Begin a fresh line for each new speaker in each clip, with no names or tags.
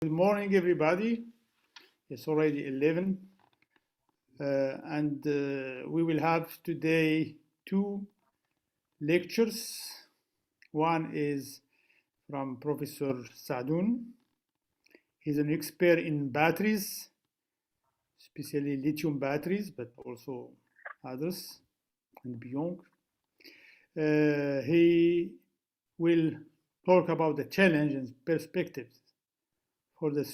Good morning, everybody. It's already 11, and we will have today two lectures. One is from Professor Sadoun. He's an expert in batteries, especially lithium batteries, but also others and beyond. He will talk about the challenge and perspectives for the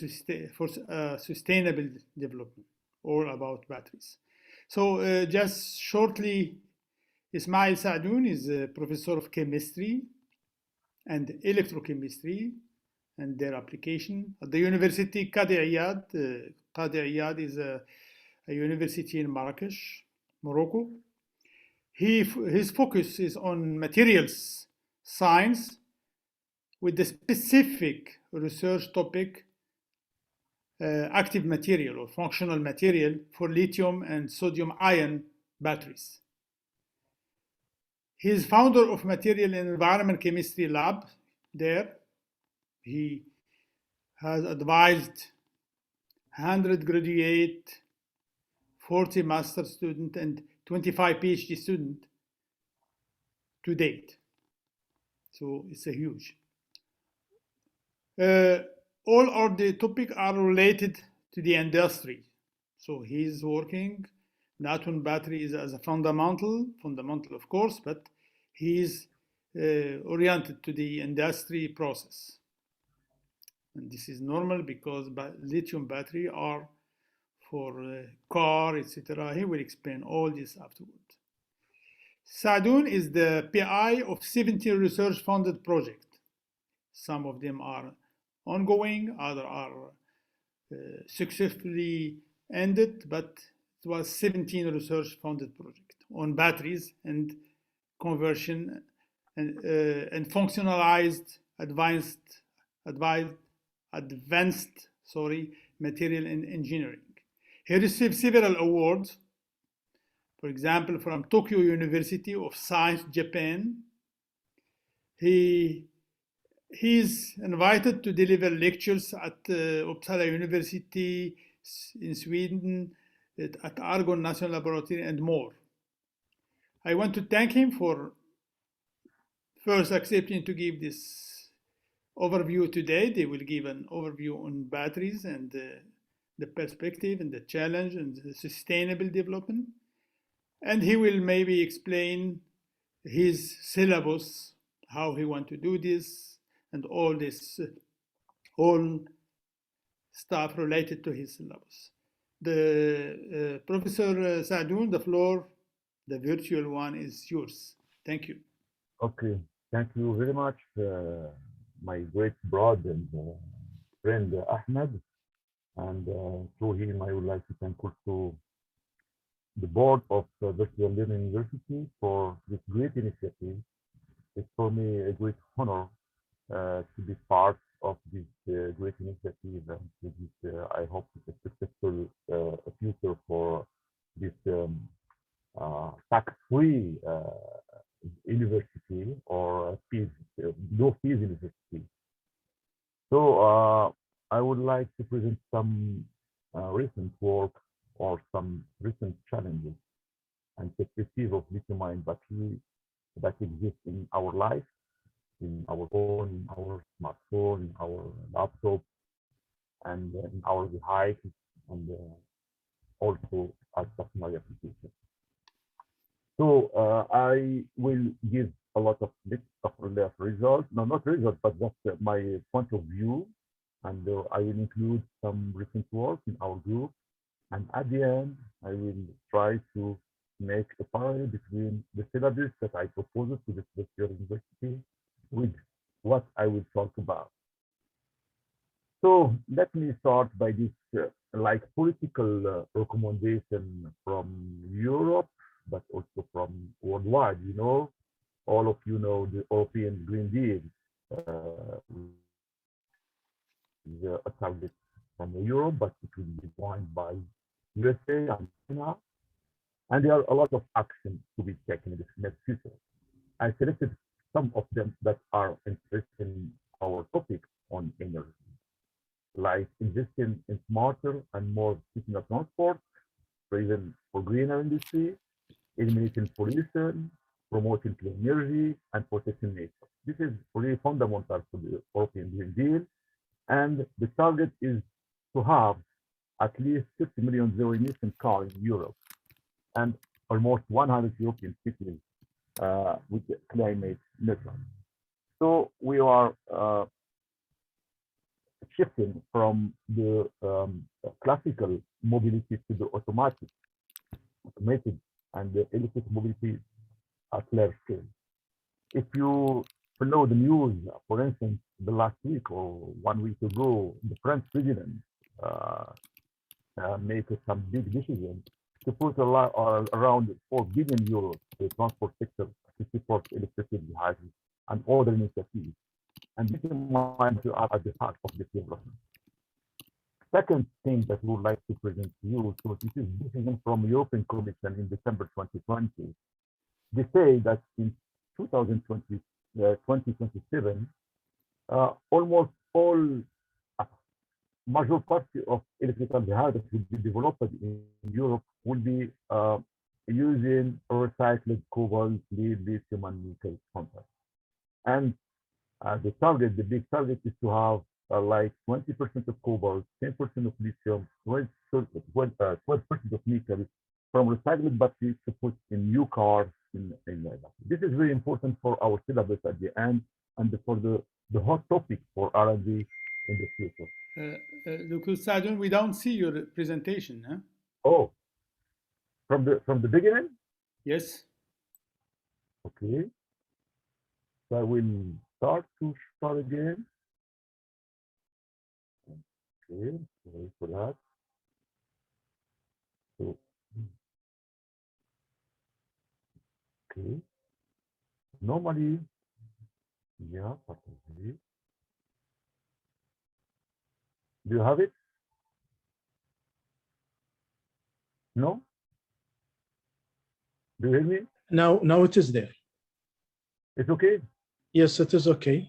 sustainable development, all about batteries. So just shortly, Ismail Sadoun is a professor of chemistry and electrochemistry and their application at the University Qadi Iyad. Qadi Iyad is a university in Marrakesh, Morocco. His focus is on materials science with the specific research topic active material or functional material for lithium and sodium ion batteries. He is founder of Material and Environment Chemistry Lab there. He has advised 100 graduate, 40 master student, and 25 PhD student to date. So it's a huge. All of the topics are related to the industry. So he's working not on batteries as a fundamental of course, but he's oriented to the industry process. And this is normal because lithium battery are for car, etc. He will explain all this afterward. Sadoun is the PI of 17 research-funded projects. Some of them are ongoing, others are successfully ended, but it was 17 research-funded projects on batteries and conversion and functionalized advanced material and engineering. He received several awards, for example, from Tokyo University of Science, Japan. He's invited to deliver lectures at Uppsala University in Sweden, at Argonne National Laboratory, and more. I want to thank him for first accepting to give this overview today. They will give an overview on batteries and the perspective and the challenge and the sustainable development. And he will maybe explain his syllabus, how he wants to do this, and all this, all stuff related to his syllabus. The Professor Sadoun, the floor, the virtual one, is yours. Thank you.
Okay, thank you very much, my great brother and friend Ahmed. And through him, I would like to thank also the board of Virtual Learning University for this great initiative. It's for me a great honor to be part of this great initiative, and this, I hope it's a successful future for this tax-free university or no fees university. So I would like to present some recent work or some recent challenges and perspective of lithium-ion battery that exist in our life, in our phone, in our smartphone, in our laptop, and in our devices, and also as personal applications. So I will give a lot of results, no, not results, but just my point of view, and I will include some recent work in our group. And at the end, I will try to make a parallel between the syllabus that I proposed to the university with what I will talk about. So let me start by this like political recommendation from Europe, but also from worldwide. You know, all of you know the European Green Deal is a target from Europe, but it will be joined by USA and China. And there are a lot of actions to be taken in the next future. I selected some of them that are interested in our topic on energy. like investing in smarter and more sustainable transport, for even for greener industry, eliminating pollution, promoting clean energy, and protecting nature. This is really fundamental to the European Green Deal, and the target is to have at least 50 million zero-emission cars in Europe and almost 100 European cities with climate neutral. So we are shifting from the classical mobility to the automated and the electric mobility at large scale. If you follow the news, for instance, the last week or 1 week ago, the French president uh, made some big decisions to put a lot, around 4 billion euros to the transport sector to support electricity vehicles and other initiatives. And this is mind to are at the heart of this development. Second thing that we would like to present to you, so this is decision from European Commission in December 2020. They say that in 2027, almost all major part of electrical vehicles that will be developed in Europe will be using recycled cobalt, lead, lithium, and nickel content. And the target, the big target is to have like 20% of cobalt, 10% of lithium, 12% of nickel from recycled batteries to put in new cars. This is very important for our syllabus at the end and for the hot topic for R&D in the future.
Dr. Saadun, we don't see your presentation. Huh?
Oh, from the beginning?
Yes.
Okay. So I will start again. Okay, sorry for that. So, okay. Normally, yeah, okay. Do you have it? No? Do you hear me?
Now it is there.
It's okay?
Yes, it is okay.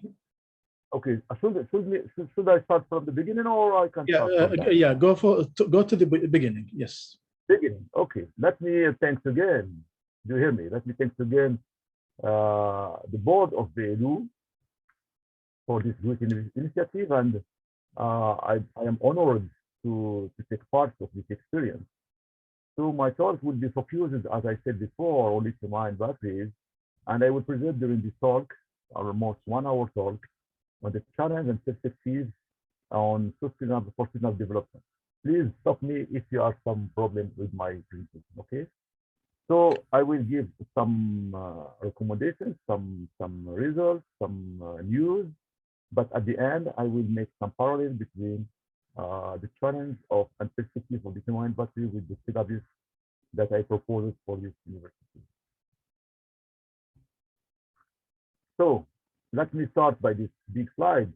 Okay. Should I start from the beginning or I can start from that?
Yeah, go to the beginning. Yes.
Beginning. Okay. Let me thanks again. Do you hear me? Let me thanks again the board of VLU for this great initiative, and I am honored to take part of this experience. So my talk will be focused, as I said before, on lithium-ion batteries, and I will present during this talk, almost 1 hour talk, on the challenge and perspectives on sustainable development. Please stop me if you have some problem with my presentation, okay? So I will give some recommendations, some results, some news, but at the end, I will make some parallel between the challenge of and perspective of lithium-ion battery with the syllabus that I proposed for this university. So let me start by this big slide,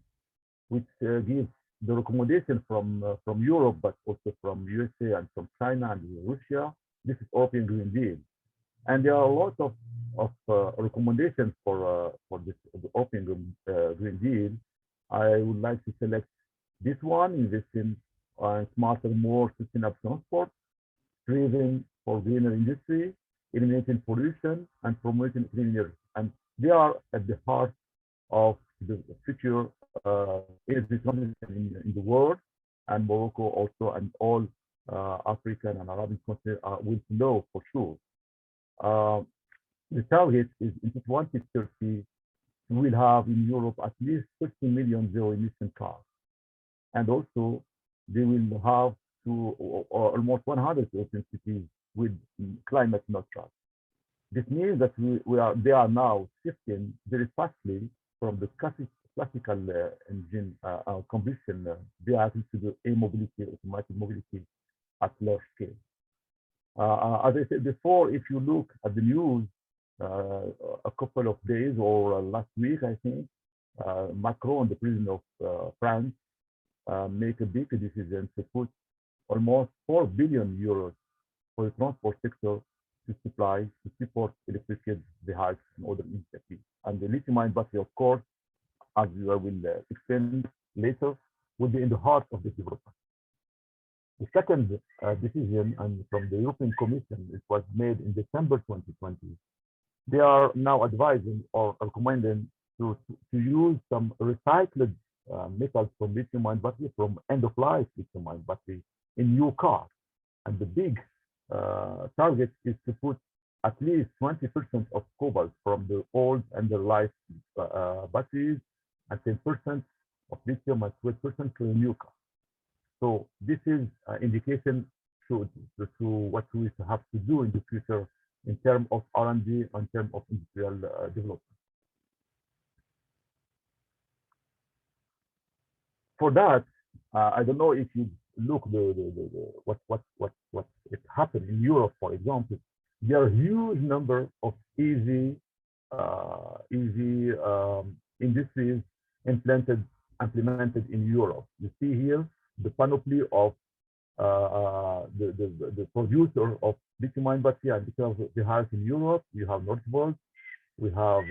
which gives the recommendation from Europe, but also from USA and from China and Russia. This is European Green Deal, and there are a lot of recommendations for this the European Green Deal. I would like to select this one: invest in smarter, more sustainable transport, driven for greener industry, eliminating pollution, and promoting clean energy. And they are at the heart of the future energy transition in the world, and Morocco also, and all African and Arabic countries will know for sure. The target is in 2030, we will have in Europe at least 30 million zero-emission cars. And also, they will have almost 100 European cities with climate neutral. This means that they are now shifting very fastly from the classical engine combustion vehicles to the e-mobility, automatic mobility at large scale. As I said before, if you look at the news a couple of days or last week, I think, Macron, the president of France, make a big decision to put almost 4 billion euros for the transport sector to support electric vehicles and other initiatives. And the lithium-ion battery, of course, as I will explain later, will be in the heart of the development. The second decision, and from the European Commission, it was made in December 2020. They are now advising or recommending to use some recycled metals from lithium-ion battery, from end-of-life lithium-ion battery in new cars. And the big target is to put at least 20% of cobalt from the old end-of-life batteries and 10% of lithium and 12% to the new car. So this is indication to what we have to do in the future in terms of R&D, in terms of industrial development. For that, I don't know if you look what it happened in Europe, for example. There are a huge number of EV industries implemented in Europe. You see here the panoply of the producer of lithium-ion battery, and because we have in Europe, you have Northvolt, we have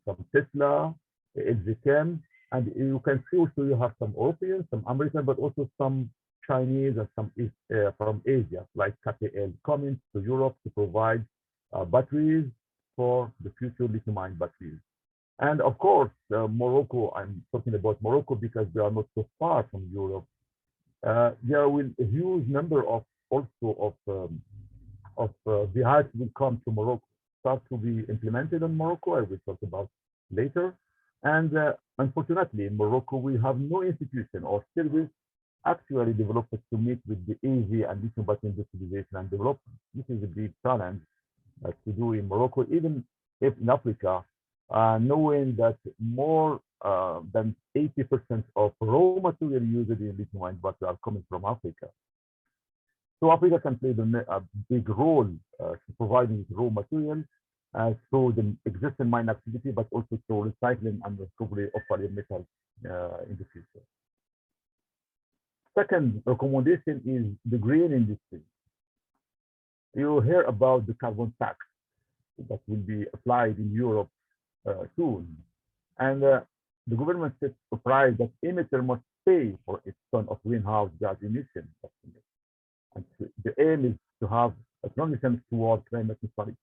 some Tesla, LG and you can see also you have some European, some American, but also some Chinese and some from Asia, like KTL, coming to Europe to provide batteries for the future lithium-ion batteries. And of course, Morocco, I'm talking about Morocco because they are not so far from Europe. There will a huge number of vehicles will come to Morocco, start to be implemented in Morocco. I will talk about later. And unfortunately, in Morocco, we have no institution or service actually developed to meet with the EV and lithium battery industrialization and development. This is a big challenge to do in Morocco, even if in Africa, knowing that more than 80% of raw material used in lithium-ion battery are coming from Africa. So Africa can play a big role to providing raw material through the existing mine activity, but also through recycling and recovery of polymetal in the future. Second recommendation is the green industry. You hear about the carbon tax that will be applied in Europe soon. And the government sets a price that emitter must pay for its ton of greenhouse gas emission. And the aim is to have a transition toward climate neutrality.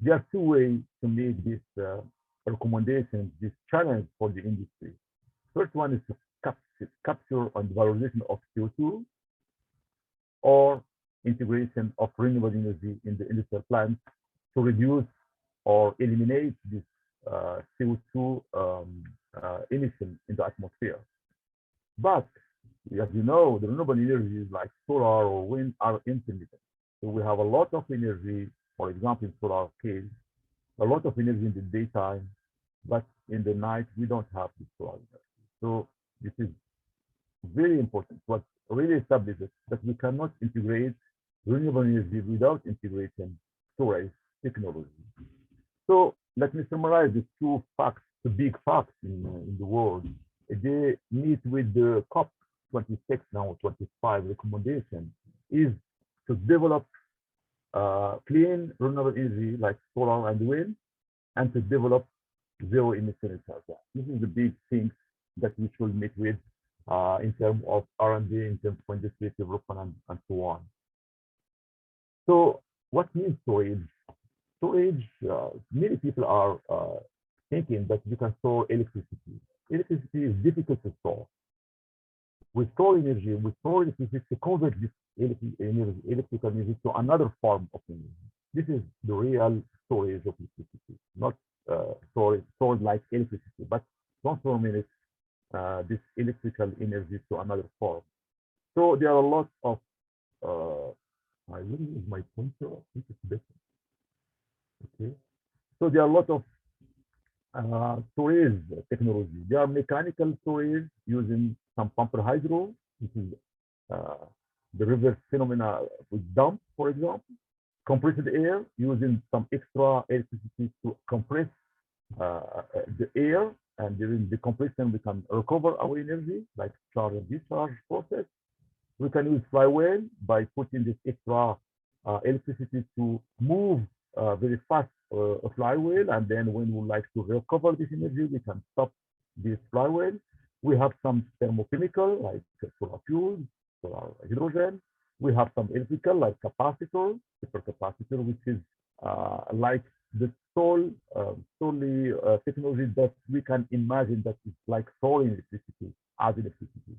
There are two ways to make this recommendation, this challenge for the industry. First one is to capture and valorization of CO2 or integration of renewable energy in the industrial plants to reduce or eliminate this CO2 emission in the atmosphere. But as you know, the renewable energies like solar or wind are intermittent. So we have a lot of energy, for example, in solar case, a lot of energy in the daytime, but in the night we don't have this solar energy. So this is very important. What really establishes that we cannot integrate renewable energy without integrating storage technology. So let me summarize the two facts, the big facts in the world. They meet with the COP26 now, 25 recommendation is to develop clean renewable energy like solar and wind, and to develop zero emission gas. This is the big things that we should meet with in terms of R&D, in terms of industry development, and so on. So what means storage? Storage, many people are thinking that you can store electricity. Electricity is difficult to store. We store energy, we store electricity to convert this electrical energy to another form of energy. This is the real storage of electricity, not stored like electricity, but transforming this electrical energy to another form. So there are a lot of, I will use my pointer, I think it's better. Okay, so there are a lot of storage technology. There are mechanical storage using some pumped hydro, which is the reverse phenomena with dump, for example. Compressed air using some extra electricity to compress the air, and during the compression we can recover our energy, like charge and discharge process. We can use flywheel by putting this extra electricity to move very fast a flywheel, and then when we like to recover this energy, we can stop this flywheel. We have some thermochemical, like solar fuels, solar hydrogen. We have some electrical, like capacitor, supercapacitor, which is like the solely technology that we can imagine that is like storing electricity as electricity.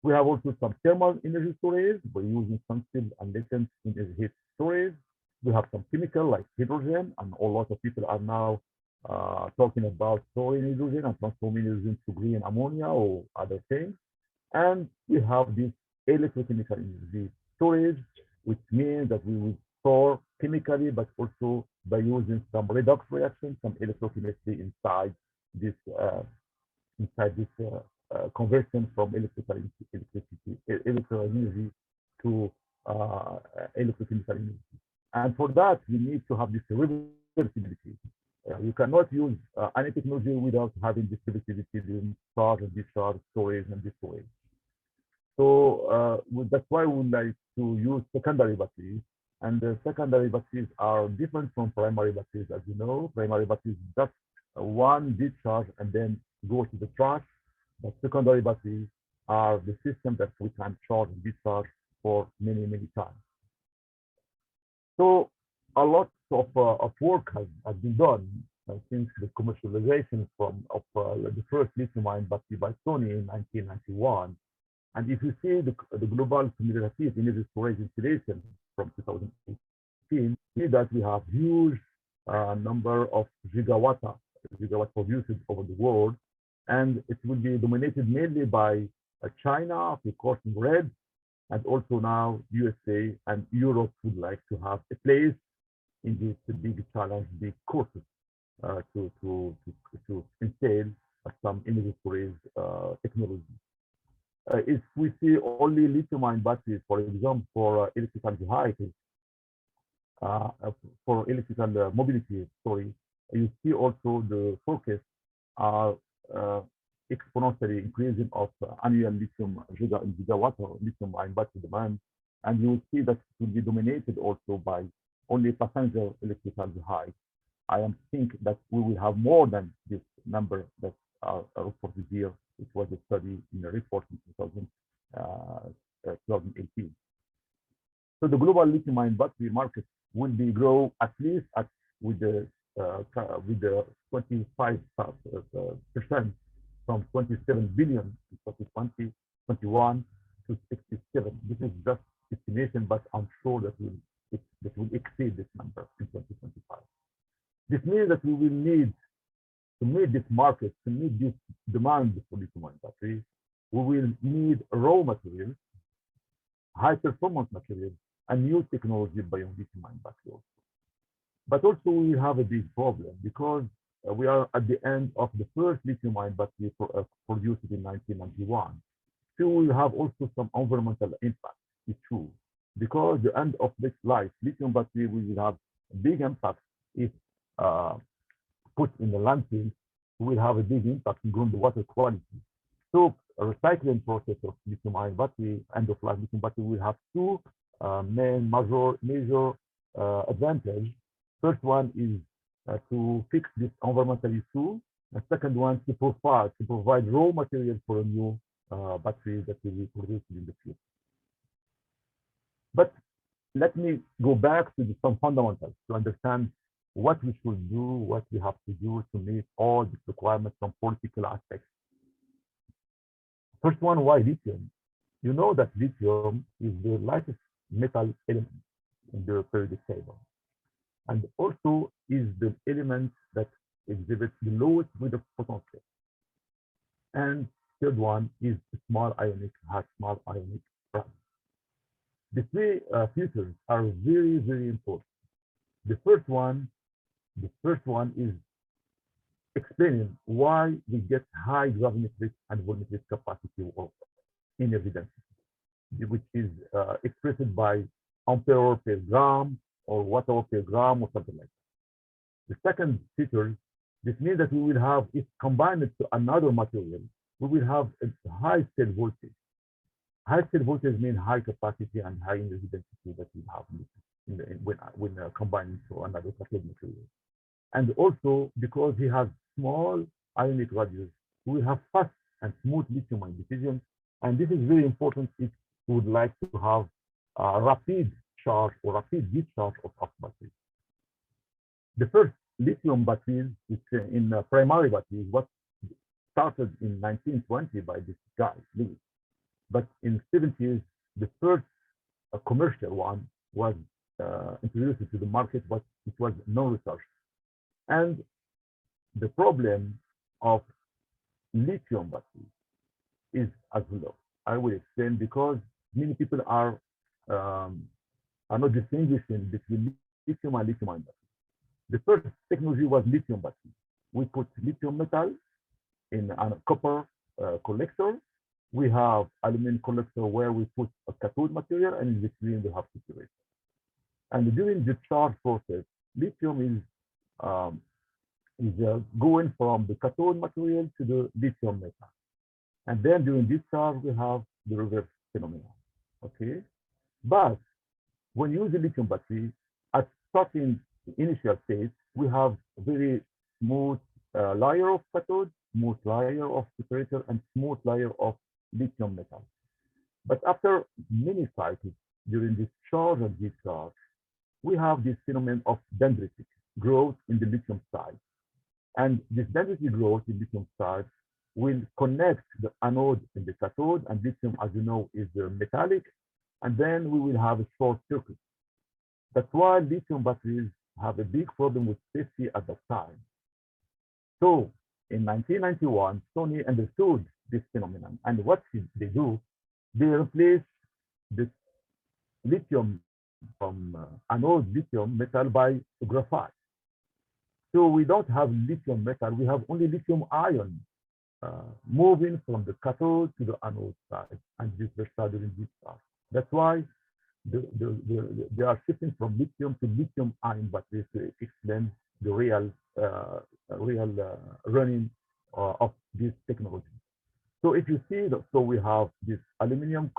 We have also some thermal energy storage by using some still and latent energy heat storage. We have some chemical like hydrogen, and a lot of people are now talking about storing hydrogen and transforming hydrogen to green ammonia or other things. And we have this electrochemical energy storage, which means that we will store chemically, but also by using some redox reaction, some electrochemistry inside this conversion from electrical energy to electrochemical energy. And for that, we need to have this reversibility. You cannot use any technology without having this reversibility in charge and discharge, storage, and display. So that's why we would like to use secondary batteries. And the secondary batteries are different from primary batteries. As you know, primary batteries just one discharge and then go to the trash. But secondary batteries are the system that we can charge and discharge for many, many times. So a lot of work has been done since the commercialization of the first lithium-ion battery by Sony in 1991. And if you see the global cumulative energy storage installation from 2018, see that we have huge number of gigawatt produced over the world, and it will be dominated mainly by China, of course, in red, and also now USA and Europe would like to have a place in this big challenge, big courses to install some energy storage technology. If we see only lithium-ion batteries, for example, for electrical vehicles, for electrical mobility, you see also the forecast are exponentially increasing of annual lithium gigawatt or lithium-ion battery demand, and you will see that it will be dominated also by only passenger electrical vehicles. I am thinking that we will have more than this number that are reported here. It was a study in a report in 2018. So the global lithium-ion battery market will be grow at least with the 25% from 27 billion in 2021 to 67. This is just estimation, but I'm sure that will exceed this number in 2025. This means that we will need to meet this market, to meet this demand for lithium-ion batteries, we will need raw materials, high performance materials, and new technology beyond lithium-ion battery also. But also we have a big problem because we are at the end of the first lithium-ion battery produced in 1991. So we have also some environmental impact. It's true, because the end of this life, lithium battery will have a big impact if put in the landfill. Will have a big impact in groundwater quality. So a recycling process of lithium-ion battery, end of life lithium battery, will have two main major advantage. First one is to fix this environmental issue. The second one to provide raw material for a new battery that will be produced in the future. But let me go back to some fundamentals to understand what we should do, what we have to do to meet all these requirements from political aspects. First one, why lithium? You know that lithium is the lightest metal element in the periodic table, and also is the element that exhibits the lowest Wheeler potential. And third one is small ionic price. The three features are very, very important. The first one is explaining why we get high gravimetric and volumetric capacity of energy density, which is expressed by ampere per gram or watt-hour per gram or something like that. The second feature, this means that we will have, if combined to another material, we will have a high cell voltage. High cell voltage means high capacity and high energy density that we have when combined to another cathode material. And also because he has small ionic radius, we have fast and smooth lithium-ion diffusion. And this is very important if you would like to have a rapid charge or rapid discharge of batteries. The first lithium batteries in primary batteries was started in 1920 by this guy, Lewis. But in the 70s, the first commercial one was introduced to the market, but it was non-research. And the problem of lithium batteries is as below. I will explain because many people are not distinguishing between lithium and lithium-ion batteries. The first technology was lithium battery. We put lithium metal in a copper collector. We have aluminum collector where we put a cathode material, and in between we have separator. And during the charge process, lithium is going from the cathode material to the lithium metal. And then during discharge, we have the reverse phenomenon. Okay, but when you use a lithium battery, at starting initial stage, we have a very smooth layer of cathode, smooth layer of separator, and smooth layer of lithium metal. But after many cycles during this charge and discharge, we have this phenomenon of dendritic growth in the lithium side. And this dendritic growth in lithium side will connect the anode and the cathode, and lithium, as you know, is metallic, and then we will have a short circuit. That's why lithium batteries have a big problem with safety at that time. So in 1991, Sony understood this phenomenon, and what they do, they replace the lithium from anode lithium metal by graphite. So we don't have lithium metal, we have only lithium ion moving from the cathode to the anode side, and vice versa during discharge. That's why they are shifting from lithium to lithium ion batteries to explain the real running of this technology. So if you see, so we have this aluminum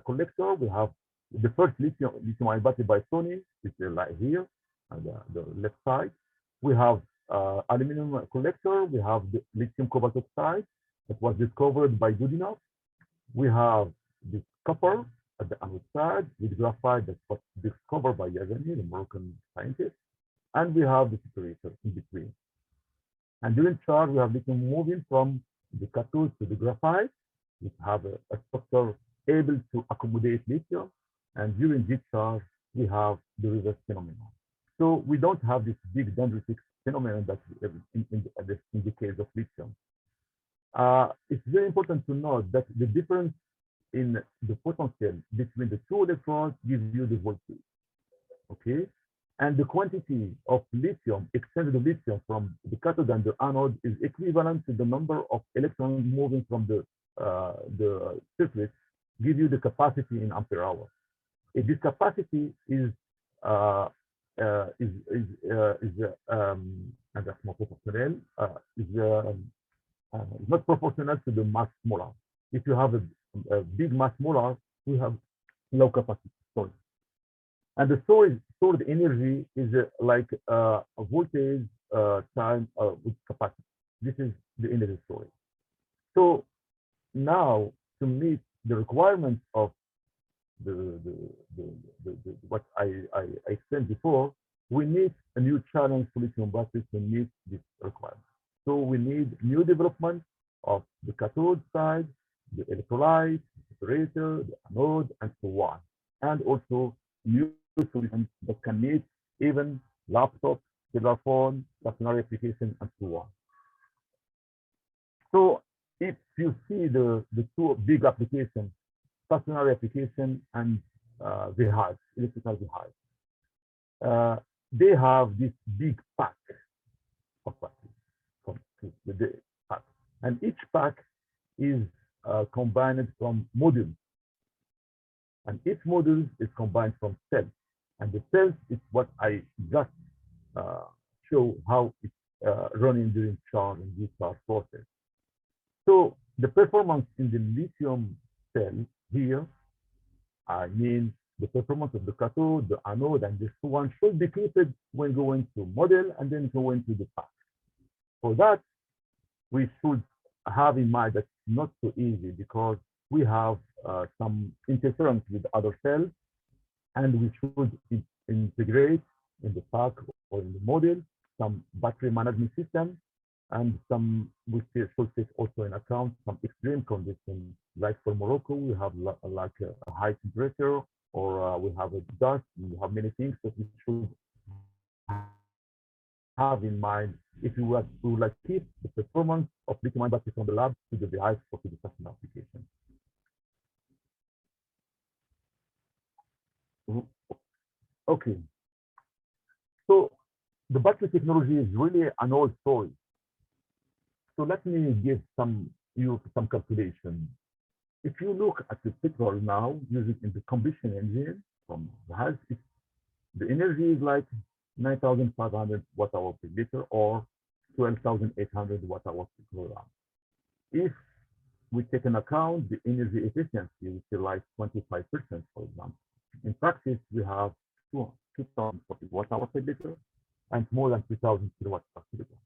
collector, we have the first lithium ion battery by Sony, is like here on the left side. We have aluminum collector, we have the lithium cobalt oxide that was discovered by Goodenough. We have this copper at the anode side with graphite that was discovered by Yazani, the Moroccan scientist. And we have the separator in between. And during charge, we have lithium moving from the cathode to the graphite. We have a structure able to accommodate lithium. And during discharge, we have the reverse phenomenon. So we don't have this big dendritic phenomenon that in the case of lithium. It's very important to note that the difference in the potential between the two electrodes gives you the voltage, okay? And the quantity of lithium, extended lithium from the cathode and the anode is equivalent to the number of electrons moving from the circuit, give you the capacity in ampere hour. If this capacity is and that's more proportional, is not proportional to the mass molar. If you have a big mass molar, we have low capacity storage. And the stored energy is like a voltage time with capacity. This is the energy storage. So now to meet the requirements of what I explained before, we need a new challenge for lithium batteries to meet this requirement. So we need new development of the cathode side, the electrolyte, the separator, the anode, and so on. And also new solutions that can meet even laptop, cellular phone, stationary application, and so on. So if you see the two big applications, stationary application and VHIVE, electrical VHIVE, they have this big pack of batteries, the pack. And each pack is combined from modules. And each module is combined from cells. And the cells is what I just show how it's running during charge and discharge process. So the performance in the lithium cell here, I mean the performance of the cathode, the anode, and this one should be kept when going to model and then going to the pack. For that, we should have in mind that it's not so easy because we have some interference with other cells, and we should integrate in the pack or in the model some battery management system, and some we should take also in account some extreme conditions. Like for Morocco, we have like a high temperature, or we have a dust, we have many things that we should have in mind if we would like to keep the performance of lithium-ion batteries from the lab to the device or to the customer application. Okay, so the battery technology is really an old story. So let me give you some calculation. If you look at the petrol now using in the combustion engine from the house, the energy is like 9,500 watt-hour per liter or 12,800 watt-hour per kilogram. If we take into account the energy efficiency, which is like 25%, for example, in practice, we have 2,040 watt-hour per liter and more than 2,000 kilowatts per kilogram.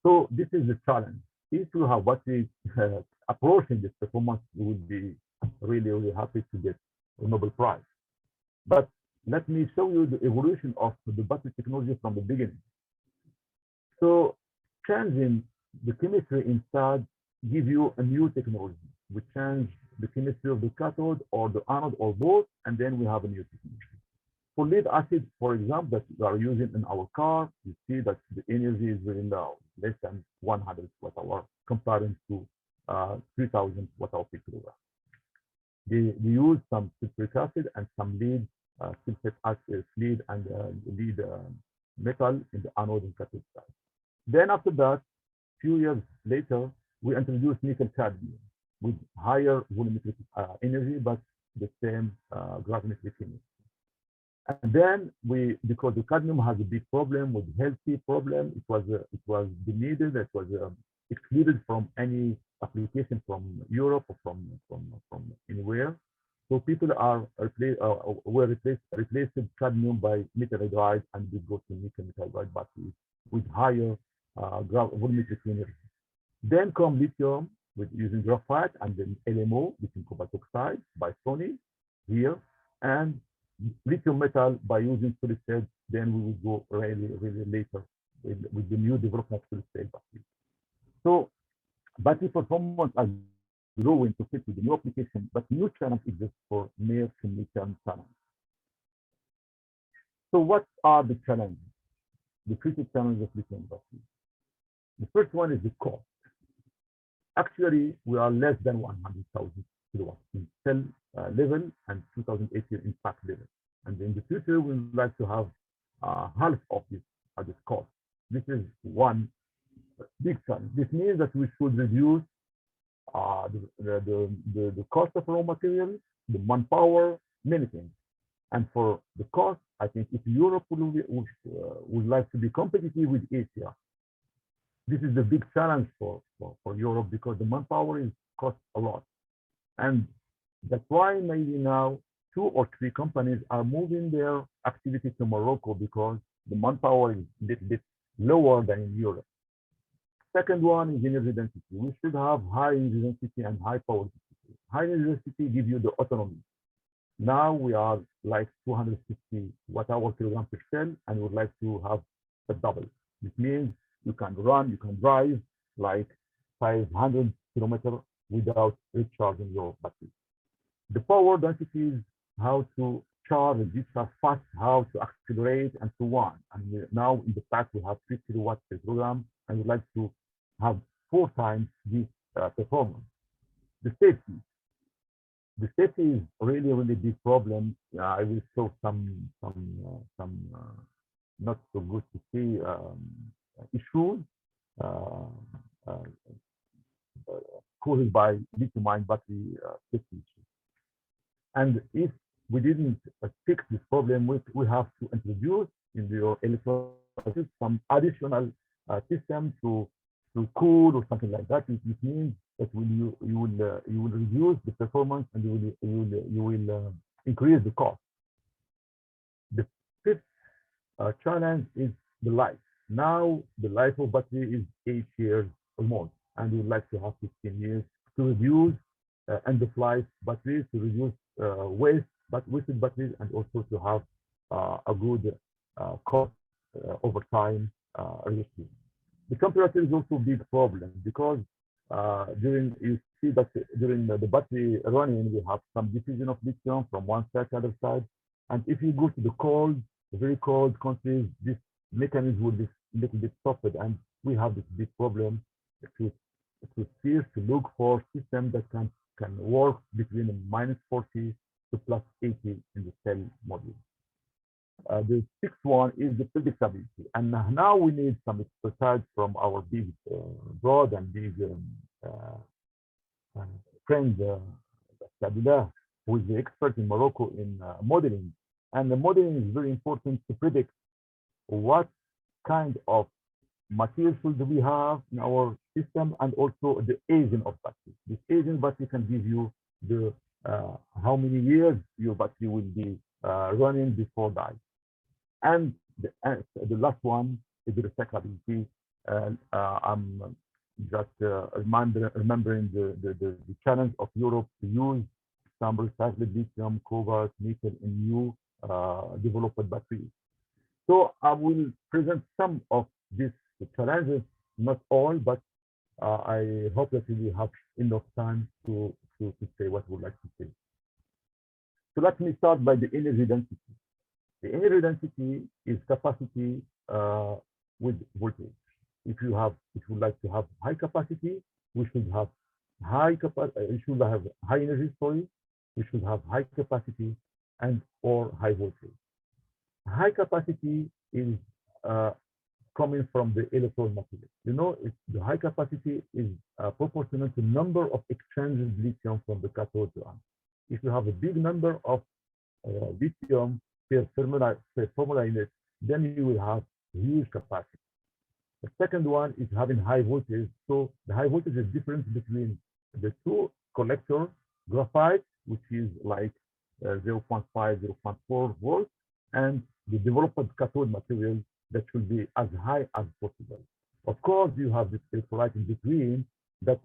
So this is the challenge. If you have batteries approaching this performance, you will be really, really happy to get a Nobel Prize. But let me show you the evolution of the battery technology from the beginning. So changing the chemistry inside give you a new technology. We change the chemistry of the cathode or the anode or both, and then we have a new technology. For lead acid, for example, that we are using in our car, you see that the energy is very low, less than 100 watt-hour, comparing to 3,000 watt-hour per kilogram. They use some sulfuric acid and some lead, sulfate acid, lead and lead metal in the anode and cathode side. Then after that, few years later, we introduced nickel cadmium with higher volumetric energy, but the same gravimetric chemistry. And then because the cadmium has a big problem with healthy problem, it was deleted, it was excluded from any application from Europe or from anywhere. So people were replaced cadmium by metal hydride, and we go to nickel metal hydride batteries with higher volumetric energy. Then come lithium with using graphite, and then LMO, lithium cobalt oxide by Sony here, and lithium metal by using solid state. Then we will go really, really later with the new development of solid state batteries. So battery performance are growing to fit with the new application, but new challenge exists for near to midterm challenge. So what are the challenges? The critical challenges of lithium batteries. The first one is the cost. Actually, we are less than 100,000 kilowatts in cell level and 2080 in pack level. And in the future, we would like to have half of this at this cost. This is one big challenge. This means that we should reduce the cost of raw materials, the manpower, many things. And for the cost, I think if Europe would like to be competitive with Asia, this is the big challenge for Europe, because the manpower costs a lot. And that's why maybe now 2 or 3 companies are moving their activity to Morocco, because the manpower is a little bit lower than in Europe. Second one is energy density. We should have high energy density and high power density. High energy density gives you the autonomy. Now we are like 250 watt-hour kilogram per cell, and we would like to have a double. This means you can run, you can drive like 500 kilometers without recharging your battery. The power density is how to charge and discharge fast, how to accelerate, and so on. And now in the pack we have 3 kilowatts per kilogram, and we'd like to have 4 times this performance. The safety. The safety is really, really big problem. I will show some not so good to see issues caused by lithium-ion battery safety issues. And if we didn't fix this problem, we have to introduce in your electrolytes some additional system to cool or something like that. It means that you will reduce the performance, and you will increase the cost. The fifth challenge is the life. Now the life of battery is 8 years or more, and we would like to have 15 years to reduce end-of-life batteries, to reduce wasted batteries, and also to have a good cost over time reduction. The temperature is also a big problem because you see that during the battery running, we have some diffusion of lithium from one side to the other side. And if you go to the cold, very cold countries, this mechanism will be a little bit softened. And we have this big problem to look for systems that can work between -40 to +80 in the cell module. The sixth one is the predictability. And now we need some expertise from our big, broad and big friend, Sabila, who is the expert in Morocco in modeling. And the modeling is very important to predict what kind of material should we have in our system, and also the aging of battery. This aging battery can give you the how many years your battery will be running before die. And the last one is the recyclability. I'm just remembering the challenge of Europe to use some recycled lithium, cobalt, nickel in new developed batteries. So I will present some of these challenges, not all, but I hope that we will have enough time to say what we would like to say. So let me start by the energy density. The energy density is capacity with voltage. If you would like to have high capacity, we should have high energy, sorry. We should have high capacity and or high voltage. High capacity is coming from the electrode material. You know, the high capacity is proportional to number of exchanges lithium from the cathode to anode. If you have a big number of lithium per formula unit, then you will have huge capacity. The second one is having high voltage. So the high voltage is difference between the two collectors, graphite, which is like 0.5, 0.4 volts, and the developed cathode material that should be as high as possible. Of course, you have this electrolyte in between that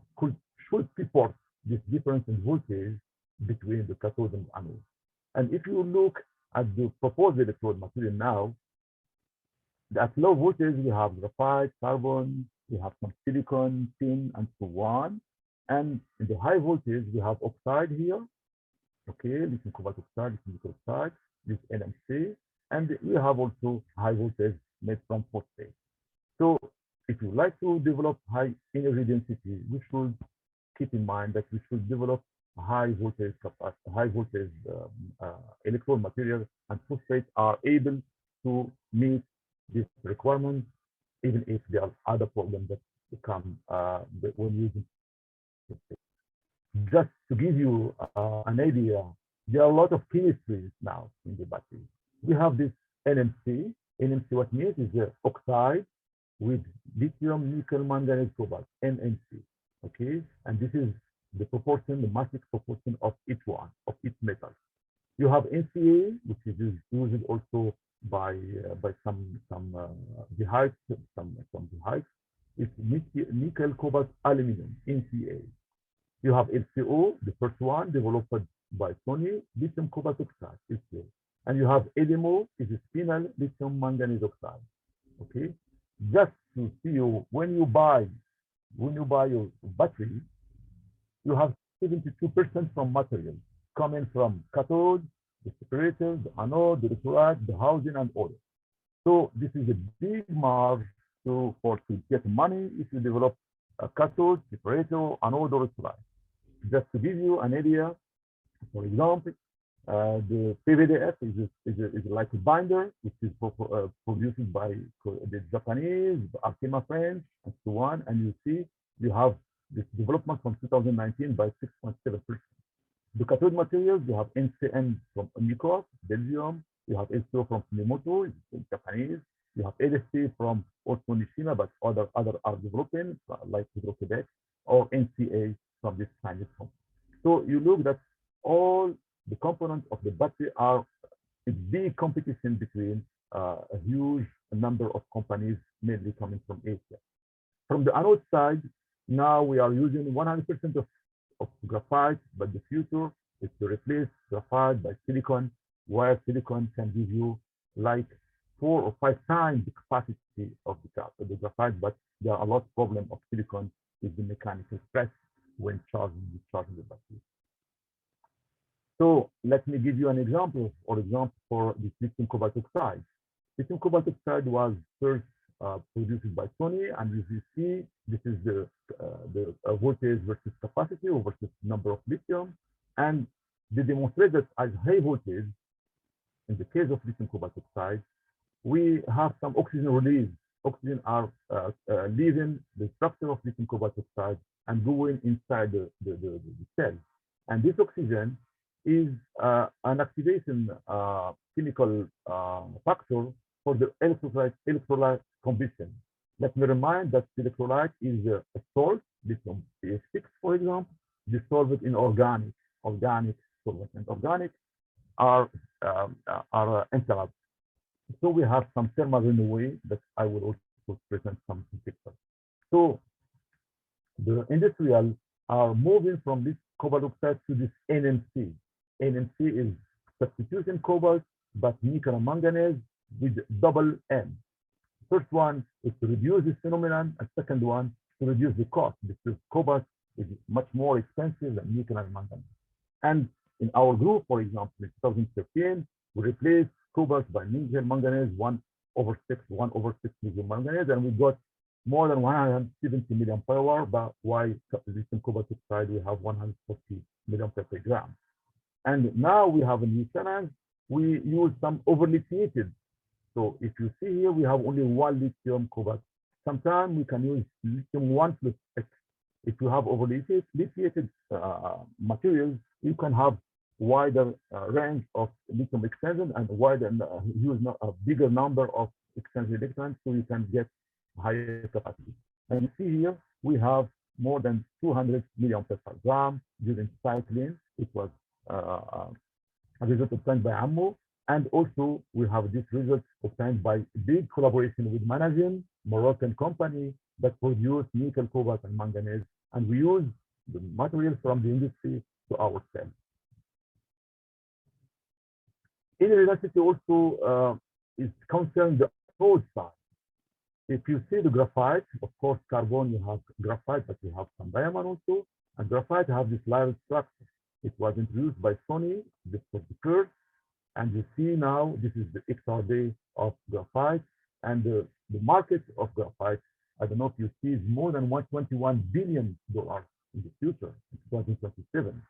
should support this difference in voltage between the cathode and anode. And if you look at the proposed electrode material now, at low voltage, we have graphite, carbon, we have some silicon, tin, and so on. And in the high voltage, we have oxide here, okay, lithium cobalt oxide, lithium nickel oxide, this NMC, and we have also high voltage made from phosphate. So if you like to develop high energy density, we should keep in mind that we should develop high voltage capacity, high voltage electrode material, and phosphate are able to meet this requirement, even if there are other problems that come when using phosphate. Just to give you an idea, there are a lot of chemistries now in the battery. We have this NMC. NMC, what means is the oxide with lithium, nickel, manganese, cobalt, NMC. Okay, and this is the proportion, the massive proportion of each one, of each metal. You have NCA, which is used also by some dehydrates, some dehydrates. It's nickel, cobalt, aluminum, NCA. You have LCO, the first one developed by Sony, lithium cobalt oxide, LCO. And you have LMO, is a spinel lithium manganese oxide. Okay, just to see you, when you buy your battery, you have 72% from material coming from cathode, the separator, the anode, the electrolyte, the housing, and oil. So this is a big margin to get money if you develop a cathode, separator, anode, or electrolyte. Just to give you an idea, for example, the PVDF is like a binder, which is produced by the Japanese, Arkema French, and so on. And you see, you have this development from 2019 by 6.7%. The cathode materials, you have NCN from Unicor, Belgium. You have LCO from Sumitomo, Japanese. You have LFP from also Nishima, but other are developing, like Hydro-Quebec, or NCA from this Chinese company. So you look that all the components of the battery are a big competition between a huge number of companies, mainly coming from Asia. From the anode side, Now we are using 100% of graphite, but the future is to replace graphite by silicon, where silicon can give you like 4 or 5 times the capacity of the graphite, but there are a lot of problems of silicon with the mechanical stress when discharging the battery. So let me give you an example, for this lithium cobalt oxide. Lithium cobalt oxide was first produced by Sony, and as you see, this is the voltage versus capacity or versus number of lithium, and they demonstrate that at high voltage, in the case of lithium cobalt oxide, we have some oxygen release. Oxygen are leaving the structure of lithium cobalt oxide and going inside the cell, and this oxygen is an activation chemical factor for the electrolyte combustion. Let me remind that the electrolyte is a salt, lithium pH6, for example, dissolved in organic solvent, and organic are enteric. So we have some thermal runaway that I will also present some pictures. So the industrial are moving from this cobalt oxide to this NMC. NMC is substitution cobalt, but nickel and manganese with double M. First one is to reduce this phenomenon, and second one to reduce the cost, because cobalt is much more expensive than nickel and manganese. And in our group, for example, in 2013, we replaced cobalt by nickel manganese 1/6 nickel manganese, and we got more than 170 million per hour. But why lithium cobalt oxide we have 140 million per gram? And now we have a new challenge. We use some overlithiated. So if you see here, we have only one lithium cobalt. Sometimes we can use lithium 1 plus X. If you have overlithiated materials, you can have wider range of lithium extension and use a bigger number of extension electrons, so you can get higher capacity. And you see here, we have more than 200 million per gram during cycling. It was a result obtained by AMMO, and also we have this result obtained by big collaboration with Managem, Moroccan company that produce nickel, cobalt, and manganese, and we use the material from the industry to our cell. University also is concerned the anode side. If you see the graphite, of course, carbon, you have graphite, but you have some diamond also, and graphite have this layered structure. It was introduced by Sony, this was the first, and you see now, this is the XRD of graphite, and the market of graphite, I don't know if you see, is more than $121 billion in the future, in 2027.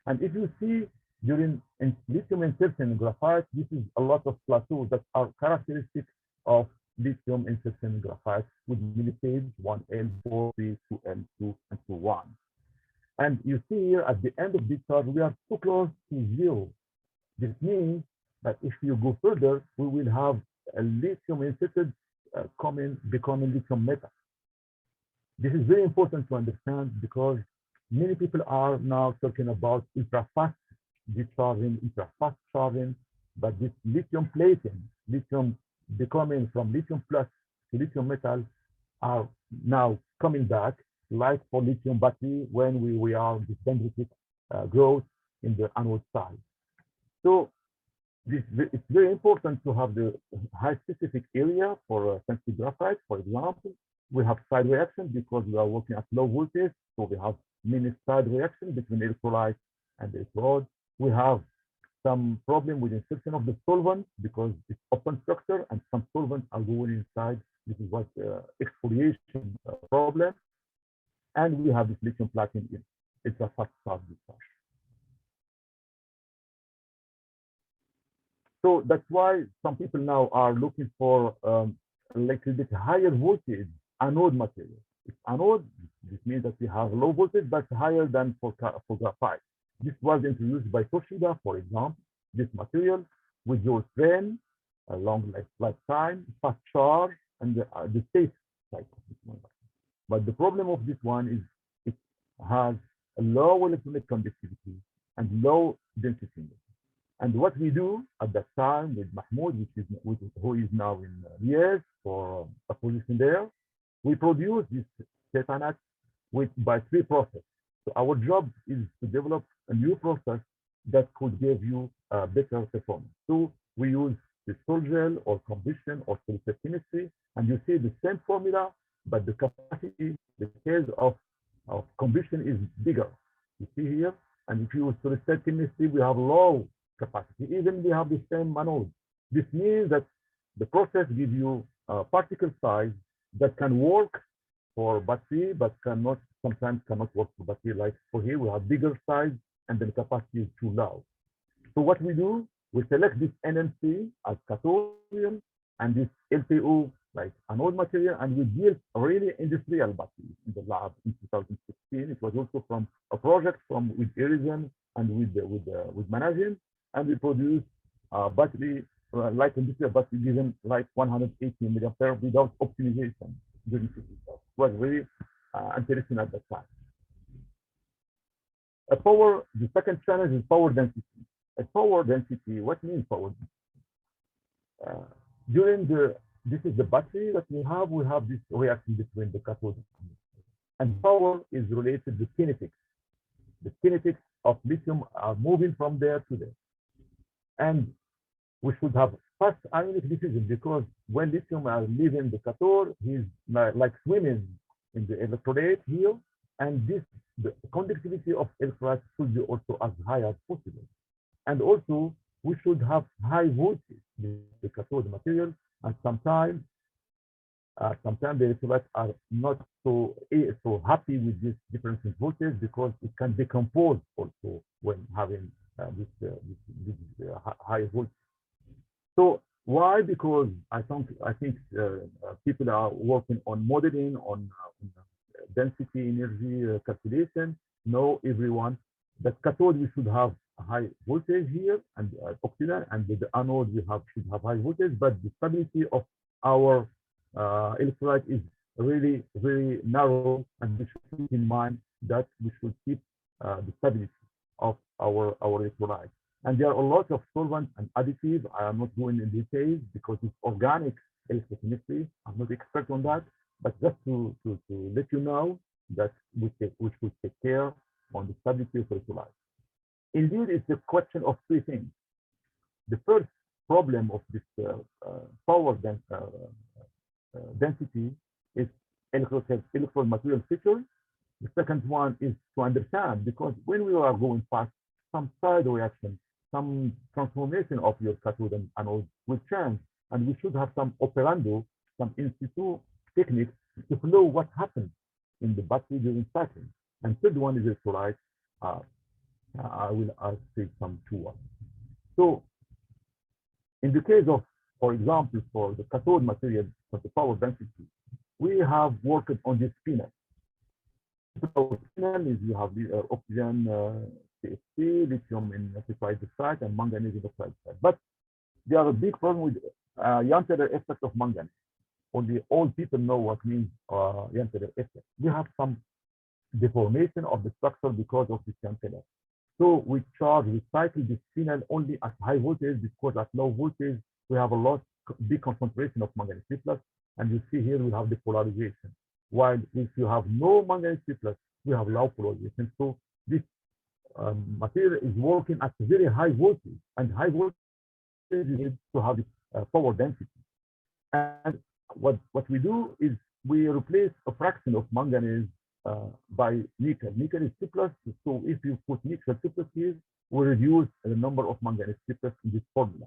And if you see, during lithium insertion in graphite, this is a lot of plateaus that are characteristic of lithium insertion in graphite with millipedes 1L, 4P, 2L2, and 2,1. And you see here at the end of this chart, we are too close to zero. This means that if you go further, we will have a lithium inserted becoming lithium metal. This is very important to understand because many people are now talking about ultra-fast discharging, ultra-fast charging, but this lithium plating, lithium becoming from lithium plus to lithium metal are now coming back, like for lithium battery when we are this dendritic growth in the anode side. So it's very important to have the high specific area for sensitive graphite. For example, we have side reaction because we are working at low voltage, so we have many side reaction between electrolyte and the electrode. We have some problem with insertion of the solvent because it's open structure and some solvents are going inside. This is what exfoliation problem. And we have this lithium platinum in. It's a fast charge discharge. So that's why some people now are looking for a little bit higher voltage anode material. If anode, this means that we have low voltage but higher than for graphite. This was introduced by Toshiba, for example. This material with your strain, a long lifetime, fast charge, and the safe type of this one. But the problem of this one is it has a low electronic conductivity and low density. And what we do at that time with Mahmoud, who is now in Liège for a position there, we produce this titanate by three processes. So our job is to develop a new process that could give you better performance. So we use the sol gel or combustion or solid chemistry, and you see the same formula, but the capacity, the case of combustion is bigger. You see here, and if you use solid chemistry, we have low capacity. Even we have the same anode. This means that the process gives you a particle size that can work for battery, but sometimes cannot work for battery. Like for here, we have bigger size, and then capacity is too low. So what we do, we select this NMC as cathodium and this LPO like anode material, and we built a really industrial battery in the lab in 2016. It was also from a project with Ericsson and with management, and we produced a battery like industrial battery given like 180 milliampere without optimization during it was very interesting at that time. The second challenge is power density. Power density, what means power density? This is the battery that we have this reaction between the cathode and power is related to kinetics. The kinetics of lithium are moving from there to there. And we should have fast ionic diffusion because when lithium are leaving the cathode, he's like swimming in the electrolyte here, and the conductivity of electrolytes should be also as high as possible. And also, we should have high voltage in the cathode material, and sometimes the electrolytes are not so happy with this difference in voltage because it can decompose also when having this high voltage. So why? Because I think people are working on modeling, on density energy calculation. Know everyone that cathode we should have high voltage here and oxygen, and the anode we should have high voltage, but the stability of our electrolyte is really very narrow, and we should keep in mind that we should keep the stability of our electrolyte. And there are a lot of solvents and additives. I am not going in details because it's organic electrochemistry. I'm not expert on that, but just to let you know that we should take care on the stability of electrolyte. Indeed, it's a question of three things. The first problem of this power density is electrode material features. The second one is to understand, because when we are going fast, some side reaction, some transformation of your cathode and anode will change, and we should have some operando, some in situ techniques to know what happens in the battery during cycling. And third one is electrolyte. I will say some tools. So in the case of, for example, for the cathode material for the power density, we have worked on this spinel. So spinel is you have the oxygen, CFC, lithium in oxide site, and manganese in oxide site. But there are a big problem with Yanterer effect of manganese. Only all people know what means Yanterer effect. We have some deformation of the structure because of this Yanterer. So we cycle the spinel only at high voltage, because at low voltage we have a big concentration of manganese plus, and you see here we have the polarization. While if you have no manganese plus, we have low polarization. So this material is working at very high voltage, and high voltage is to have this power density. And what we do is we replace a fraction of manganese by nickel. Nickel is 2+, so if you put nickel 2+ here, we reduce the number of manganese 2+ in this formula.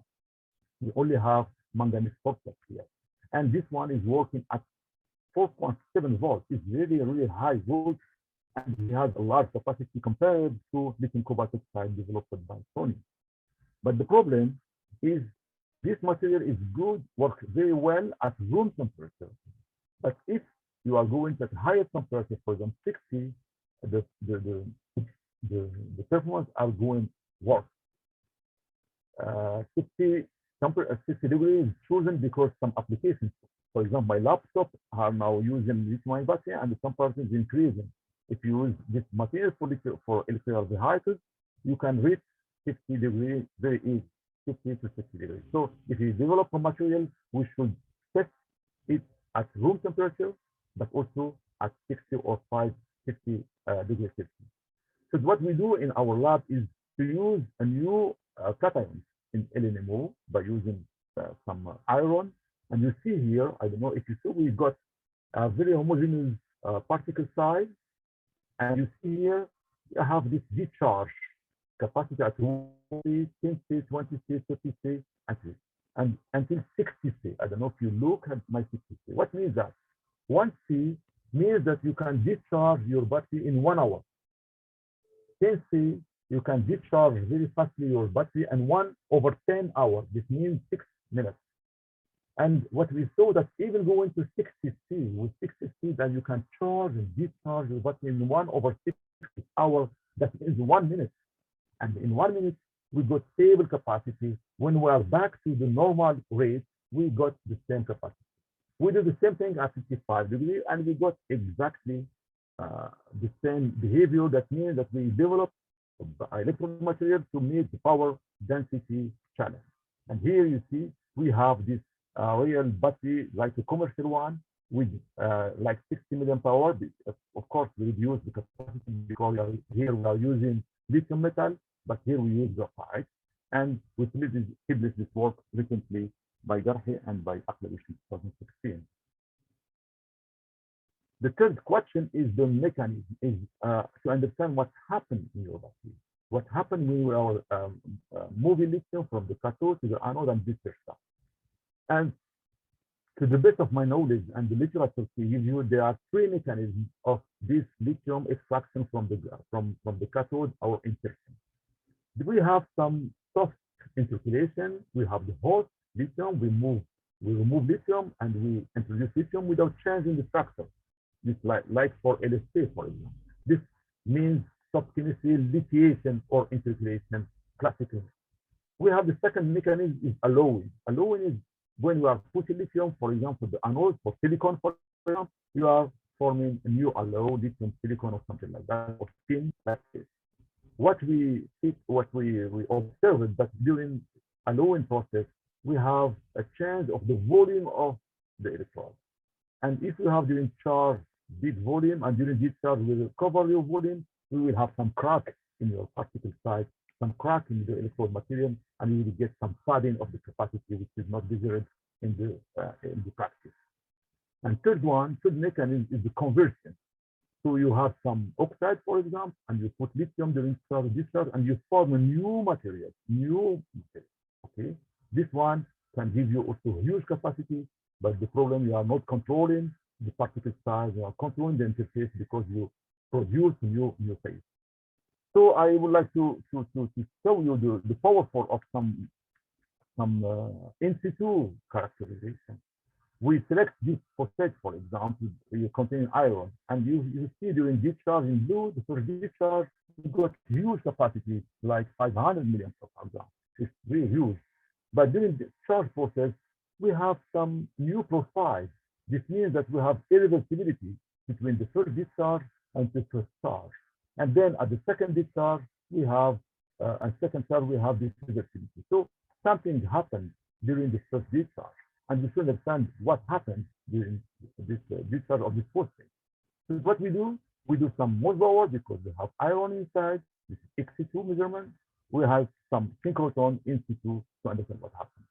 We only have manganese 4+ here. And this one is working at 4.7 volts. It's really, really high voltage, and it has a large capacity compared to lithium cobalt oxide developed by Sony. But the problem is this material is good, works very well at room temperature. But if you are going at higher temperature, for example, 60, the performance are going worse. 60 degrees is chosen because some applications, for example, my laptop are now using lithium battery, and the temperature is increasing. If you use this material for electrical vehicles, you can reach 60 degrees very easy, 50 to 60 degrees. So if you develop a material, we should test it at room temperature, but also at 60 or 5 degrees Celsius. So what we do in our lab is to use a new cation in LNMO by using some iron. And you see here, I don't know if you see, we got a very homogeneous particle size. And you see here, you have this discharge capacity at 10 C, 20 C, 30 C, and until 60 C. I don't know if you look at my 60 C. What means that? 1 C means that you can discharge your battery in 1 hour. 10 C, you can discharge very fastly your battery in 1/10 hours. This means 6 minutes. And what we saw that even going to 60 C, with 60 C, that you can charge and discharge your battery in 1/6 hours. That is 1 minute. And in 1 minute, we got stable capacity. When we are back to the normal rate, we got the same capacity. We did the same thing at 55 degrees, and we got exactly the same behavior. That means that we developed electrode material to meet the power density challenge. And here you see we have this real battery, like a commercial one, with like 60 million power. Of course, we reduce the capacity because here we are using lithium metal, but here we use graphite. And we published this work recently by Garhi and by Acceleration 2016. The third question is the mechanism, is to understand what happened in your battery. What happened when we are moving lithium from the cathode to the anode and vice versa. And to the best of my knowledge and the literature gives you, there are 3 mechanisms of this lithium extraction from the cathode or insertion. We have some soft intercalation. We have the hot lithium. We remove lithium and we introduce lithium without changing the structure. This like for LSP, for example. This means soft chemistry, lithiation or intercalation classically. We have the second mechanism is alloying. Alloying is when you are putting lithium, for example, the anode for silicon, for example, you are forming a new alloy, lithium silicon or something like that, or tin like this. What we observed that during alloying process, we have a change of the volume of the electrode. And if you have during charge big volume and during discharge we will cover your volume, we will have some crack in your particle size, some crack in the electrode material, and you will get some padding of the capacity, which is not desired in the practice. And third mechanism is the conversion. So you have some oxide, for example, and you put lithium during charge discharge, and you form a new material. Okay. This one can give you also huge capacity, but the problem, you are not controlling the particle size, you are controlling the interface because you produce new phase. So I would like to show you the powerful of some in situ characterization. We select this phosphate, for example, you contain iron, and you see during discharge in blue, the first discharge, you got huge capacity, like 500 million, for example. It's really huge. But during the charge process, we have some new profile. This means that we have irreversibility between the first discharge and the first charge. And then at the second discharge, we have this reversibility. So something happened during the first discharge, and we should understand what happened during this discharge of this phosphate. So what we do some more power because we have iron inside. This is ex-situ measurement. We have some synchrotron in situ to understand what happened.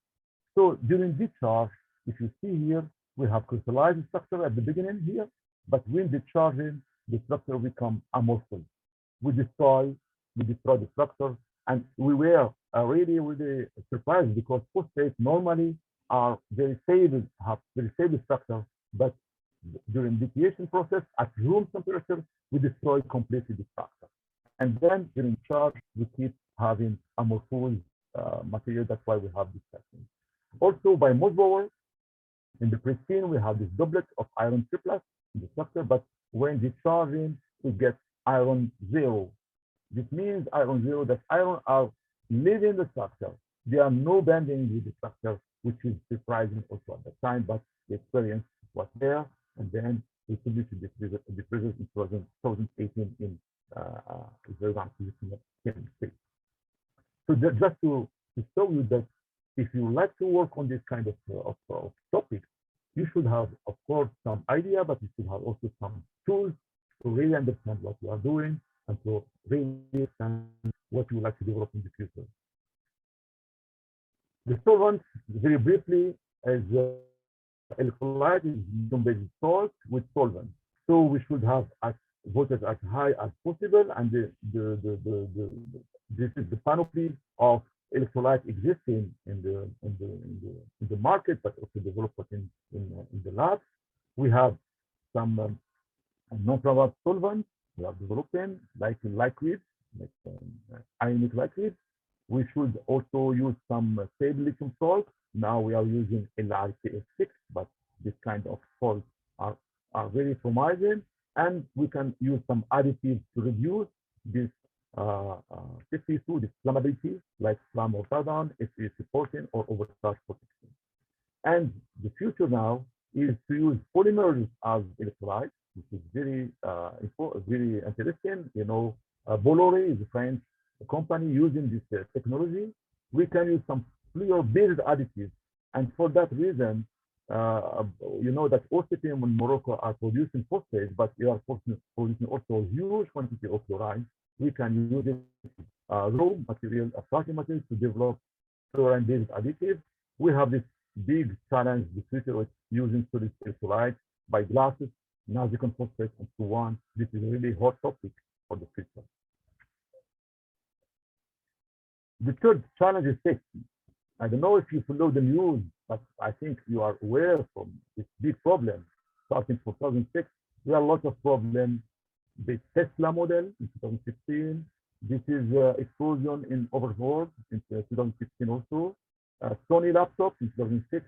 So during discharge, if you see here, we have crystallized structure at the beginning here, but when discharging, the structure becomes amorphous. We destroy the structure, and we were really surprised because phosphates normally are very stable, have very stable structure, but during lithiation process at room temperature, we destroy completely the structure. And then during charge, we keep having amorphous material. That's why we have this testing. Also, by Mossbauer, in the pristine, we have this doublet of iron triplet in the structure, but when discharging, we get iron 0. This means iron 0, that iron are leaving the structure. There are no bending with the structure, which is surprising also at the time, but the experience was there. And then we published the results in 2018 in very advanced chemistry. So just to show you that if you like to work on this kind of topics, you should have, of course, some idea, but you should have also some tools to really understand what you are doing and to really understand what you would like to develop in the future. The solvent, very briefly, is electrolyte is lithium-based salt with solvent. So we should have as voltage as high as possible, and this is the panoply of electrolyte existing in the market, but also developed in the lab. We have some non-flammable solvents we are developing, like liquids, like ionic liquids. We should also use some stable lithium salt. Now we are using LiCS6, but this kind of salts are very promising, and we can use some additives to reduce this this flammability, like flame retardant, SPC14, or overcharge protection. And the future now is to use polymers as electrolytes, which is very very interesting. You know, Bolloré is a French company using this technology. We can use some fluor-based additives, and for that reason, you know that OCTM in Morocco are producing phosphate, but they are producing also a huge quantity of chlorine. We can use it raw material, starting material, to develop fluorine-based additives. We have this big challenge, the future, with using solid electrolytes by glasses, Naziconn phosphate, and so on. This is a really hot topic for the future. The third challenge is safety. I don't know if you follow the news, but I think you are aware from this big problem. Starting from 2006, there are a lot of problems. The Tesla model in 2015. This is explosion in overboard in 2016 also. Sony laptop in 2006.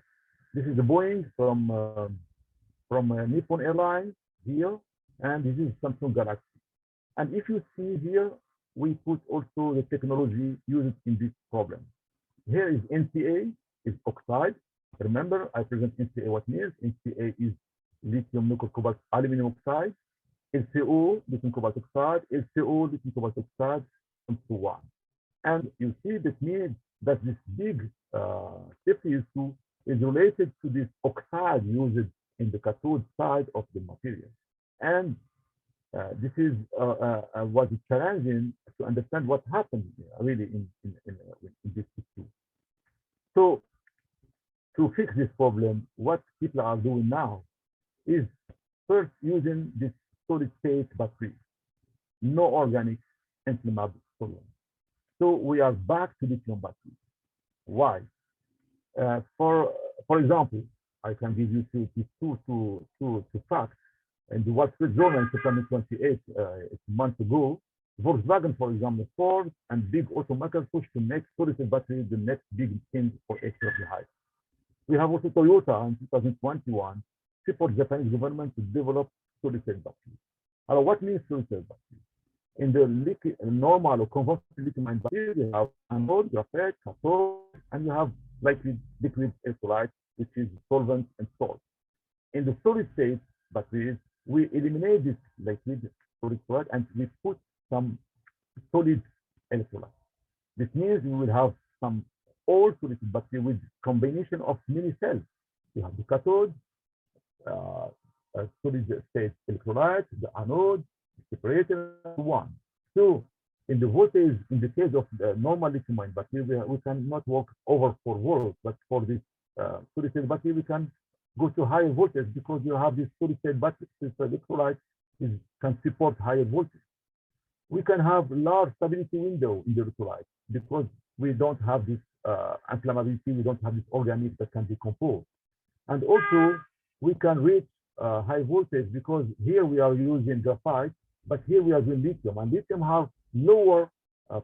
This is the Boeing from Nippon Airlines here, and this is Samsung Galaxy. And if you see here, we put also the technology used in this problem. Here is NCA, is oxide. Remember, I present NCA what means. NCA is lithium nickel cobalt aluminum oxide. LCO, lithium cobalt oxide. LCO, lithium cobalt oxide, and so on. And you see that means that this big safety issue is related to this oxide used in the cathode side of the material. And this is what is challenging to understand what happened really in this issue. So to fix this problem, what people are doing now is first using this solid state battery, no organic inflammable solvent. So we are back to lithium battery. Why? For example, I can give you two facts. In the Wall Street Journal in September 28, a month ago, Volkswagen, for example, Ford, and big automakers push to make solid-state battery the next big thing for electric height. We have also Toyota in 2021 support Japanese government to develop solid-state battery. What means solid-state battery? In the normal or conventional lithium-ion battery, you have anode, graphite, cathode, and you have liquid electrolyte, which is solvent and salt. In the solid-state batteries, we eliminate this liquid electrolyte and we put some solid electrolyte. This means we will have some all solid battery with combination of many cells. You have the cathode, solid state electrolyte, the anode, the separator, one. So in the voltage, in the case of the normal lithium-ion battery, we cannot work over 4 volts, but for this solid state battery, we can go to higher voltage because you have this solid state battery electrolyte can support higher voltage. We can have large stability window in the electrolyte because we don't have this inflammability, we don't have this organic that can decompose. And also, we can reach high voltage because here we are using graphite, but here we are using lithium, and lithium have lower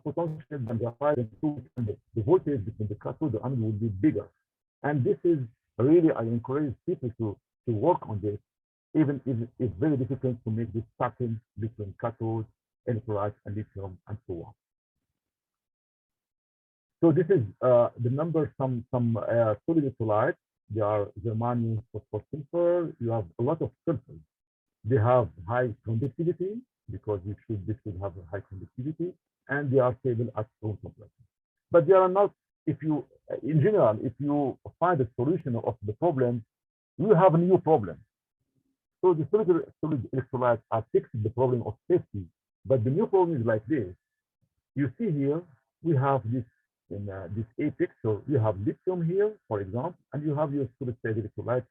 potential than graphite, and the voltage between the cathode and the anode will be bigger. And this is really, I encourage people to work on this, even if it's very difficult to make this pattern between cathode, electrolyte, and lithium, and so on. So this is the number, some solid electrolytes. They are germanium, phosphorus, sulfur. You have a lot of sulfur. They have high conductivity because this should have a high conductivity, and they are stable at room temperature. But they are not. In general, if you find a solution of the problem, you have a new problem. So the solid electrolytes are fixing the problem of safety. But the new problem is like this. You see here, we have this in this A picture, you have lithium here, for example, and you have your solid state electrolyte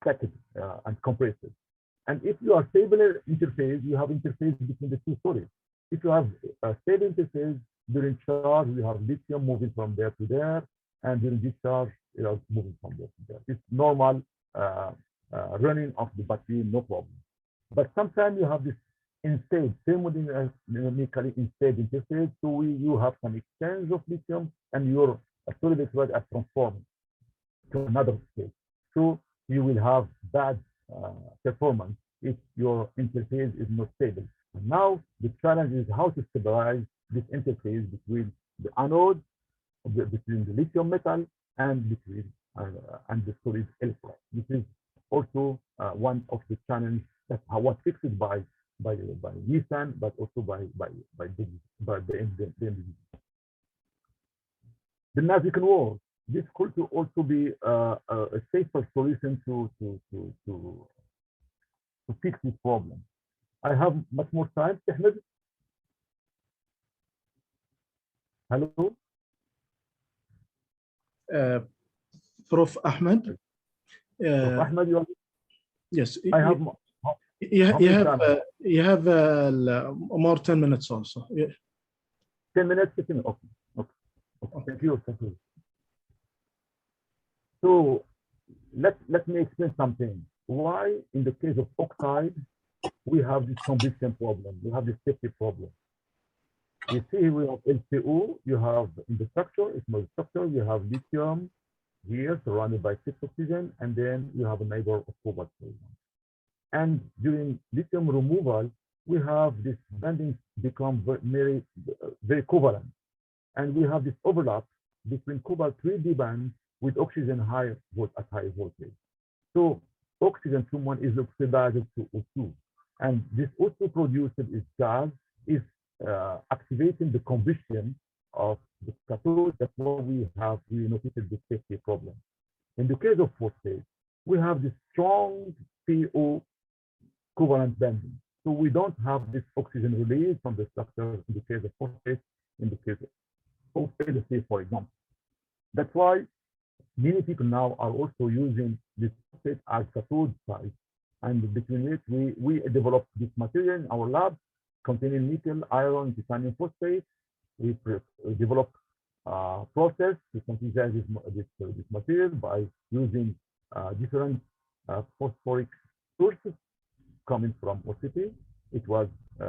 packaged and compressed. And if you are stable interface, you have interface between the two solids. If you have a stable interface during charge, you have lithium moving from there to there, and during discharge, it is moving from there to there. It's normal running of the battery, no problem. But sometimes you have this unstable, thermodynamically unstable interface, so you have some exchange of lithium, and your solid electrolyte are transformed to another state. So you will have bad performance if your interface is not stable. And now the challenge is how to stabilize this interface between the anode, between the lithium metal, and between and the solid electrolyte. This is also one of the challenges that was fixed by Nissan, but also by the MDB. The magic word. This could also be a safer solution to fix this problem. I have much more time, Ahmed. Hello?
Prof. Ahmed.
Prof. Ahmed, you are...
Yes.
I have...
You have more 10 minutes also. Yeah.
10 minutes? Okay. Thank you. So let me explain something. Why, in the case of oxide, we have this combustion problem, we have this safety problem. You see, we have LCO, you have in the structure, it's more structure, you have lithium here surrounded by 6 oxygen, and then you have a neighbor of cobalt. And during lithium removal, we have this bonding become very covalent. And we have this overlap between cobalt 3D band with oxygen at high voltage. So oxygen to 1 is oxidized to O2. And this O2 produced is gas, is activating the combustion of the cathode. That's why we noticed the safety problem. In the case of phosphate, we have this strong PO covalent bonding. So we don't have this oxygen release from the structure in the case of phosphate, in the case of LC, for example. That's why many people now are also using this phosphate as cathode site. And between it, we developed this material in our lab containing nickel, iron, titanium phosphate. We developed a process to synthesize this material by using different phosphoric sources coming from OCP. It was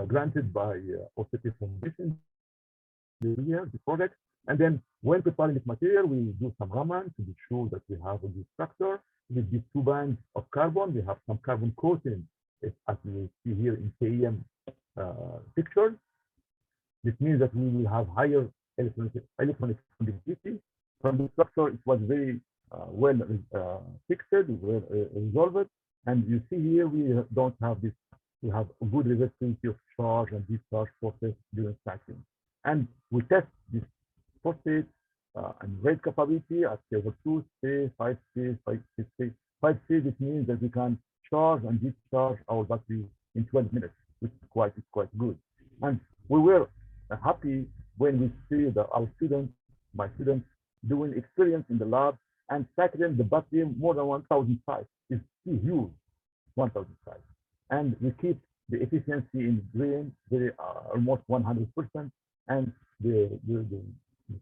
granted by OCP Foundation the project. And then when preparing this material, we do some Raman to be sure that we have a good structure. With these 2 bands of carbon, we have some carbon coating, as you see here in KEM picture. This means that we will have higher electronic conductivity. From the structure, it was very well fixed, well resolved. And you see here, we don't have this, we have a good resistance of charge and discharge process during stacking. And we test this phosphate and rate capability at level 2, 3, 5C, 5C. 5C, this means that we can charge and discharge our battery in 12 minutes, which is quite good. And we were happy when we see that our students, my students, doing experience in the lab and stacking the battery more than 1,000 sites. It's huge, 1,000 sites. And we keep the efficiency in drain very almost 100%, and the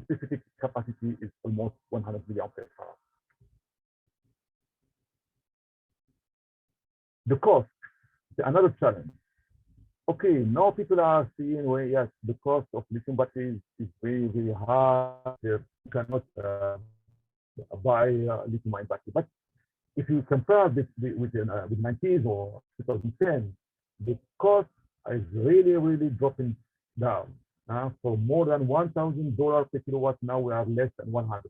specific capacity is almost 100 milliampere hour. The cost, another challenge. Okay, now people are seeing, well, yes, the cost of lithium batteries is very high. You cannot buy lithium-ion battery. But if you compare this with 90s or 2010, the cost is really dropping down. For more than $1,000 per kilowatt, now we are less than $100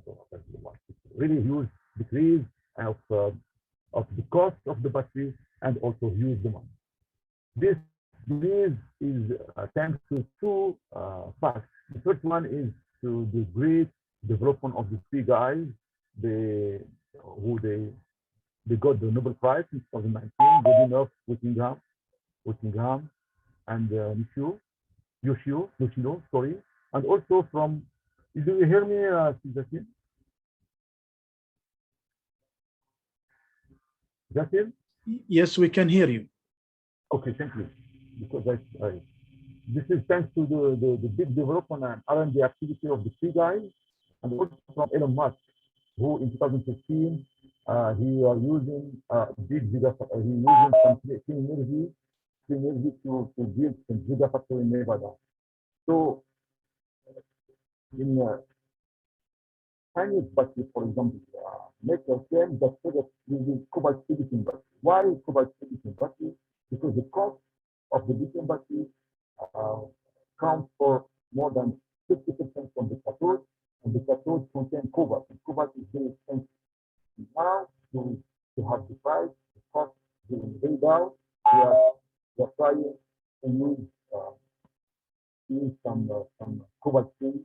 per kilowatt. It's really huge decrease of the cost of the battery and also huge demand. This decrease is thanks to 2 facts. The first one is to the great development of the 3 guys, who they they got the Nobel Prize in 2019, Godunov, Whittingham, and Yoshio, sorry, and also from. Do you hear me, Jasim? Jasim?
Yes, we can hear you.
Okay, thank you. Because this is thanks to the big development and R&D activity of the three guys, and also from Elon Musk, who in 2015 he using big he using some clean energy to build some gigafactory in Nevada. So in Chinese battery, for example, make a claim that product using cobalt silicon battery. Why cobalt silicon battery? Because the cost of the lithium battery counts for more than 50% from the cathode, and the cathode contains cobalt, and cobalt is very expensive. Now, to have the price, the cost going very down, we are trying to use some cobalt-free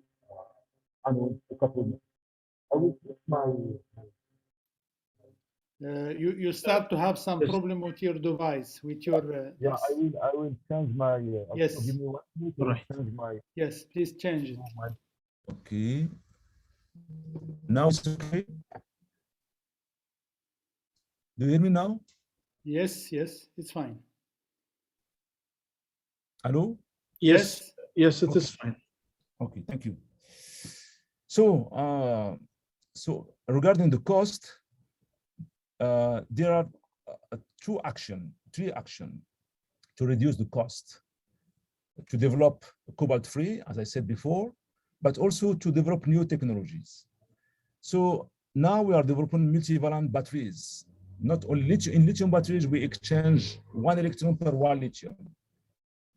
anode cathode. I will switch my.
You start to have some problem with your device, with your.
Yeah, I will change my.
Yes.
Give me 1 minute.
Right.
Change my.
Yes, please change it.
Okay. Now it's okay. Do you hear me now?
Yes, it's fine.
Hello?
Yes, yes, it is fine.
Okay, thank you. So, regarding the cost, there are three actions to reduce the cost: to develop cobalt-free, as I said before, but also to develop new technologies. So now we are developing multivalent batteries. Not only in lithium batteries, we exchange 1 electron per 1 lithium.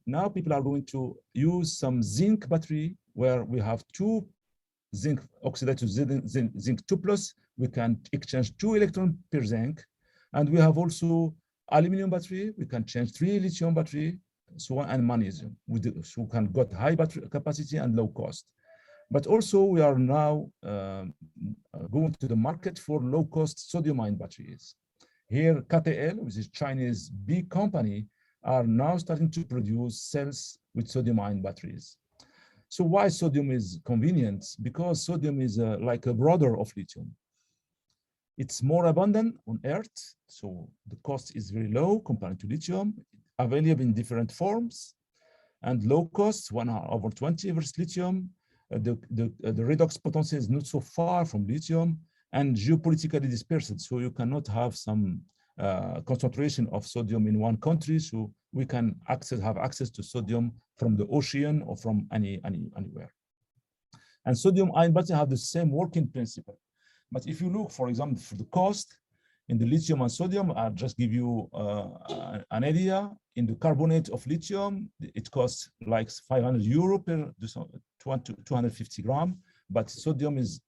Now people are going to use some zinc battery where we have 2 zinc oxide to zinc 2+. We can exchange 2 electrons per zinc. And we have also aluminum battery. We can change 3 lithium battery, so on, and magnesium. So we can get high battery capacity and low cost. But also we are now going to the market for low-cost sodium-ion batteries. Here, KTL, which is Chinese big company, are now starting to produce cells with sodium-ion batteries. So why sodium is convenient? Because sodium is like a brother of lithium. It's more abundant on Earth, so the cost is very low compared to lithium, available in different forms, and low cost, 1/20 versus lithium. The redox potency is not so far from lithium, and geopolitically dispersed, so you cannot have some concentration of sodium in one country, so we can have access to sodium from the ocean or from anywhere. And sodium-ion batteries have the same working principle. But if you look, for example, for the cost in the lithium and sodium, I'll just give you an idea. In the carbonate of lithium, it costs like €500 per 250 grams, but sodium is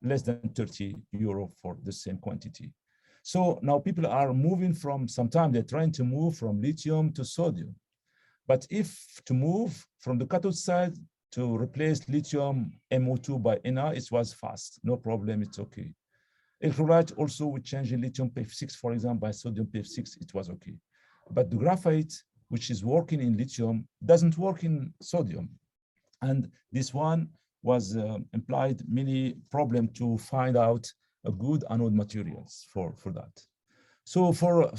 less than €30 for the same quantity. So now people are moving from, sometimes they're trying to move from lithium to sodium. But if to move from the cathode side to replace lithium MO2 by Na, it was fast, no problem, it's okay. Electrolyte also we change lithium PF6, for example, by sodium PF6, it was okay. But the graphite, which is working in lithium, doesn't work in sodium. And this one was implied many problems to find out a good anode materials for that. So for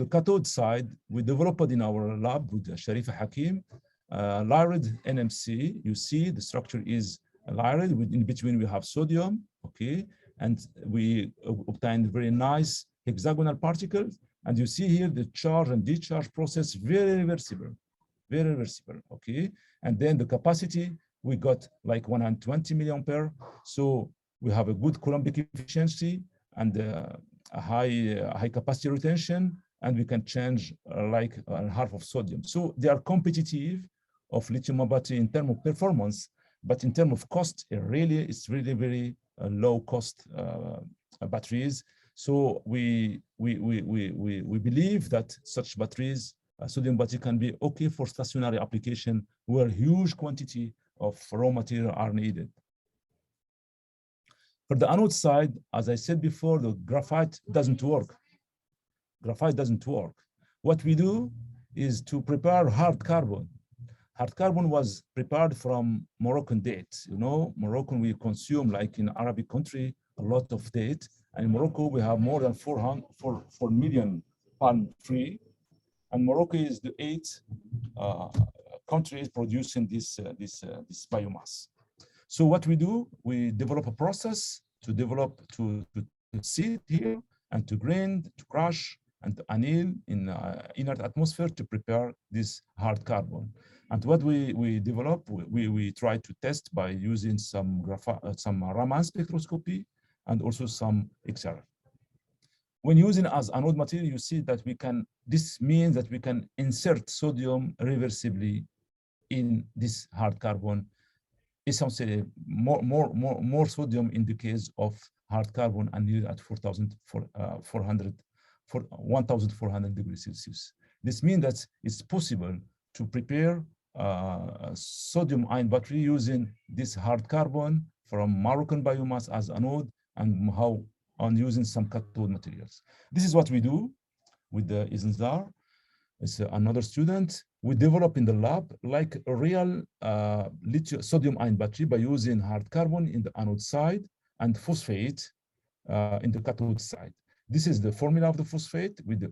the cathode side, we developed in our lab with Sharif Hakim, layered NMC. You see the structure is layered. In between we have sodium, okay? And we obtained very nice hexagonal particles. And you see here the charge and discharge process, very reversible, okay? And then the capacity, we got like 120 milliampere. So we have a good Coulombic efficiency and a high capacity retention, and we can change like half of sodium. So they are competitive of lithium battery in terms of performance, but in terms of cost, it's really very low cost batteries. So we believe that such batteries, sodium battery, can be okay for stationary application where huge quantity of raw material are needed. For the anode side, as I said before, the graphite doesn't work. graphite doesn't work. What we do is to prepare hard carbon. Hard carbon was prepared from Moroccan date. You know, Moroccan we consume, like in Arabic country, a lot of date. And in Morocco, we have more than 4 million palm tree. And Morocco is the 8th country producing this biomass. So what we do, we develop a process to seed here and to grind, to crush, and to anneal in inert atmosphere to prepare this hard carbon. And what we develop, we try to test by using some Raman spectroscopy and also some XRF. When using as anode material, you see that this means that we can insert sodium reversibly in this hard carbon. Essentially, more sodium in the case of hard carbon annealed at 1,400 degrees Celsius. This means that it's possible to prepare sodium ion battery using this hard carbon from Moroccan biomass as anode and using some cathode materials. This is what we do with the Iznzar. It's another student. We develop in the lab like a real lithium sodium ion battery by using hard carbon in the anode side and phosphate in the cathode side. This is the formula of the phosphate with the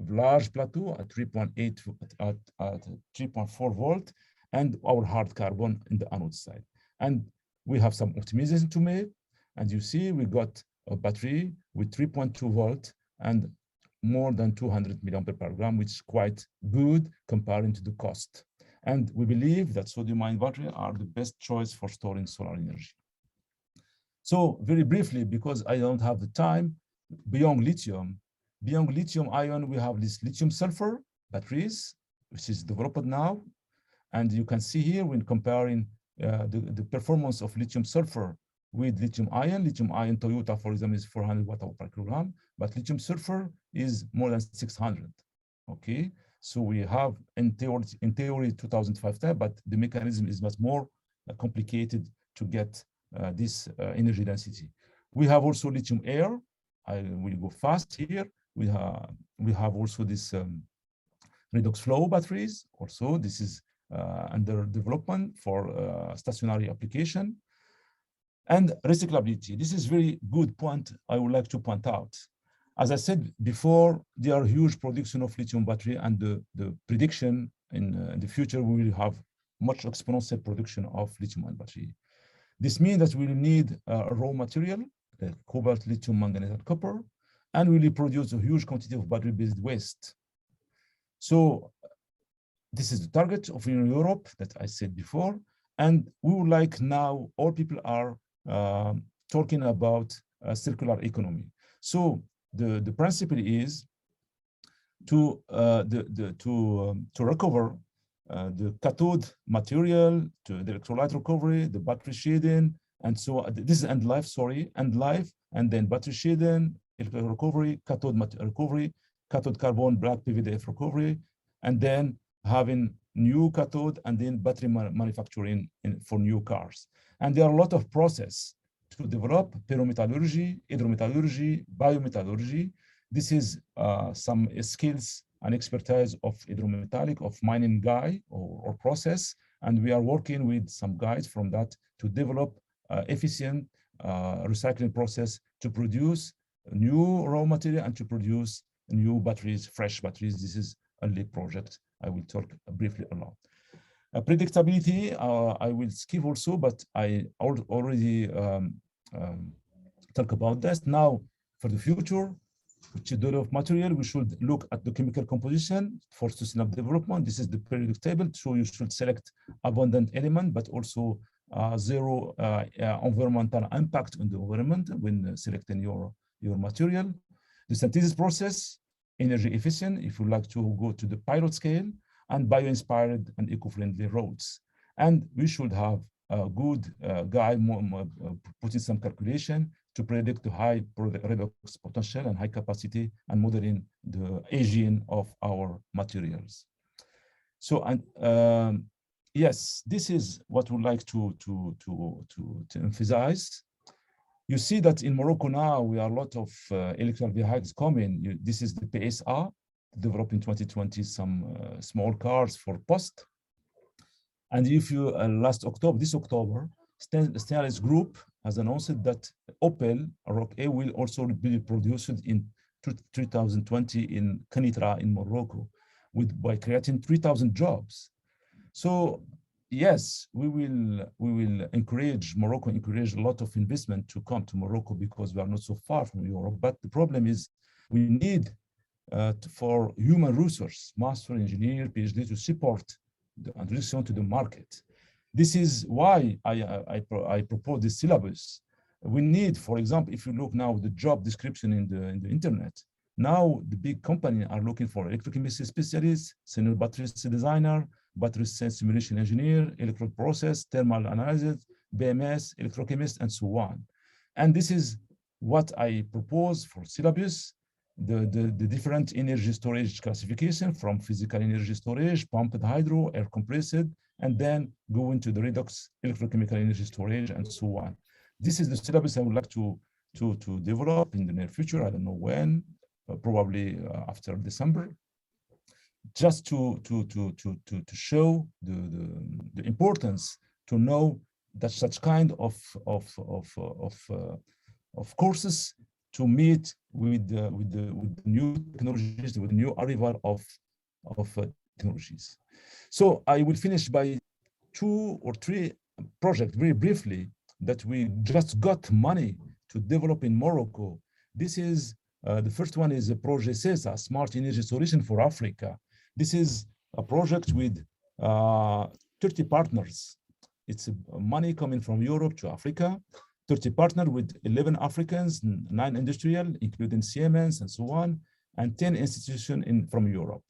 large plateau at 3.8 at 3.4 volt, and our hard carbon in the anode side. And we have some optimization to make. And you see, we got a battery with 3.2 volt and more than 200 milliampere per gram, which is quite good comparing to the cost. And we believe that sodium ion batteries are the best choice for storing solar energy. So very briefly, because I don't have the time, beyond lithium ion, we have this lithium sulfur batteries, which is developed now. And you can see here when comparing the performance of lithium sulfur with lithium ion Toyota, for example, is 400 watt-hour per kilogram, but lithium sulfur is more than 600. Okay, so we have in theory 2005 type, but the mechanism is much more complicated to get this energy density. We have also lithium air. I will go fast here. We have also this redox flow batteries. Also, this is under development for stationary application. And recyclability. This is very good point I would like to point out. As I said before, there are huge production of lithium battery, and the prediction in the future, we will have much exponential production of lithium ion battery. This means that we will need a raw material, cobalt, lithium, manganese, and copper, and we will produce a huge quantity of battery-based waste. So this is the target of Europe that I said before, and we would like now, all people are talking about circular economy. So the principle is to recover the cathode material, to the electrolyte recovery, the battery sheathing, and so this is end life, and then battery sheathing, electrolyte recovery, cathode material recovery, cathode carbon black PVDF recovery, and then having new cathode and then battery manufacturing for new cars. And there are a lot of processes to develop pyrometallurgy, hydrometallurgy, biometallurgy. This is some skills and expertise of hydrometallic, of mining guy or process. And we are working with some guys from that to develop efficient recycling process to produce new raw material and to produce new batteries, fresh batteries. This is a lead project I will talk briefly about. Predictability, I will skip also, but I already talk about this. Now, for the future, to develop material, we should look at the chemical composition for sustainable development. This is the periodic table, so you should select abundant element, but also zero environmental impact on the environment when selecting your material. The synthesis process, energy efficient, if you like to go to the pilot scale, and bio-inspired and eco-friendly roads. And we should have a good guy putting some calculation to predict the high redox potential and high capacity and modeling the aging of our materials. So, and yes, this is what we'd like to emphasize. You see that in Morocco now, we are a lot of electrical vehicles coming. This is the PSA, developed in 2020, some small cars for post. And if you, this October, Stellantis Group has announced that Opel Rock-A will also be produced in 2020 in Kenitra in Morocco, by creating 3,000 jobs. So yes, we will encourage Morocco, encourage a lot of investment to come to Morocco because we are not so far from Europe. But the problem is we need for human resource, master engineer, PhD to support the introduction to the market. This is why I propose this syllabus. We need, for example, if you look now the job description in the internet, now the big companies are looking for electrochemistry specialists, senior battery designer, battery sense simulation engineer, electrode process, thermal analysis, BMS, electrochemist, and so on. And this is what I propose for syllabus, the different energy storage classification from physical energy storage, pumped hydro, air compressed, and then go into the redox electrochemical energy storage and so on. This is the syllabus I would like to develop in the near future. I don't know when, probably after December, just to show the importance to know that such kind of courses to meet with the new technologies, with the new arrival of technologies. So I will finish by 2 or 3 projects very briefly that we just got money to develop in Morocco. This is the first one is a project CESA, Smart Energy Solution for Africa. This is a project with 30 partners. It's money coming from Europe to Africa, 30 partners with 11 Africans, 9 industrial, including Siemens and so on, and 10 institutions from Europe.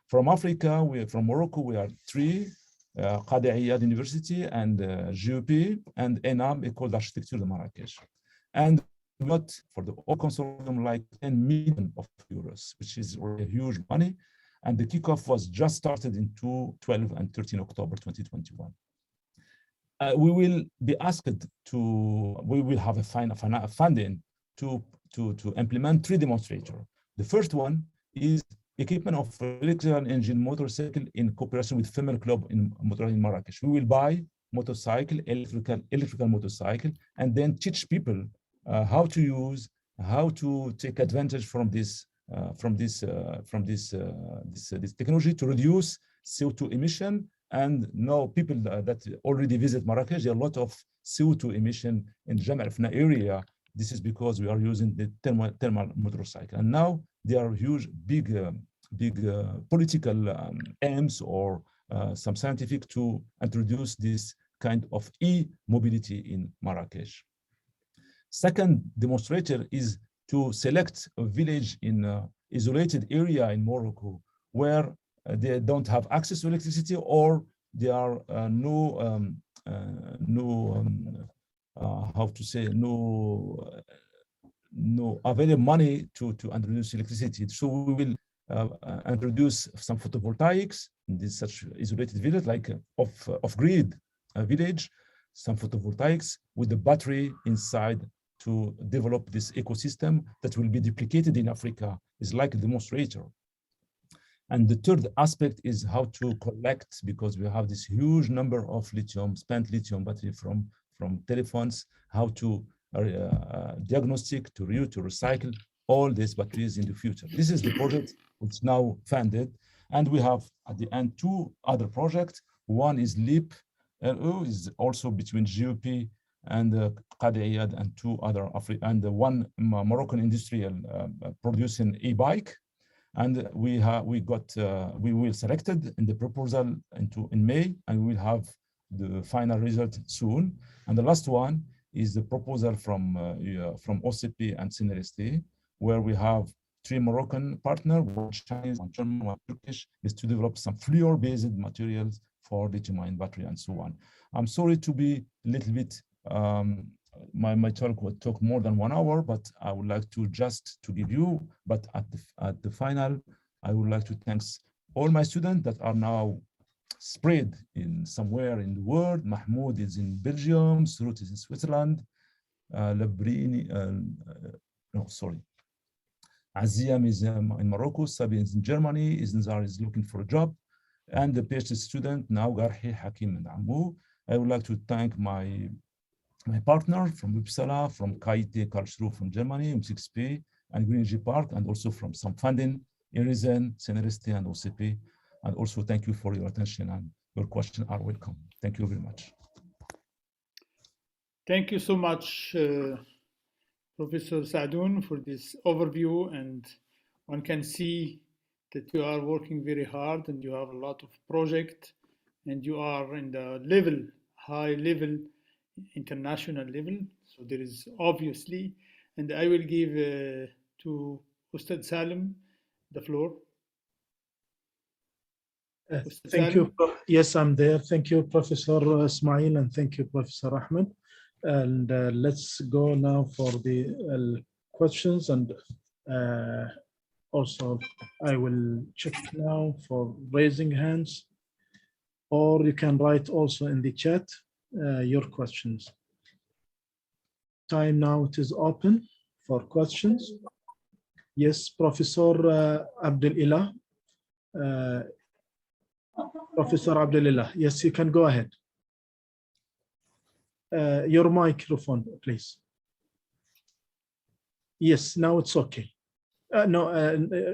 From Africa, from Morocco, we are 3, Qadi Iyad University and GUP and ENAM, École d'Architecture de Marrakech. And we got for the whole consortium like 10 million euros, which is really huge money. And the kickoff was just started in 12 and 13 October 2021. We will be asked we will have a funding to implement 3 demonstrators. The first one is equipment of electrical engine motorcycle in cooperation with Female Club in Marrakech. We will buy motorcycle, electrical motorcycle, and then teach people how to use, how to take advantage from this technology to reduce CO2 emission. And now people that already visit Marrakech, there are a lot of CO2 emission in the Jam' al-Fna area. This is because we are using the thermal motorcycle. And now there are huge, big political aims or some scientific to introduce this kind of e-mobility in Marrakech. Second demonstrator is to select a village in an isolated area in Morocco where they don't have access to electricity or there are no available money to introduce electricity. So we will introduce some photovoltaics in this such isolated village, like off-grid village, some photovoltaics with the battery inside to develop this ecosystem that will be duplicated in Africa. It's like a demonstrator. And the third aspect is how to collect, because we have this huge number of spent lithium battery from telephones, how to diagnostic, to recycle all these batteries in the future. This is the project which is now funded. And we have at the end 2 other projects. One is LEAP, is also between GOP and Qadi Iyad and 2 other and one Moroccan industrial producing e-bike. And we will selected in the proposal in May, and we will have the final result soon. And the last one is the proposal from OCP and CNRST, where we have 3 Moroccan partners, 1 Chinese, 1 German, 1 Turkish, is to develop some fluor-based materials for lithium-ion battery and so on. I'm sorry to be a little bit, my talk would talk more than 1 hour, but I would like to just to give you, but at the final, I would like to thank all my students that are now spread in somewhere in the world. Mahmoud is in Belgium, Surut is in Switzerland, Labrini, no, sorry. Azia is in Morocco, Sabi is in Germany, Iznzar is looking for a job, and the PhD student now Garhi Hakim and Amu. I would like to thank my partner from Uppsala, from KIT Karlsruhe from Germany, M6P, and Green Energy Park, and also from some funding, Irizen, Seneriste, and OCP. And also thank you for your attention, and your questions are welcome. Thank you very much.
Thank you so much, Professor Sadoun, for this overview, and one can see that you are working very hard and you have a lot of projects and you are in the high level, international level. So there is obviously, and I will give to Ustad Salim the floor.
Thank you. Yes, I'm there. Thank you, Professor Ismail, and thank you, Professor Ahmed. And let's go now for the questions. And also, I will check now for raising hands, or you can write also in the chat your questions. Time now it is open for questions. Yes, Professor Abdelilah. Professor Abdelilah, yes, you can go ahead. Your microphone, please. Yes, now it's okay. No,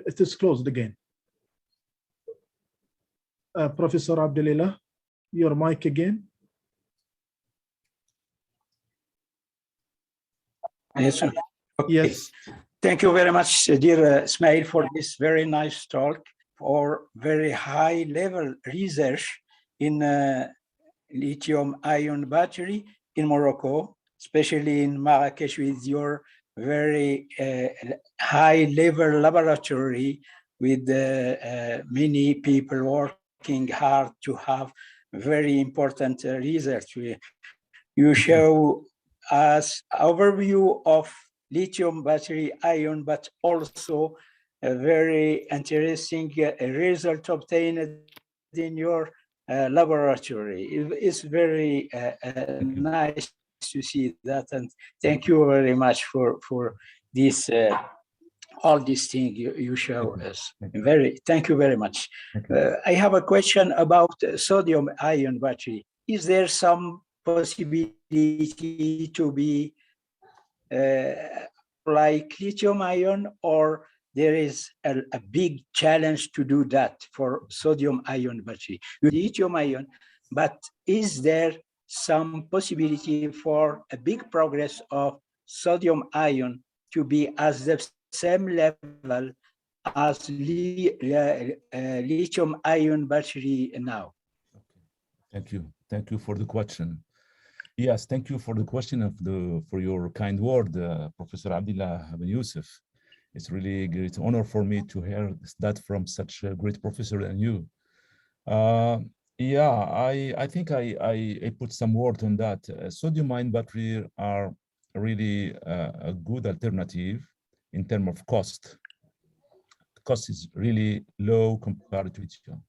it is closed again. Professor Abdelilah, your mic again.
Yes, sir. Okay.
Yes.
Thank you very much, dear Ismail, for this very nice talk, for very high level research in lithium-ion battery in Morocco, especially in Marrakesh with your very high level laboratory with many people working hard to have very important research. You show us overview of lithium battery ion, but also a very interesting result obtained in your laboratory. It's very nice to see that, and thank you very much for this all these things you show us. Thank you very much. I have a question about sodium ion battery. Is there some possibility to be like lithium ion, or there is a big challenge to do that for sodium ion battery? Lithium ion, but is there some possibility for a big progress of sodium ion to be at the same level as lithium ion battery now?
Thank you. Thank you for the question. Yes, thank you for the question for your kind word, Professor Abdillah Ben Youssef. It's really a great honor for me to hear that from such a great professor than you. Yeah, I think I put some word on that. Sodium-ion batteries are really a good alternative in terms of cost. The cost is really low compared to lithium.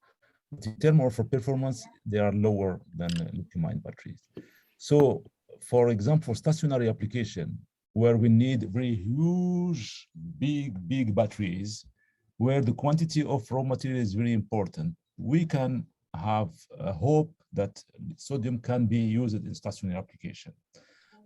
But in terms of performance, they are lower than lithium-ion batteries. So, for example, stationary application, where we need very huge, big batteries, where the quantity of raw material is very important, we can have a hope that sodium can be used in stationary application.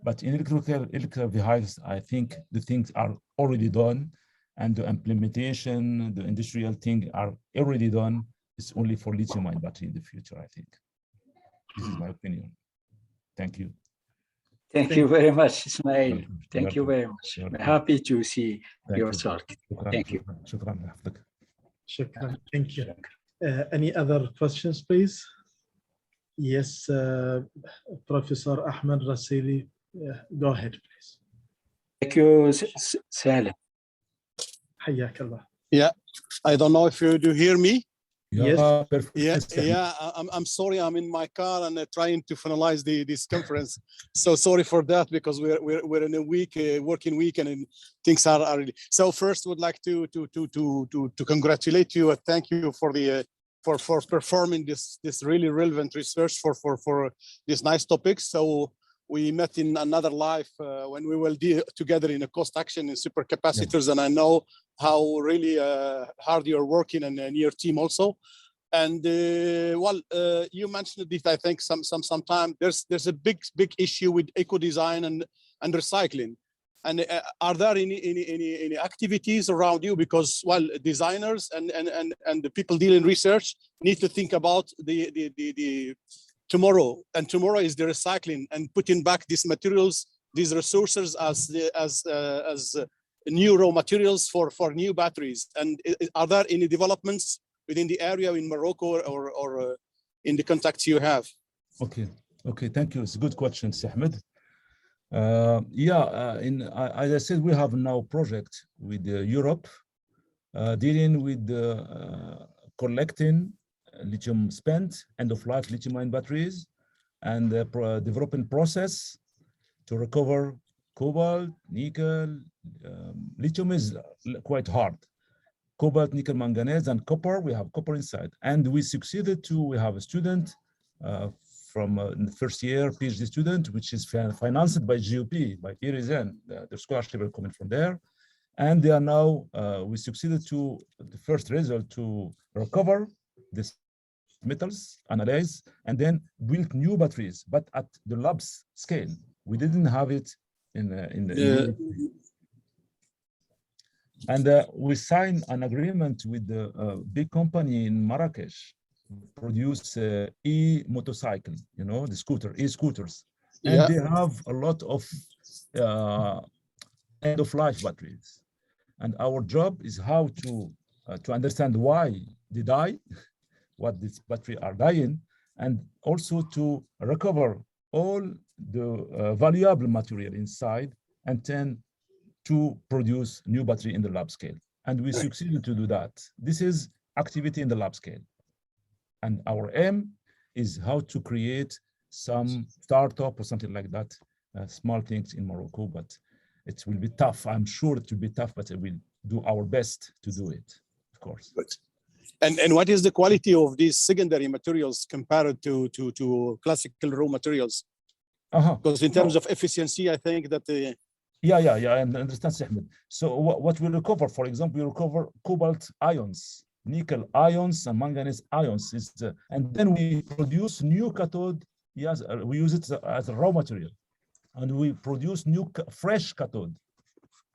But in electrical vehicles, I think the things are already done, and the implementation, the industrial thing are already done. It's only for lithium-ion battery in the future, I think. This is my opinion. Thank you.
Thank you very much, Ismail. Thank you very much. I'm happy to see your talk. Thank you.
Shukran. Thank you. Any other questions, please? Yes, Professor Ahmed Rasili, go ahead, please.
Thank you, Salim.
حياك الله.
Yeah, I don't know if you do hear me.
Yes.
I'm sorry, I'm in my car and trying to finalize this conference. So sorry for that, because we're in a week, working week, and things are really. So first, would like to congratulate you and thank you for the for performing this really relevant research for this nice topic. So we met in another life when we will deal together in a cost action in supercapacitors, and I know how really hard you're working and your team also. And you mentioned it, I think, sometime. There's a big issue with eco design and recycling. And are there any activities around you? Because designers and the people dealing research need to think about the tomorrow, and tomorrow is the recycling and putting back these materials, these resources as new raw materials for new batteries. And are there any developments within the area in Morocco or in the contacts you have?
Okay, thank you. It's a good question, Ahmed. As I said, we have now project with Europe dealing with collecting lithium spent end-of-life lithium-ion batteries and developing process to recover cobalt, nickel. Lithium is quite hard. Cobalt, nickel, manganese, and copper. We have copper inside, and we succeeded to. We have a student from the first year PhD student, which is financed by GOP, by Irizen. The scholarship are coming from there, and they are now. We succeeded to the first result to recover this metals, analyze, and then build new batteries, but at the labs scale. We didn't have it in and we signed an agreement with the big company in Marrakesh, produce e-motorcycle, you know, the e-scooters, and they have a lot of end-of-life batteries. And our job is how to understand why they die, what these batteries are dying, and also to recover all the valuable material inside, and then to produce new battery in the lab scale. And we succeeded to do that. This is activity in the lab scale. And our aim is how to create some startup or something like that, small things in Morocco, but it will be tough. I'm sure it will be tough, but we'll do our best to do it, of course.
Good. And what is the quality of these secondary materials compared to classical raw materials? Because in terms of efficiency, I think that the
I understand, Ahmed. So what we recover, for example, we recover cobalt ions, nickel ions, and manganese ions, and then we produce new cathode. Yes, we use it as a raw material, and we produce new fresh cathode.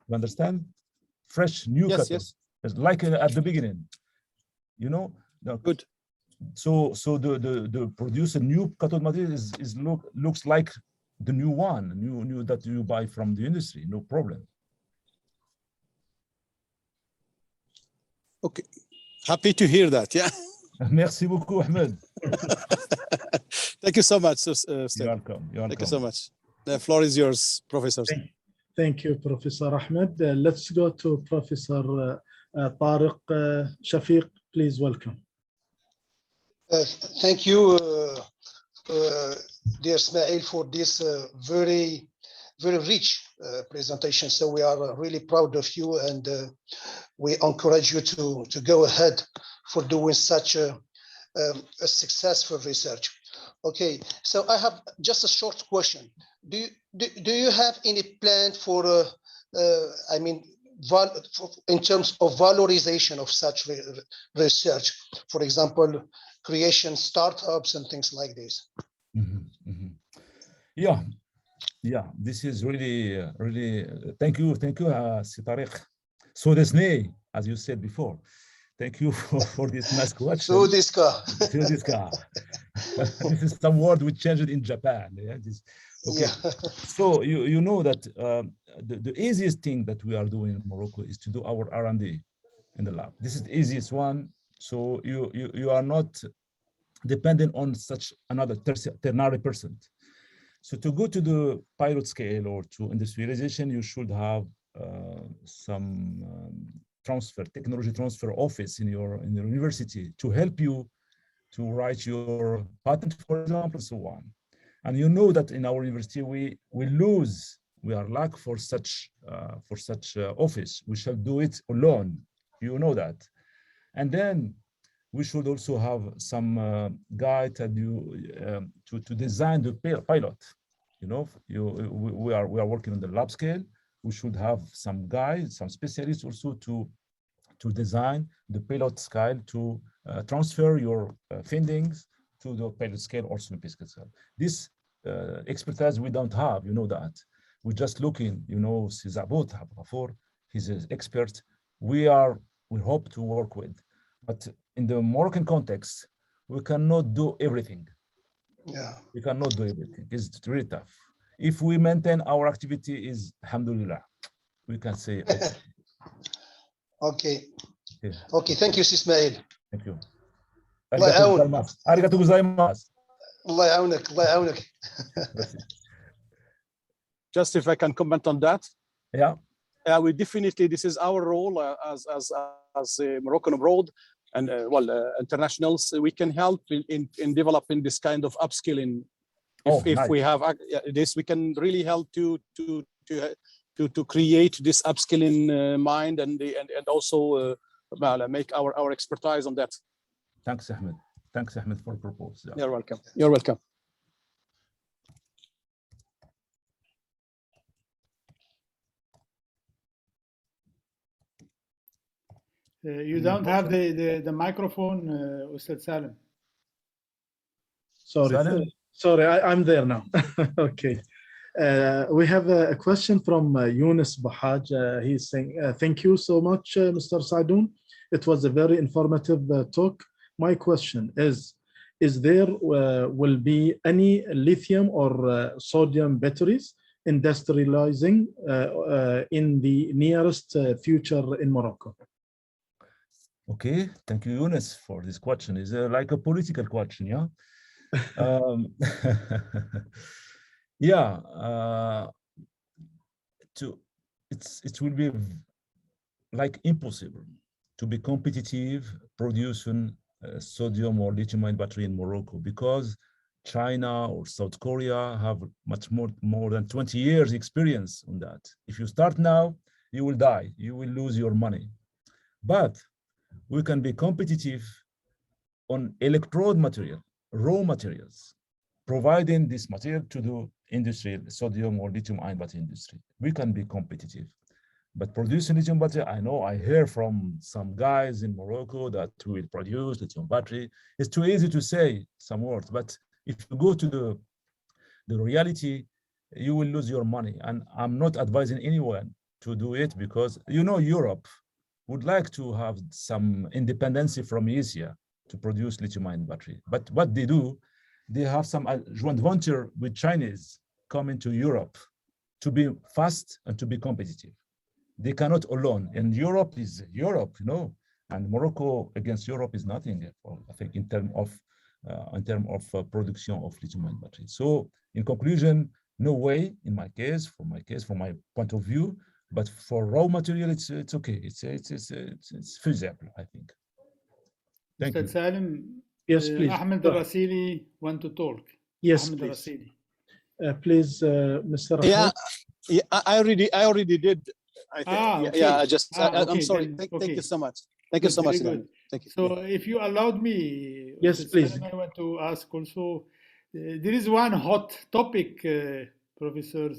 You understand? Fresh new cathode. Yes. It's like at the beginning, you know.
Good.
So the produce a new cathode material looks like the new one, new that you buy from the industry, no problem.
Okay, happy to hear that. Yeah.
Merci beaucoup, Ahmed.
Thank you so much,
You're welcome.
Thank you so much. The floor is yours, Professor.
Thank you, Professor Ahmed. Let's go to Professor Tariq Shafiq. Please welcome.
Thank you, dear Ismail, for this very rich presentation. So we are really proud of you, and we encourage you to go ahead for doing such a successful research. Okay, so I have just a short question. Do you have any plan for, in terms of valorization of such research? For example, creation startups and things like this.
Yeah, this is really thank you, Tariq. So this name, as you said before, thank you for this nice question.
So this car.
This is some word we changed in Japan. Yeah, okay. Yeah. So you know that the easiest thing that we are doing in Morocco is to do our R&D in the lab. This is the easiest one. So you are not dependent on such another ternary person. So to go to the pilot scale or to industrialization, you should have some technology transfer office in your university to help you to write your patent, for example, so on. And you know that in our university we are lack for such office. We shall do it alone. You know that, and then we should also have some guide to design the pilot. You know, we are working on the lab scale. We should have some guys, some specialists also to design the pilot scale to transfer your findings to the pilot scale or small scale. This expertise we don't have, you know that. We're just looking, you know, Sizabot before, he's an expert. We hope to work with, but in the Moroccan context, we cannot do everything.
Yeah.
We cannot do everything. It's really tough. If we maintain our activity, is alhamdulillah, we can say okay.
Okay.
Yeah.
Okay. Thank you, Ismail.
Thank you.
الله يعاون.
Arigatou gozaimasu.
الله يعاونك. الله يعاونك.
Just if I can comment on that.
Yeah.
We definitely, this is our role as Moroccan abroad and internationals. We can help in developing this kind of upskilling. If
Nice.
we have this, we can really help to create this upskilling mind and also make our expertise on that.
Thanks, Ahmed. Thanks, Ahmed, for the proposal.
You're welcome. You're welcome.
You don't have the microphone, Ustad Salim.
Sorry, I'm there now. Okay. We have a question from Yunus Bahaj. He's saying, thank you so much, Mr. Sadoun. It was a very informative talk. My question is there will be any lithium or sodium batteries industrializing in the nearest future in Morocco?
Okay, thank you, Yunus, for this question. It's like a political question, yeah? Yeah, it will be like impossible to be competitive producing sodium or lithium-ion battery in Morocco because China or South Korea have much more than 20 years experience on that. If you start now, you will die, you will lose your money. But we can be competitive on electrode material, raw materials, providing this material to the industry, sodium or lithium-ion battery industry. We can be competitive. But producing lithium battery, I hear from some guys in Morocco that we will produce lithium battery. It's too easy to say some words, but if you go to the reality, you will lose your money. And I'm not advising anyone to do it because, you know, Europe would like to have some independence from Asia to produce lithium-ion battery. But what they do, they have some joint venture with Chinese coming to Europe to be fast and to be competitive. They cannot alone. And Europe is Europe, you know, and Morocco against Europe is nothing, I think, in terms of production of lithium-ion battery. So in conclusion, no way, from my point of view, but for raw material, it's okay. It's feasible, I think. Thank you.
Mr. Salim,
Yes, please.
Ahmed Rasili want to talk.
Yes,
Ahmed
please.
Rasili.
Please, Mr.
Yeah, I already did. I think.
Okay.
Yeah, I'm
okay,
sorry.
then,
Thank you so much. Thank you so much.
Good.
Thank you.
So if you allowed me,
Yes,
Mr.
please.
Salim, I want to ask also, there is one hot topic, Professor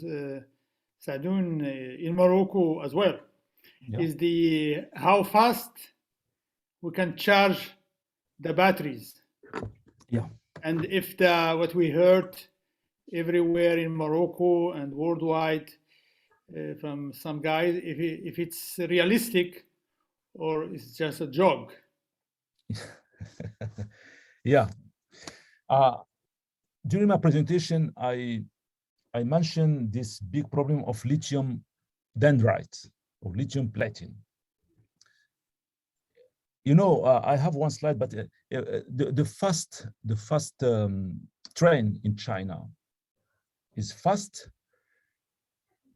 Sadoun, in Morocco as well, is how fast we can charge the batteries.
Yeah.
And if what we heard everywhere in Morocco and worldwide from some guys, if it's realistic or it's just a joke.
Yeah. During my presentation, I mentioned this big problem of lithium dendrite or lithium platinum. You know, I have one slide, but the fast train in China is fast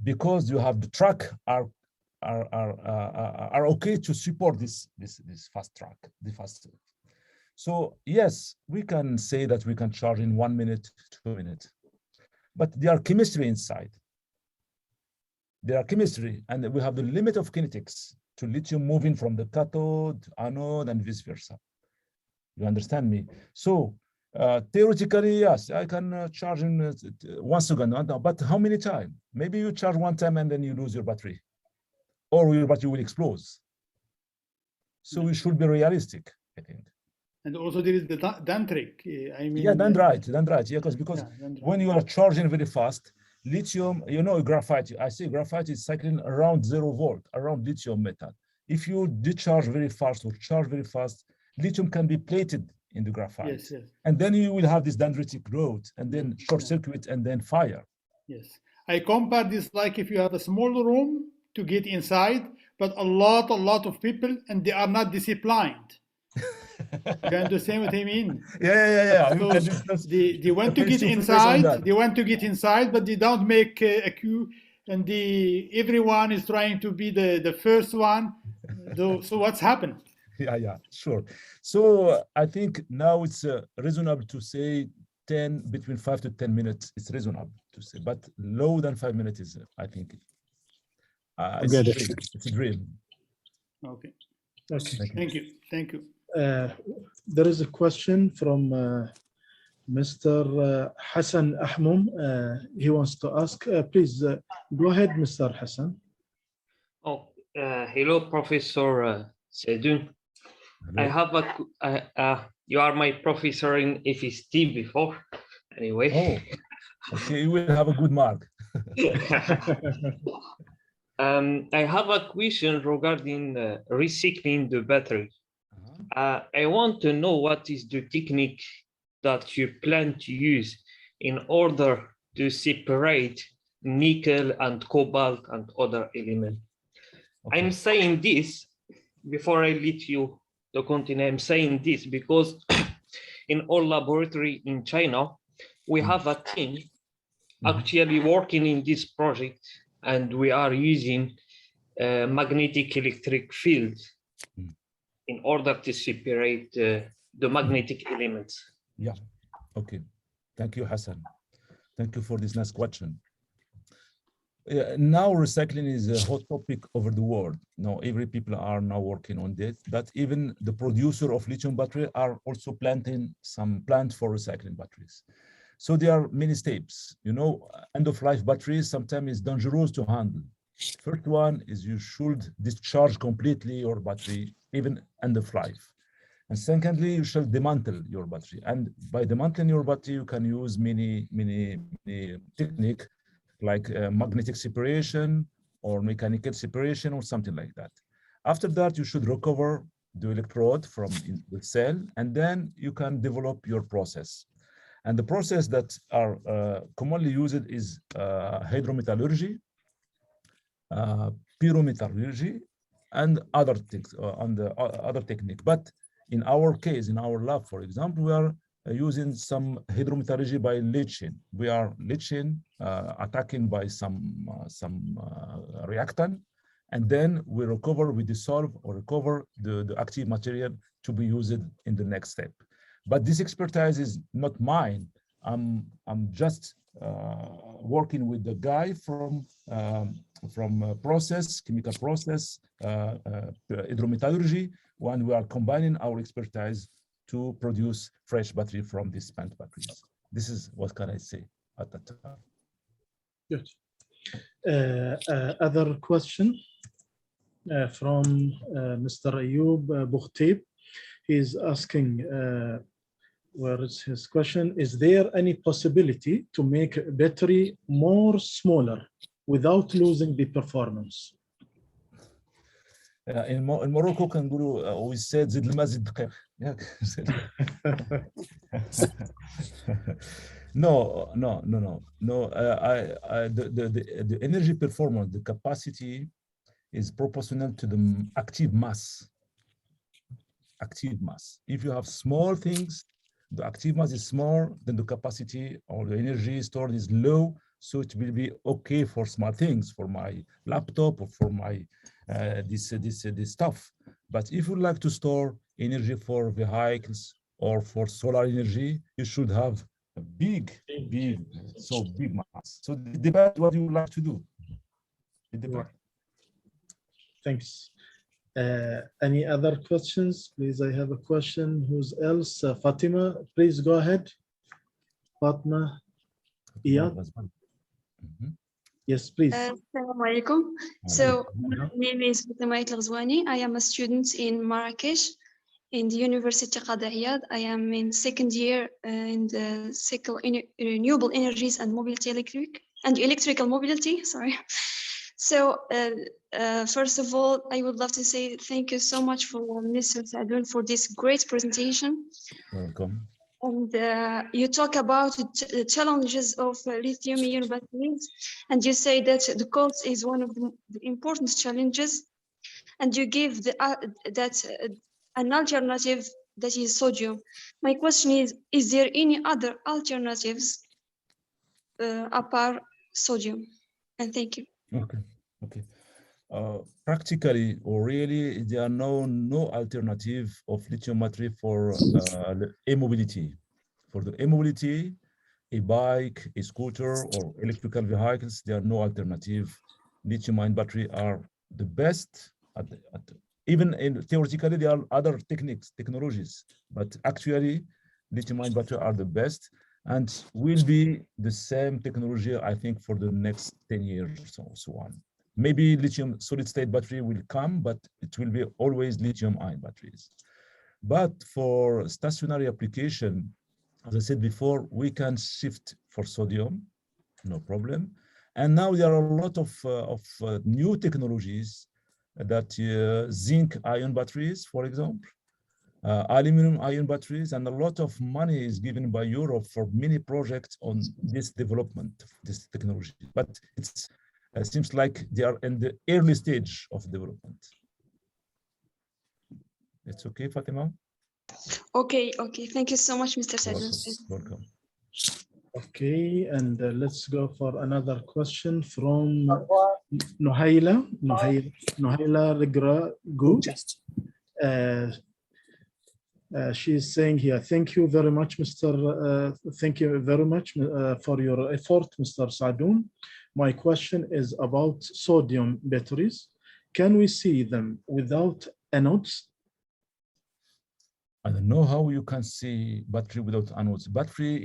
because you have the track are okay to support this fast track, the fast. So yes, we can say that we can charge in 1 minute, 2 minutes, but there are chemistry inside. There are chemistry, and we have the limit of kinetics to lithium moving from the cathode, anode, and vice versa. You understand me? So Theoretically, yes, I can charge in 1 second, but how many times? Maybe you charge one time and then you lose your battery, or your battery will explode. So we should be realistic, I think.
And also there is the dendritic. I mean,
Yeah, dendrite, yeah, because
dendrite.
when you are charging very fast, lithium, you know, graphite, I say graphite is cycling around 0 volt, around lithium metal. If you discharge very fast or charge very fast, lithium can be plated in the graphite.
Yes, yes.
And then you will have this dendritic growth and then short circuit and then fire.
Yes. I compare this like if you have a small room to get inside, but a lot of people and they are not disciplined. You understand what I mean?
Yeah.
So they want to get inside. They want to get inside, but they don't make a queue, and everyone is trying to be the first one. So what's happened?
Yeah, sure. So I think now it's reasonable to say between 5 to 10 minutes. It's reasonable to say, but lower than 5 minutes is, I think, it's a dream.
Okay.
Okay.
Thank you.
There is a question from Mr. Hassan Ahmum. He wants to ask, please go ahead, Mr. Hassan.
Oh, hello, Professor Seydun. I have you are my professor in FST before, anyway.
Oh, okay, you will have a good mark.
I have a question regarding recycling the battery. I want to know what is the technique that you plan to use in order to separate nickel and cobalt and other elements. Okay. I'm saying this before I let you to continue. I'm saying this because in our laboratory in China, we have a team actually working in this project, and we are using magnetic electric fields in order to separate the magnetic elements.
Yeah, okay. Thank you, Hassan. Thank you for this nice question. Now recycling is a hot topic over the world. Now every people are now working on this, but even the producer of lithium battery are also planting some plants for recycling batteries. So there are many steps. You know, end-of-life batteries sometimes is dangerous to handle. First one is you should discharge completely your battery, even end of life. And secondly, you shall dismantle your battery. And by dismantling your battery, you can use many techniques like magnetic separation or mechanical separation or something like that. After that, you should recover the electrode from the cell, and then you can develop your process. And the process that are commonly used is hydrometallurgy, pyrometallurgy, and other things, other technique. But in our case, in our lab, for example, we are using some hydrometallurgy by leaching. We are leaching, attacking by some reactant, and then we recover, we dissolve or recover the active material to be used in the next step. But this expertise is not mine. I'm just working with the guy from chemical process, hydrometallurgy, when we are combining our expertise to produce fresh battery from these spent batteries. This is what can I say at that time.
Good. Other question from Mr. Ayub Bukhtib. He's asking, where is his question? Is there any possibility to make a battery more smaller without losing the performance?
In Morocco, we said زد الماء زد الدقيق. No. The energy performance, the capacity is proportional to the active mass. Active mass. If you have small things, the active mass is small, then the capacity or the energy stored is low, so it will be okay for small things, for my laptop or for my this stuff. But if you like to store energy for vehicles or for solar energy, you should have a big mass. So it depends what you would like to do. It depends.
Thanks. Any other questions? Please, I have a question. Who's else? Fatima, please go ahead. Fatima, yeah. Yes, please.
Assalamu alaikum. So my name is Fatima Ghazwani. I am a student in Marrakesh in the University Qadi Iyad. I am in second year in the renewable energies and mobility electrical mobility. Sorry. So first of all, I would love to say thank you so much for Mr. Sadoun for this great presentation.
Welcome.
And you talk about the challenges of lithium-ion batteries, and you say that the cost is one of the important challenges, and you give an alternative that is sodium. My question is there any other alternatives apart sodium? And thank you.
Okay. Practically or really, there are no alternative of lithium battery for e-mobility. For the e-mobility, a bike, a scooter, or electrical vehicles, there are no alternative. Lithium-ion battery are the best. Even theoretically, there are other technologies, but actually, lithium-ion battery are the best and will be the same technology, I think, for the next 10 years or so on. Maybe lithium solid-state battery will come, but it will be always lithium-ion batteries. But for stationary application, as I said before, we can shift for sodium, no problem. And now there are a lot of new technologies that zinc-ion batteries, for example, aluminum-ion batteries, and a lot of money is given by Europe for many projects on this development, this technology. But it's seems like they are in the early stage of development. It's okay, Fatima?
Okay. Thank you so much, Mr. Sadoun.
Welcome.
Okay, and let's go for another question from Nohaila Regragu. She's saying here, thank you very much, thank you very much for your effort, Mr. Sadoun. My question is about sodium batteries. Can we see them without anodes?
I don't know how you can see battery without anodes. Battery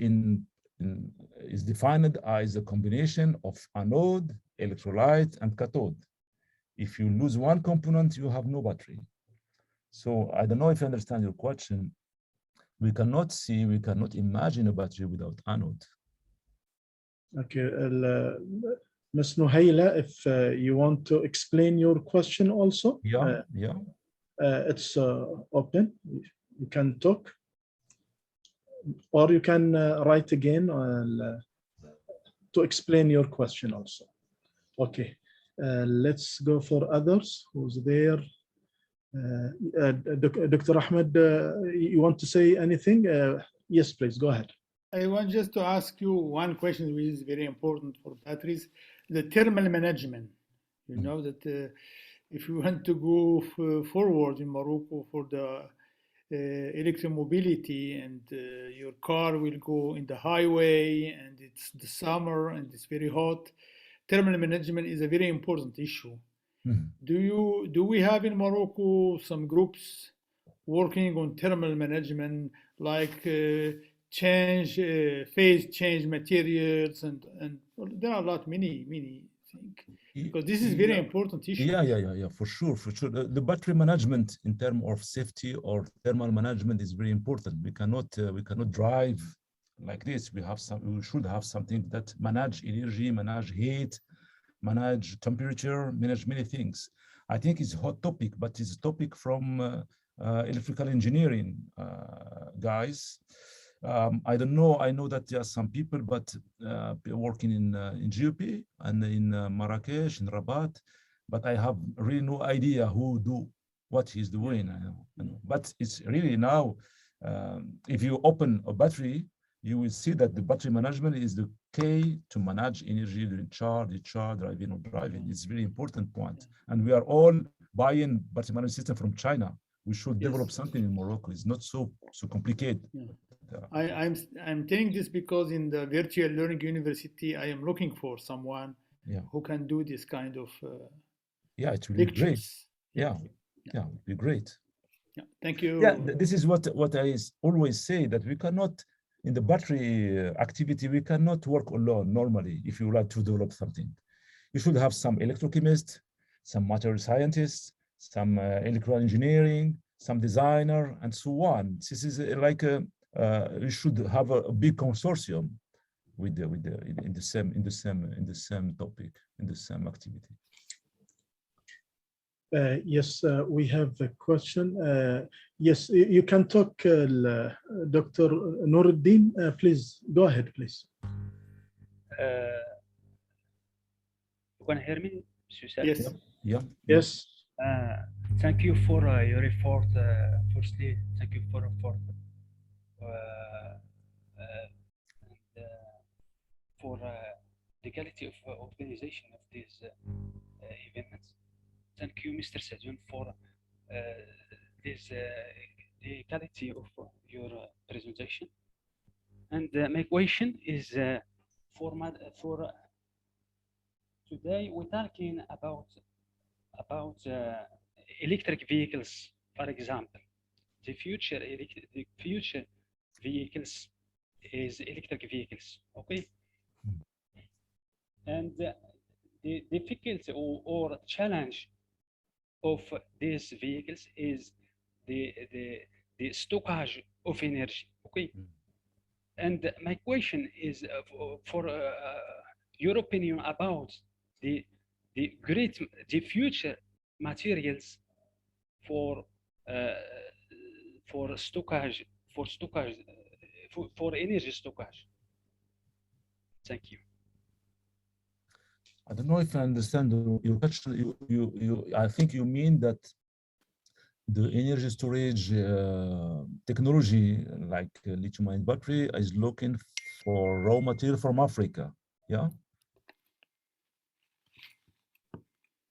is defined as a combination of anode, electrolyte, and cathode. If you lose one component, you have no battery. So I don't know if you understand your question. We cannot imagine a battery without anode.
Okay, Ms. Nohaila, if you want to explain your question also, it's open. You can talk, or you can write again to explain your question also. Okay, let's go for others. Who's there? Dr. Ahmed, you want to say anything? Yes, please, go ahead.
I want just to ask you one question which is very important for batteries, the thermal management. You know that if you want to go forward in Morocco for the electromobility and your car will go in the highway and it's the summer and it's very hot, thermal management is a very important issue. Do we have in Morocco some groups working on thermal management, like phase change materials, and there are a lot many things, because this is very important issue.
Yeah, for sure. The battery management in terms of safety or thermal management is very important. We cannot drive like this. We should have something that manage energy, manage heat, manage temperature, manage many things. I think it's a hot topic, but it's a topic from electrical engineering guys. I don't know. I know that there are some people, but working in GOP and in Marrakesh, in Rabat, but I have really no idea who do what he's doing. But it's really now, if you open a battery, you will see that the battery management is the key to manage energy during charge, driving or driving. It's a very important point. And we are all buying battery management system from China. We should develop something in Morocco. It's not so complicated.
I'm saying this because in the virtual learning university, I am looking for someone who can do this kind of
it will be great. Yeah, it'd be great.
Yeah, thank you.
Yeah, this is what I always say, that we cannot, in the battery activity, we cannot work alone normally if you would like to develop something. You should have some electrochemists, some material scientists, some electrical engineering, some designer, and so on. This is like you should have a big consortium with the in the same topic, in the same activity.
Yes, we have a question. Yes, you can talk, Dr. Nuruddin. Please go ahead, please.
You can hear me, Mr. Saad?
Yes.
Yeah.
Yes.
Thank you for your effort. Firstly, thank you for the quality of organization of these events. Thank you, Mr. Sajoun, for the quality of your presentation. And my question is for today we're talking about electric vehicles, for example. The future vehicles is electric vehicles, okay? And the difficulty or challenge of these vehicles is the stockage of energy, okay? And my question is for your opinion about the future materials for stockage for energy stockage. Thank you.
I don't know if I understand your question. I think you mean that the energy storage technology, like lithium-ion battery, is looking for raw material from Africa. Yeah.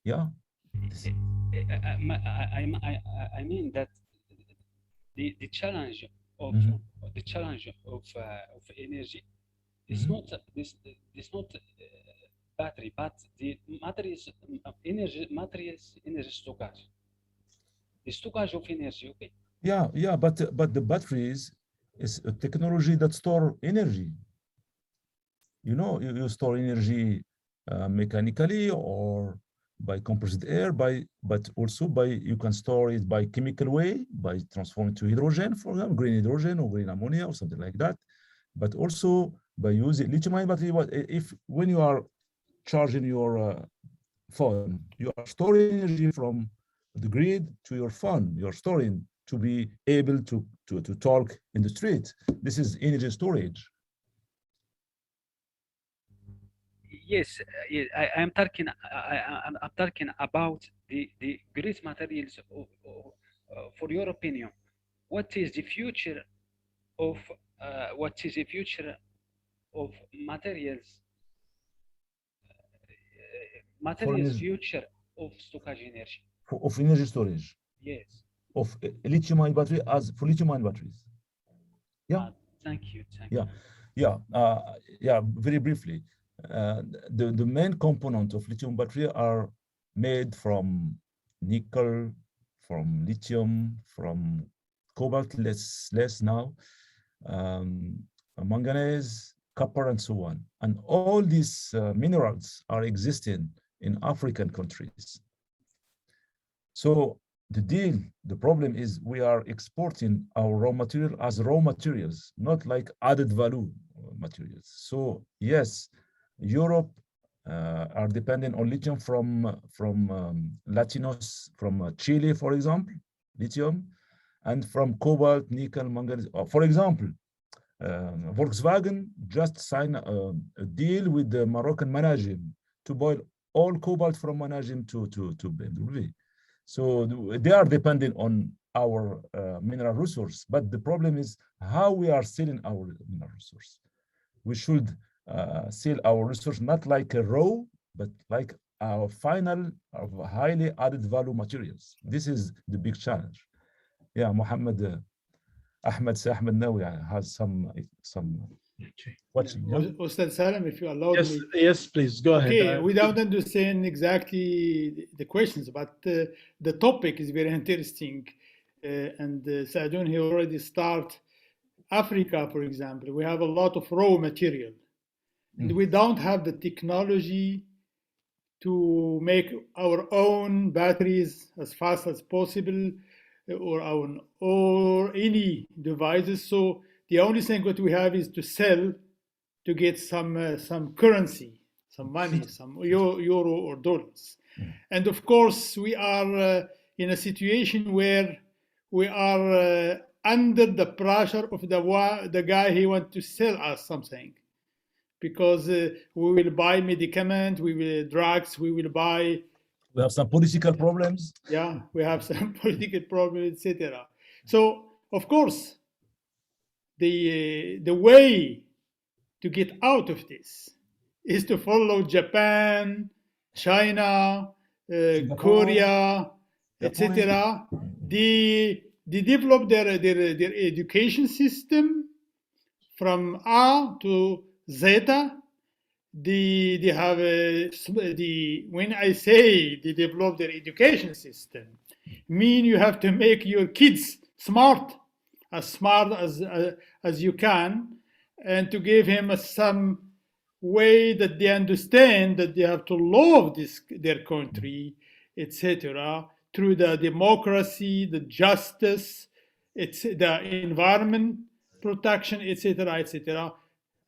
Yeah.
I mean that the challenge of energy is not battery, but the materials energy storage. The storage of energy, okay?
Yeah, but the batteries is a technology that store energy. You know, you store energy mechanically or by compressed air, but also you can store it by chemical way, by transforming to hydrogen, for example, green hydrogen or green ammonia or something like that. But also by using lithium-ion battery. When you are charging your phone, you are storing energy from the grid to your phone. You're storing to be able to talk in the street. This is energy storage.
Yes, I'm talking about the great materials. For your opinion, what is the future of materials? Future of storage energy.
Of energy storage.
Yes.
Of lithium-ion battery for lithium-ion batteries. Yeah.
Thank you.
Yeah. Very briefly, the main component of lithium battery are made from nickel, from lithium, from cobalt, less now, manganese, copper, and so on. And all these minerals are existing in African countries. So the problem is we are exporting our raw material as raw materials, not like added value materials. So yes, Europe are dependent on lithium from Latinos, from Chile, for example, lithium, and from cobalt, nickel, manganese. For example, Volkswagen just signed a deal with the Moroccan Managem to boil all cobalt from Managem to BMW. So they are dependent on our mineral resource, but the problem is how we are selling our mineral resource. We should sell our resource not like a raw, but like our final of highly added value materials. This is the big challenge. Yeah, Ahmed Nawi has some watching. Yeah?
Ustad Salam, if you allowed
Yes,
me.
yes, please go ahead.
Okay, we don't understand exactly the questions, but the topic is very interesting. And Saadun, he already started Africa, for example. We have a lot of raw material. And we don't have the technology to make our own batteries as fast as possible or any devices. So the only thing what we have is to sell to get some currency, some money, some euro or dollars. And of course, we are in a situation where we are under the pressure of the guy he wants to sell us something. Because we will buy medicament, we will drugs, we will buy.
We have some political problems.
Yeah, we have some political problems, etc. So of course, the way to get out of this is to follow Japan, China, Korea, etc. They develop their education system from A to Zeta. They have when I say they develop their education system, mean you have to make your kids smart as you can, and to give him some way that they understand that they have to love their country, etc. Through the democracy, the justice, it's the environment protection, etc., etc.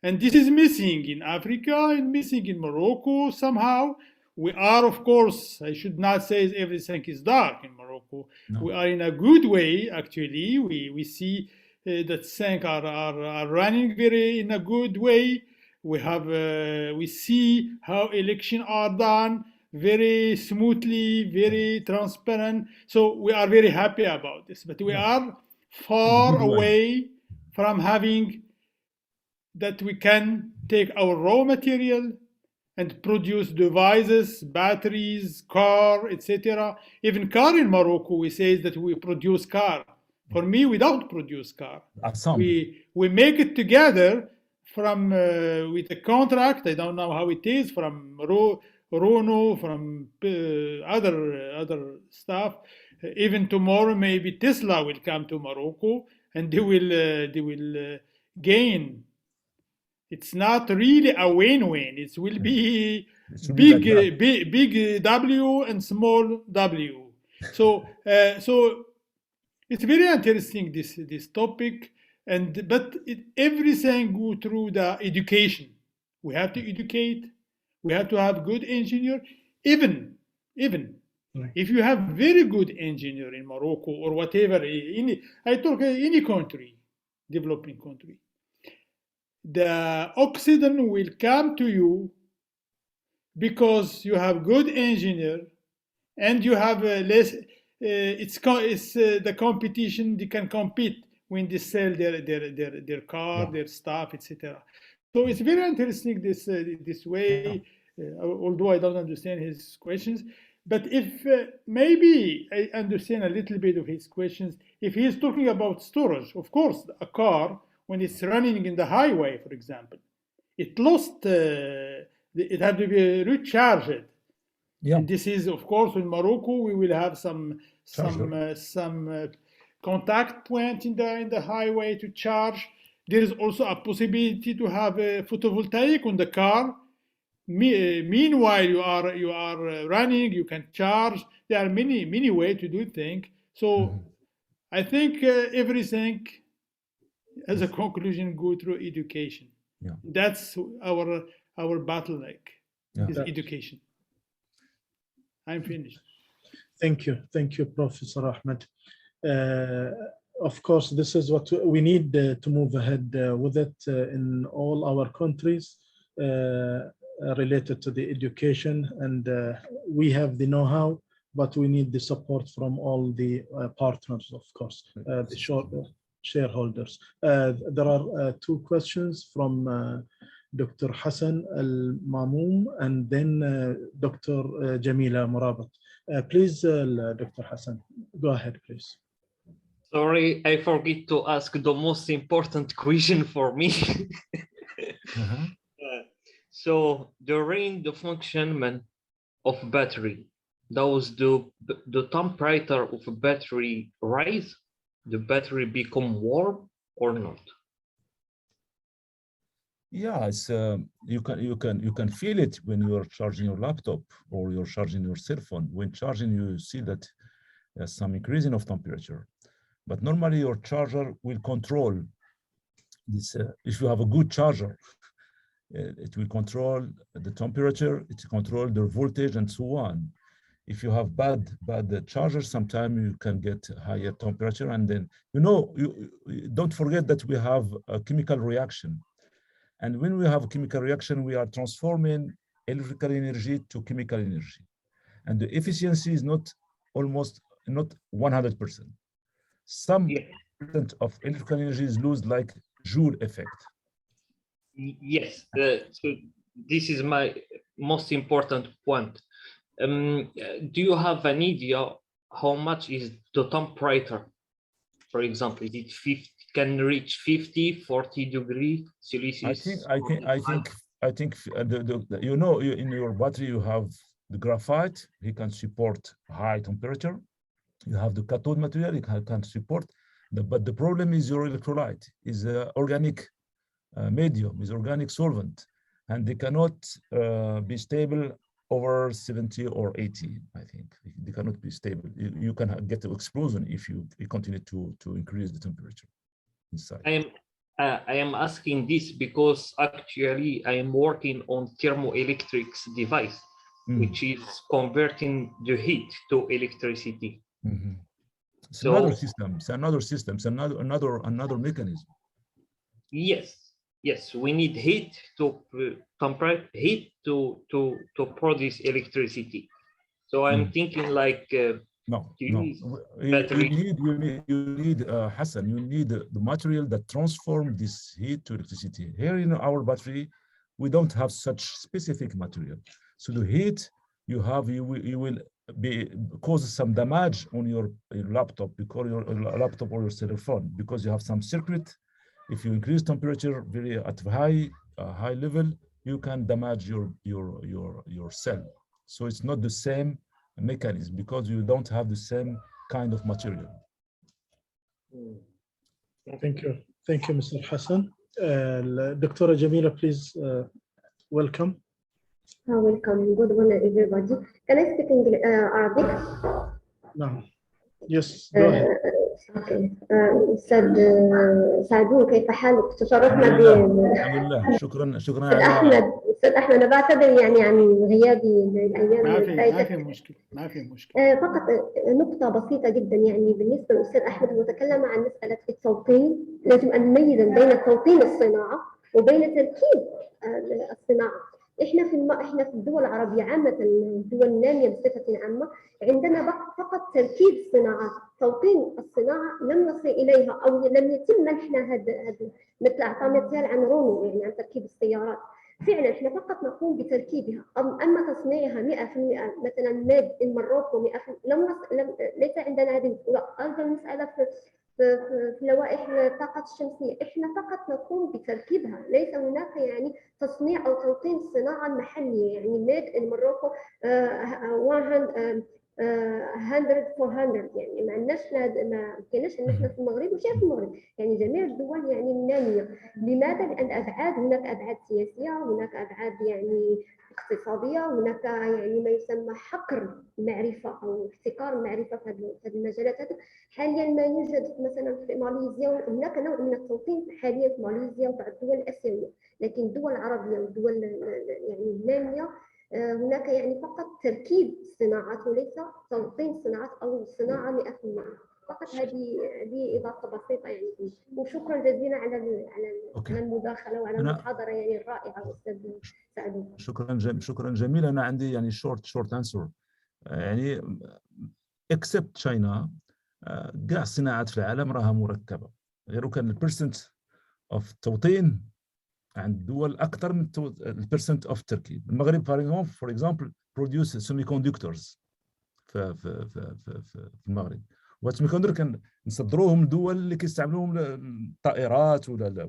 And this is missing in Africa and missing in Morocco somehow. We are, of course, I should not say everything is dark in Morocco. No. We are in a good way, actually. We see that things are running in a good way. We see how elections are done very smoothly, very transparent. So we are very happy about this. But we are far away from having that we can take our raw material and produce devices, batteries, car, etc. Even car in Morocco, we say that we produce car. For me, we don't produce car. We make it together from with a contract. I don't know how it is from Renault, from other stuff. Even tomorrow, maybe Tesla will come to Morocco and they will gain. It's not really a win-win. It will be big W and small W. So it's very interesting this topic, but everything go through the education. We have to educate. We have to have good engineer. Even if you have very good engineer in Morocco or whatever, I talk any country, developing country. The oxygen will come to you because you have good engineer and you have less. It's the competition. They can compete when they sell their car, their stuff, etc. So it's very interesting this way. Although I don't understand his questions, but if maybe I understand a little bit of his questions. If he is talking about storage, of course, a car, when it's running in the highway, for example, it lost, it had to be recharged. Yeah. And this is, of course, in Morocco, we will have some contact point in the highway to charge. There is also a possibility to have a photovoltaic on the car. Meanwhile, you are running, you can charge. There are many ways to do things. So I think everything, as a conclusion, go through education. Yeah. That's our bottleneck, is education. I'm finished.
Thank you, Professor Ahmed. Of course, this is what we need to move ahead with it in all our countries related to the education, and we have the know-how, but we need the support from all the partners, of course, the shareholders. There are two questions from Dr. Hassan Al-Mamoum and then Dr. Jamila Murabat. Please, Dr. Hassan, go ahead, please.
Sorry, I forget to ask the most important question for me. So during the function of battery, does the temperature of a battery rise? The battery become warm or not?
Yeah, it's you can feel it when you're charging your laptop or you're charging your cell phone. When charging, you see that there's some increasing of temperature. But normally your charger will control this. If you have a good charger, it will control the temperature, it control the voltage and so on. If you have bad charger, sometimes you can get higher temperature, and then you don't forget that we have a chemical reaction. And when we have a chemical reaction, we are transforming electrical energy to chemical energy. And the efficiency is not 100%. Some percent of electrical energy is lost, like Joule effect.
Yes, so this is my most important point. Do you have an idea how much is the temperature? For example, is it 50, can reach 50, 40 degrees Celsius?
I think in your battery you have the graphite. He can support high temperature. You have the cathode material. It can support. But the problem is your electrolyte is organic medium, is organic solvent, and they cannot be stable over 70 or 80. I think they cannot be stable. You can get an explosion if you continue to increase the temperature inside.
I am asking this because actually I am working on thermoelectrics device, which is converting the heat to electricity.
It's another system. It's another system. It's another mechanism.
Yes, we need heat to compress heat to produce electricity. So I'm thinking like
no. You need Hassan. You need the material that transform this heat to electricity. Here in our battery, we don't have such specific material. So the heat you have, you will cause some damage on your laptop, because your laptop or your cell phone, because you have some circuit. If you increase temperature at high level, you can damage your cell. So it's not the same mechanism, because you don't have the same kind of material.
Thank you, Mr. Hassan. Dr. Jamila, please welcome.
Welcome. Good morning, everybody. Can I speak Arabic?
No. Yes, go ahead.
اوكي استاذ سعدون، كيف حالك؟ تشرفنا
الحمد لله. شكرا
استاذ احمد، انا بعتذر يعني عن غيابي الايام
ما في مشكله.
فقط نقطه بسيطه جدا، يعني بالنسبه للاستاذ احمد، هو تكلم عن مساله التوطين. لازم ان نميز بين توطين الصناعه وبين تركيب الصناعه. احنا في الدول العربيه عامه، الدول الناميه بصفه عامه، عندنا فقط تركيب صناعات. توطين الصناعه لم نصل اليها، او لم يتم منحنا هذا مثل اعطى مثال عن رونو، يعني عن تركيب السيارات. فعلا احنا فقط نقوم بتركيبها، اما تصنيعها 100% مثلا ميد ان مروكو 100%، ليس عندنا هذه ايضا مساله في لوائح الطاقة الشمسية. احنا فقط نقوم بتركيبها، ليس هناك يعني تصنيع او توطين الصناعة المحلية، يعني ميد ان مروكو 100%، يعني ما عندناش، ما كايناش ان احنا في المغرب وشاف في المغرب، يعني جميع الدول يعني النامية. لماذا؟ لان هناك ابعاد سياسية، هناك ابعاد يعني اقتصادية، هناك يعني ما يسمى حقر المعرفة او احتكار المعرفة في هذه المجالات. حاليا ما يوجد مثلا في ماليزيا، هناك نوع من التوطين حاليا في ماليزيا وبعض الدول الاسيويه، لكن الدول العربيه والدول يعني الناميه هناك يعني فقط تركيب صناعات وليس توطين صناعات او صناعه 100%. فقط هذه اضافه بسيطه يعني. وشكرا جزيلا على المداخله وعلى المحاضره يعني الرائعه استاذ سعدون.
شكرا جميل. انا عندي يعني شورت انسر، يعني اكسبت تشاينا، كاع الصناعات في العالم راها مركبه، غير كان البرسنت اوف توطين عند الدول اكثر من البرسنت اوف تركيب. المغرب فور اكزامبل بروديوس سيمي كوندكتورز في المغرب، والسيمي كوندكتور كنصدروهم لدول اللي كيستعملوهم الطائرات ولا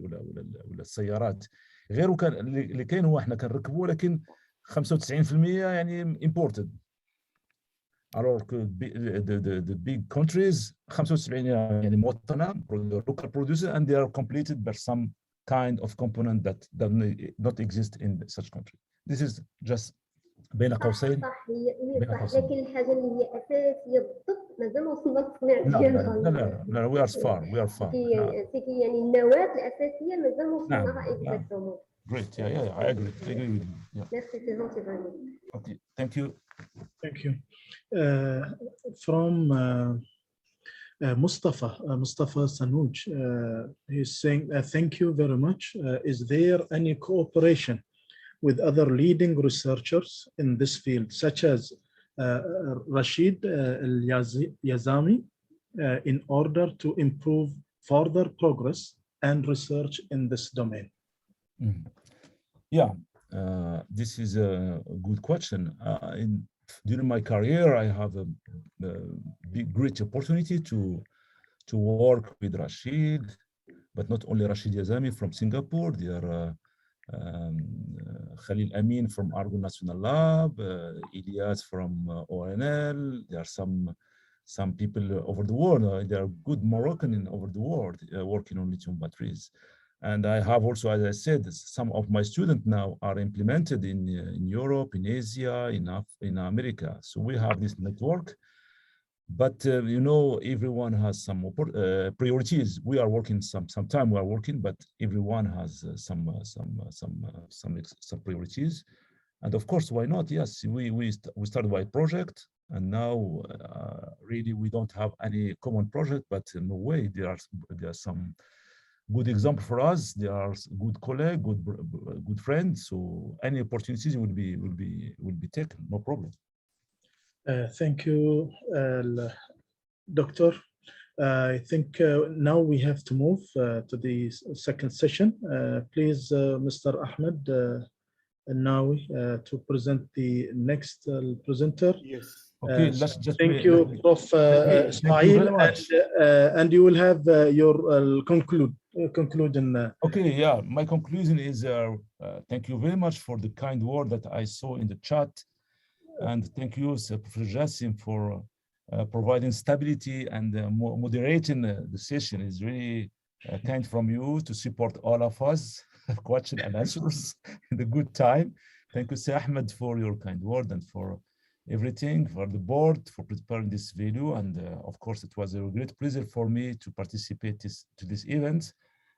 السيارات. غيره كان اللي كاين هو احنا كنركبوه لكن 95% يعني imported. Alors que the big countries 75 يعني موطنة local producer and they are completed by some kind of component that does not exist in such country. This is just بين قوسين.
صح هي صح لكن الحاجه اللي هي اساسيه بالضبط مازال ما وصلنا للتصنيع
لا
ديالها.
لا we are far.
يعني النواه الاساسيه مازال ما وصلناها
نعم.
exactement.
Great, yeah, I agree with you. Yeah.
Merci, c'est gentil vraiment.
Okay, thank you.
Thank you. From Mustafa Sanuj, he's saying, thank you very much. Is there any cooperation with other leading researchers in this field, such as Rashid Yazami, in order to improve further progress and research in this domain?
Yeah, this is a good question. During my career, I have a great opportunity to work with Rashid, but not only Rashid Yazami from Singapore. There are Khalil Amin from Argonne National Lab, Ilyas from ONL. There are some people over the world. There are good Moroccan over the world working on lithium batteries. And I have also, as I said, some of my students now are implemented in Europe, in Asia, in America. So we have this network. But you know, everyone has some priorities. We are working sometime we are working, but everyone has some priorities. And of course, why not? Yes, we started by project, and now really we don't have any common project. But no way, there are some good example for us. There are good colleagues, good friends. So any opportunities will be taken. No problem.
Thank you, Doctor. I think now we have to move to the second session. Please, Mr. Ahmed Nawi, to present the next presenter.
Yes.
Okay, let's just
thank you, Prof. Ismail, and you will have your conclusion.
Okay, yeah, my conclusion is thank you very much for the kind word that I saw in the chat. And thank you, Professor Jassim, for providing stability and moderating the session. It's really kind from you to support all of us, question and answers in the good time. Thank you, Sir Ahmed, for your kind word and for everything, for the board, for preparing this video. And of course, it was a great pleasure for me to participate to this event.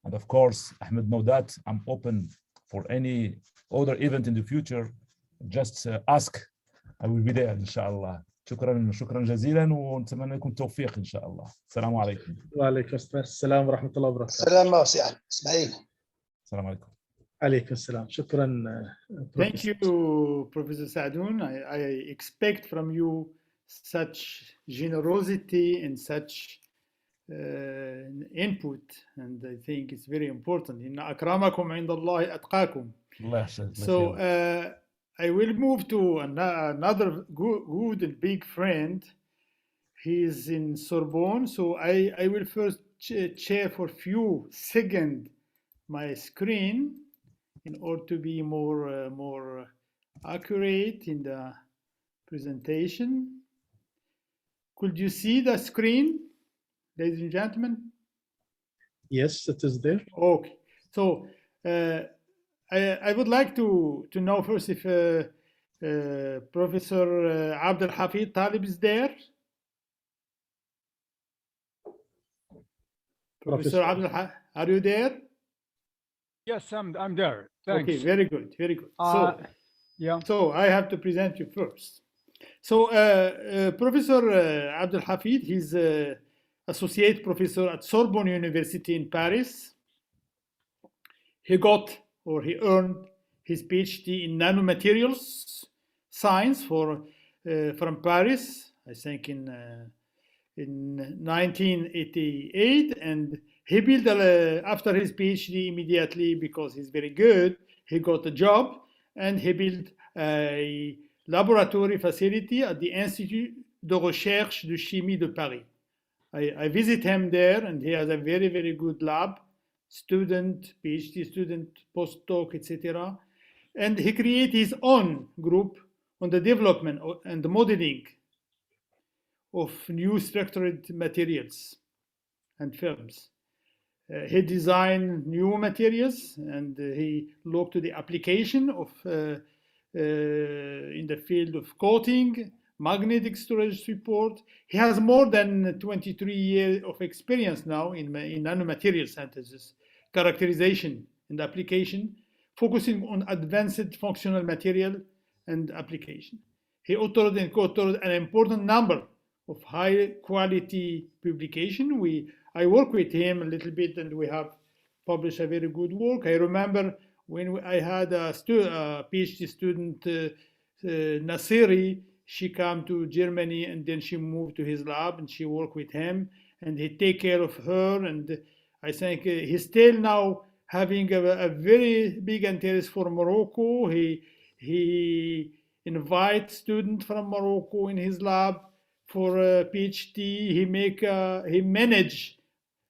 And of course, Ahmed, know that I'm open for any other event in the future. Just ask. I will be there إن شاء الله. شكرا جزيلا ونتمنى لكم التوفيق إن شاء الله. السلام عليكم.
وعليكم السلام ورحمة الله وبركاته.
السلام سي إسماعيل.
السلام عليكم. عليكم السلام. شكرا.
Thank you, Professor Sadoun. I expect from you such generosity and such input, and I think it's very important. إن أكرمكم عند الله أتقاكم. So I will move to another good and big friend. He is in Sorbonne, so I will first share for a few seconds my screen in order to be more accurate in the presentation. Could you see the screen, ladies and gentlemen?
Yes, it is there.
Okay, so I would like to know first if Professor Abdel Hafid Talib is there. Professor Abdel Hafid, are you there?
Yes, I'm there. Thanks.
Okay, very good, very good.
Yeah.
So I have to present you first. So Professor Abdel Hafid, he's associate professor at Sorbonne University in Paris. He earned his PhD in nanomaterials science from Paris, I think in 1988, and he built after his PhD immediately, because he's very good, he got a job and he built a laboratory facility at the Institut de Recherche de Chimie de Paris. I visit him there, and he has a very, very good lab. student, PhD student, postdoc, etc. And he created his own group on the development and the modeling of new structured materials and films. He designed new materials and he looked to the application of in the field of coating, magnetic storage support. He has more than 23 years of experience now in nanomaterial synthesis, characterization, and application, focusing on advanced functional material and application. He authored and co-authored an important number of high quality publication. I work with him a little bit and we have published a very good work. I remember when I had a PhD student, Nasiri, she came to Germany and then she moved to his lab and she worked with him and he take care of her. And I think he's still now having a very big interest for Morocco. He invites students from Morocco in his lab for a PhD. He manage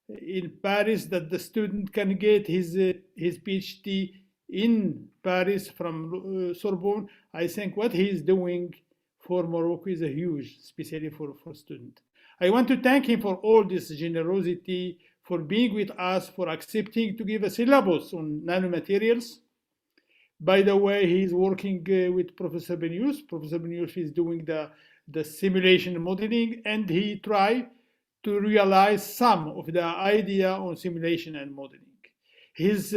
in Paris that the student can get his PhD in Paris from Sorbonne. I think what he is doing for Morocco is a huge, especially for students. I want to thank him for all this generosity, for being with us, for accepting to give a syllabus on nanomaterials. By the way, he's working with Professor Benius. Professor Benius is doing the simulation modeling, and he tried to realize some of the idea on simulation and modeling. His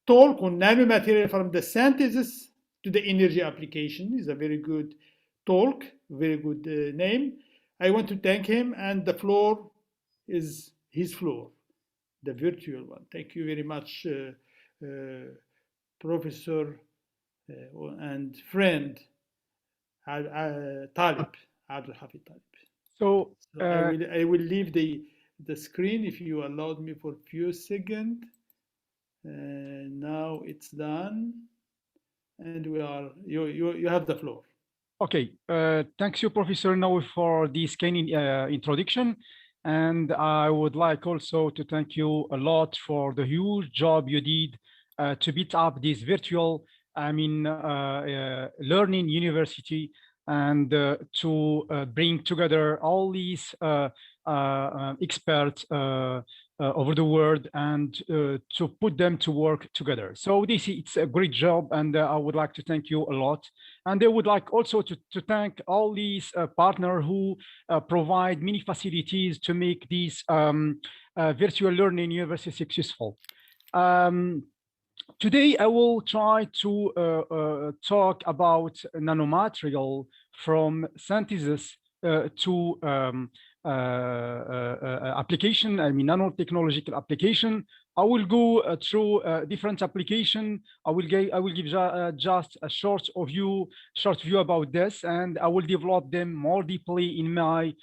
talk on nanomaterial from the synthesis to the energy application is a very good talk, very good name. I want to thank him, and the floor is his floor, the virtual one. Thank you very much, Professor and friend Talib, Abdul Hafid Talib.
So
I will leave the screen if you allowed me for a few seconds. Now it's done, and you have the floor.
okay, thanks you, Professor Nawi, for this kind introduction. And I would like also to thank you a lot for the huge job you did to beat up this virtual, learning university, and to bring together all these experts over the world and to put them to work together. So it's a great job, and I would like to thank you a lot. And I would like also to thank all these partners who provide many facilities to make this virtual learning university successful. Today, I will try to talk about nanomaterial from synthesis to application, nanotechnological application. I will go through different application. I will give just a short view about this, and I will develop them more deeply in my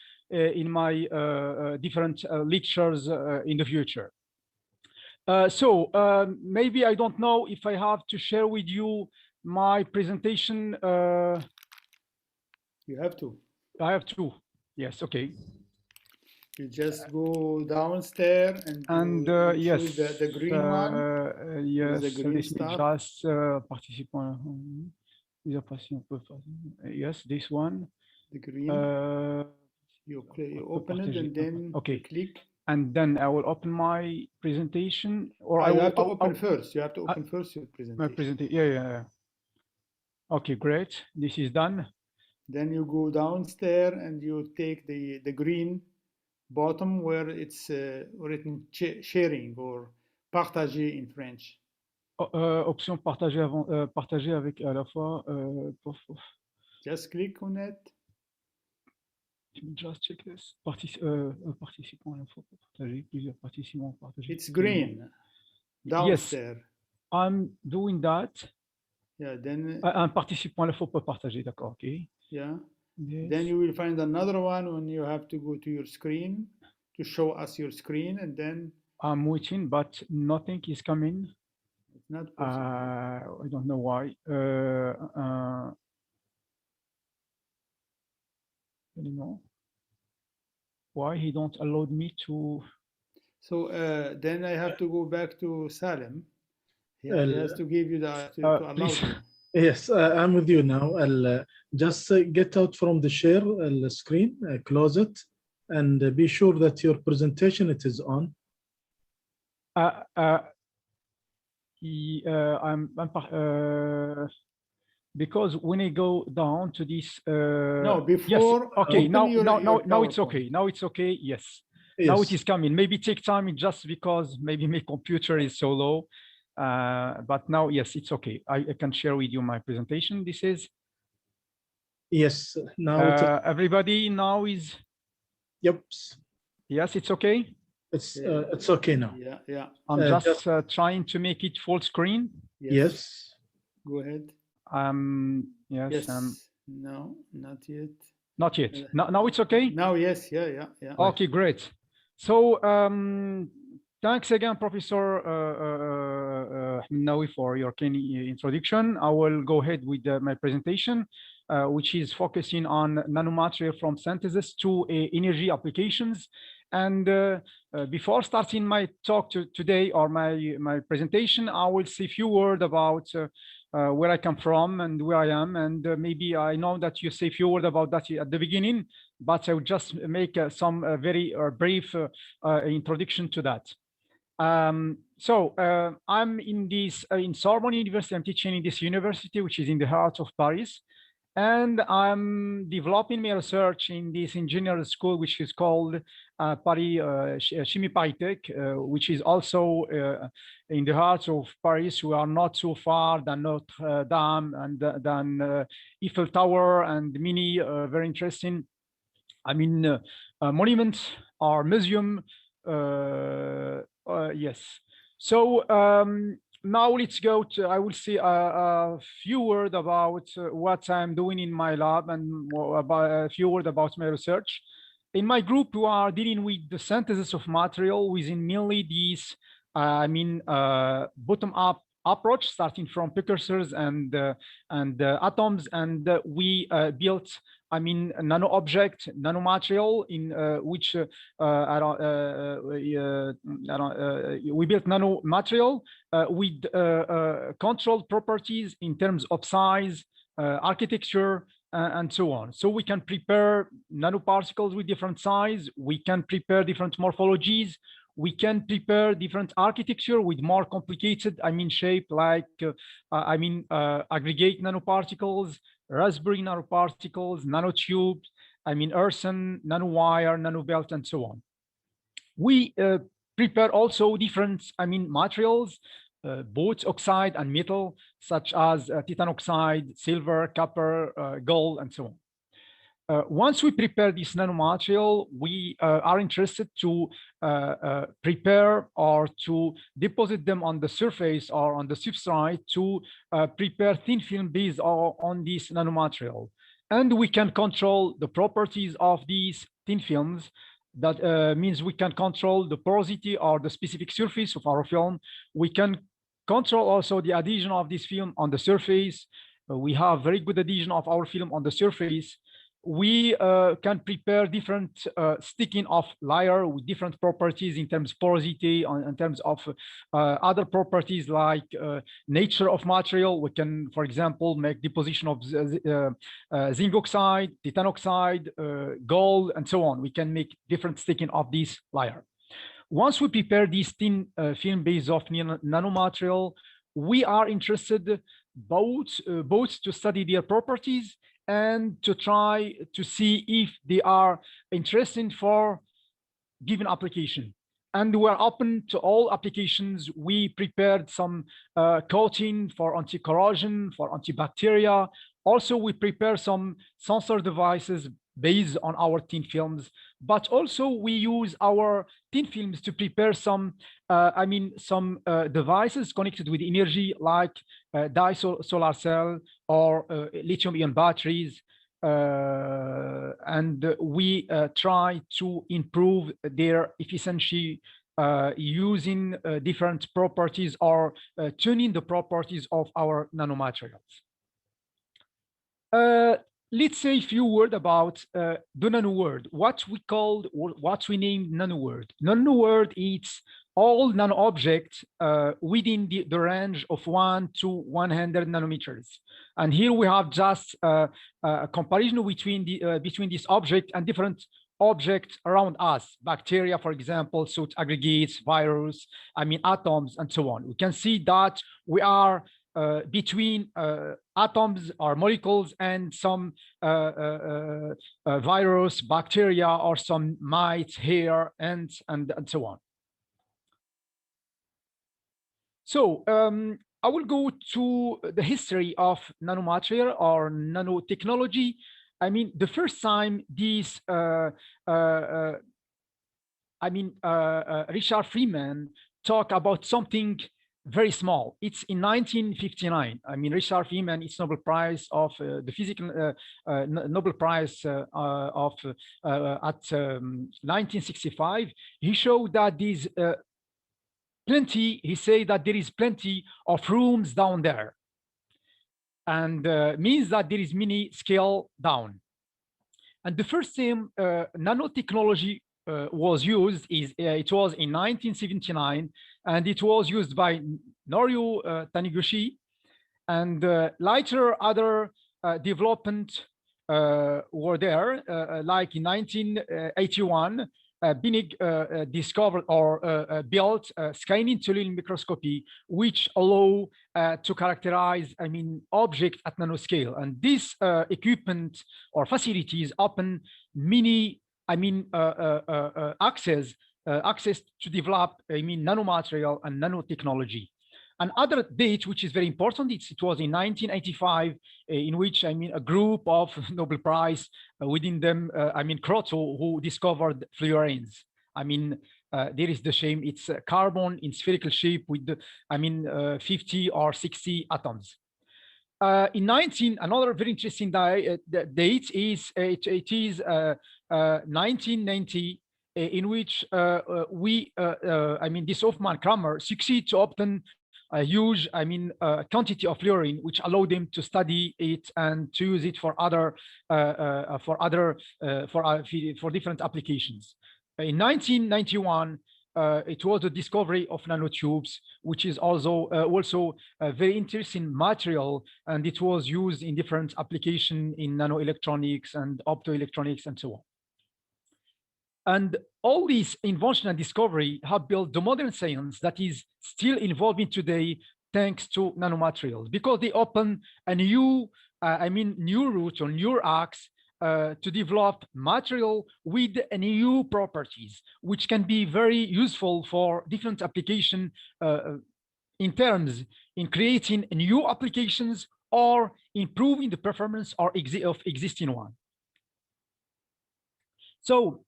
different lectures in the future. Maybe I don't know if I have to share with you my presentation.
You have to.
I have to. Yes. Okay.
You just go downstairs and
yes,
choose the green one.
Yes.
The green stuff.
Just participant. Yes, this one.
The green. You open it and then click.
And then I will open my presentation, or
you have to open first. You have to open first your presentation.
My presentation. Yeah. Okay, great. This is done.
Then you go downstairs and you take the green bottom where it's written sharing or partager in French.
Option partager avant, partager avec à la fois.
Just click on it.
Just check this. Participant à la fois partager, plusieurs participants partager.
It's green downstairs.
Yes, I'm doing that.
Yeah, then
un participant à la fois peut partager, d'accord, okay.
Yeah.
Yes.
Then you will find another one when you have to go to your screen to show us your screen, and then
I'm waiting, but nothing is coming.
It's not possible.
I don't know why. Anymore. Why he don't allow me to?
So then I have to go back to Salim. He has to give you the to allow
please.
you.
Yes, I'm with you now. I'll just get out from the share screen, close it, and be sure that your presentation it is on.
Because when I go down to this,
no, before.
Yes, okay, now it's
PowerPoint.
okay. Now it's okay. Yes.
Yes.
Now it is coming. Maybe take time just because maybe my computer is so low. But now, yes, it's okay. I can share with you my presentation. This is.
Yes. Now
everybody now is.
Yep.
Yes, it's okay.
It's okay now.
Yeah.
I'm just trying to make it full screen.
Yes.
Go ahead.
Yes.
No, not yet.
Not yet. Now it's okay.
Now, yes. Yeah.
Okay, great. So thanks again, Professor Nawi, for your kind introduction. I will go ahead with my presentation, which is focusing on nanomaterial from synthesis to energy applications. And before starting my talk today or my presentation, I will say a few words about where I come from and where I am. And maybe I know that you say a few words about that at the beginning, but I will just make some very brief introduction to that. So I'm in Sorbonne University. I'm teaching in this university, which is in the heart of Paris. And I'm developing my research in this engineering school, which is called Paris Chimie Paris, which is also in the heart of Paris. We are not so far than Notre Dame and than Eiffel Tower and many very interesting, monuments or museum. Yes. So now let's go to, I will say a few words about what I'm doing in my lab and about a few words about my research. In my group, we are dealing with the synthesis of material within mainly these, bottom-up approach, starting from precursors and atoms, and we built, nano object, nanomaterial in which we built nanomaterial with controlled properties in terms of size, architecture, and so on. So we can prepare nanoparticles with different size. We can prepare different morphologies. We can prepare different architecture with more complicated, shape like, aggregate nanoparticles, raspberry nanoparticles, nanotubes, earthen, nanowire, nanobelt, and so on. We prepare also different, materials, both oxide and metal, such as titan oxide, silver, copper, gold, and so on. Once we prepare this nanomaterial, we are interested to prepare or to deposit them on the surface or on the substrate to prepare thin film based on this nanomaterial. And we can control the properties of these thin films. That means we can control the porosity or the specific surface of our film. We can control also the adhesion of this film on the surface. We have very good adhesion of our film on the surface. We can prepare different sticking of layer with different properties in terms of porosity, in terms of other properties like nature of material. We can, for example, make deposition of zinc oxide, titan oxide, gold, and so on. We can make different sticking of this layer. Once we prepare this thin film base of nanomaterial, we are interested both to study their properties and to try to see if they are interesting for given application. And we're open to all applications. We prepared some coating for anti-corrosion, for antibacteria. Also, we prepare some sensor devices based on our thin films, but also we use our thin films to prepare some, devices connected with energy like solar cell or lithium-ion batteries. And we try to improve their efficiency using different properties or tuning the properties of our nanomaterials. let's say a few words about the nano world. What we name nano world. Nano world is all nano objects within the range of 1 to 100 nanometers. And here we have just a comparison between this object and different objects around us, bacteria, for example, soot aggregates, virus, atoms, and so on. We can see that we are between atoms or molecules and some virus, bacteria, or some mites, hair, ants, and so on. So I will go to the history of nanomaterial or nanotechnology. The first time this, Richard Freeman talked about something very small. It's in 1959. Richard Freeman is Nobel Prize of the physical Nobel Prize at 1965. He showed that these he said that there is plenty of rooms down there, and means that there is mini scale down. And the first time nanotechnology was used it was in 1979, and it was used by Norio Taniguchi, and later other development were there, like in 1981. Binig discovered or built scanning toluene microscopy, which allow to characterize, object at nanoscale. And this equipment or facilities open many, access to develop, nanomaterial and nanotechnology. Another date, which is very important, it was in 1985, in which, a group of Nobel Prize, within them, Kroto, who discovered fluorines. There is the shame, it's carbon in spherical shape with, 50 or 60 atoms. Another very interesting date is, it is 1990, in which this Hoffman-Kramer succeed to obtain a huge, quantity of fluorine, which allowed them to study it and to use it for for different applications. In 1991, it was the discovery of nanotubes, which is also a very interesting material, and it was used in different applications in nanoelectronics and optoelectronics and so on. And all these invention and discovery have built the modern science that is still evolving today, thanks to nanomaterials, because they open a new, new route or new acts to develop material with new properties, which can be very useful for different applications in creating new applications or improving the performance of existing one. So,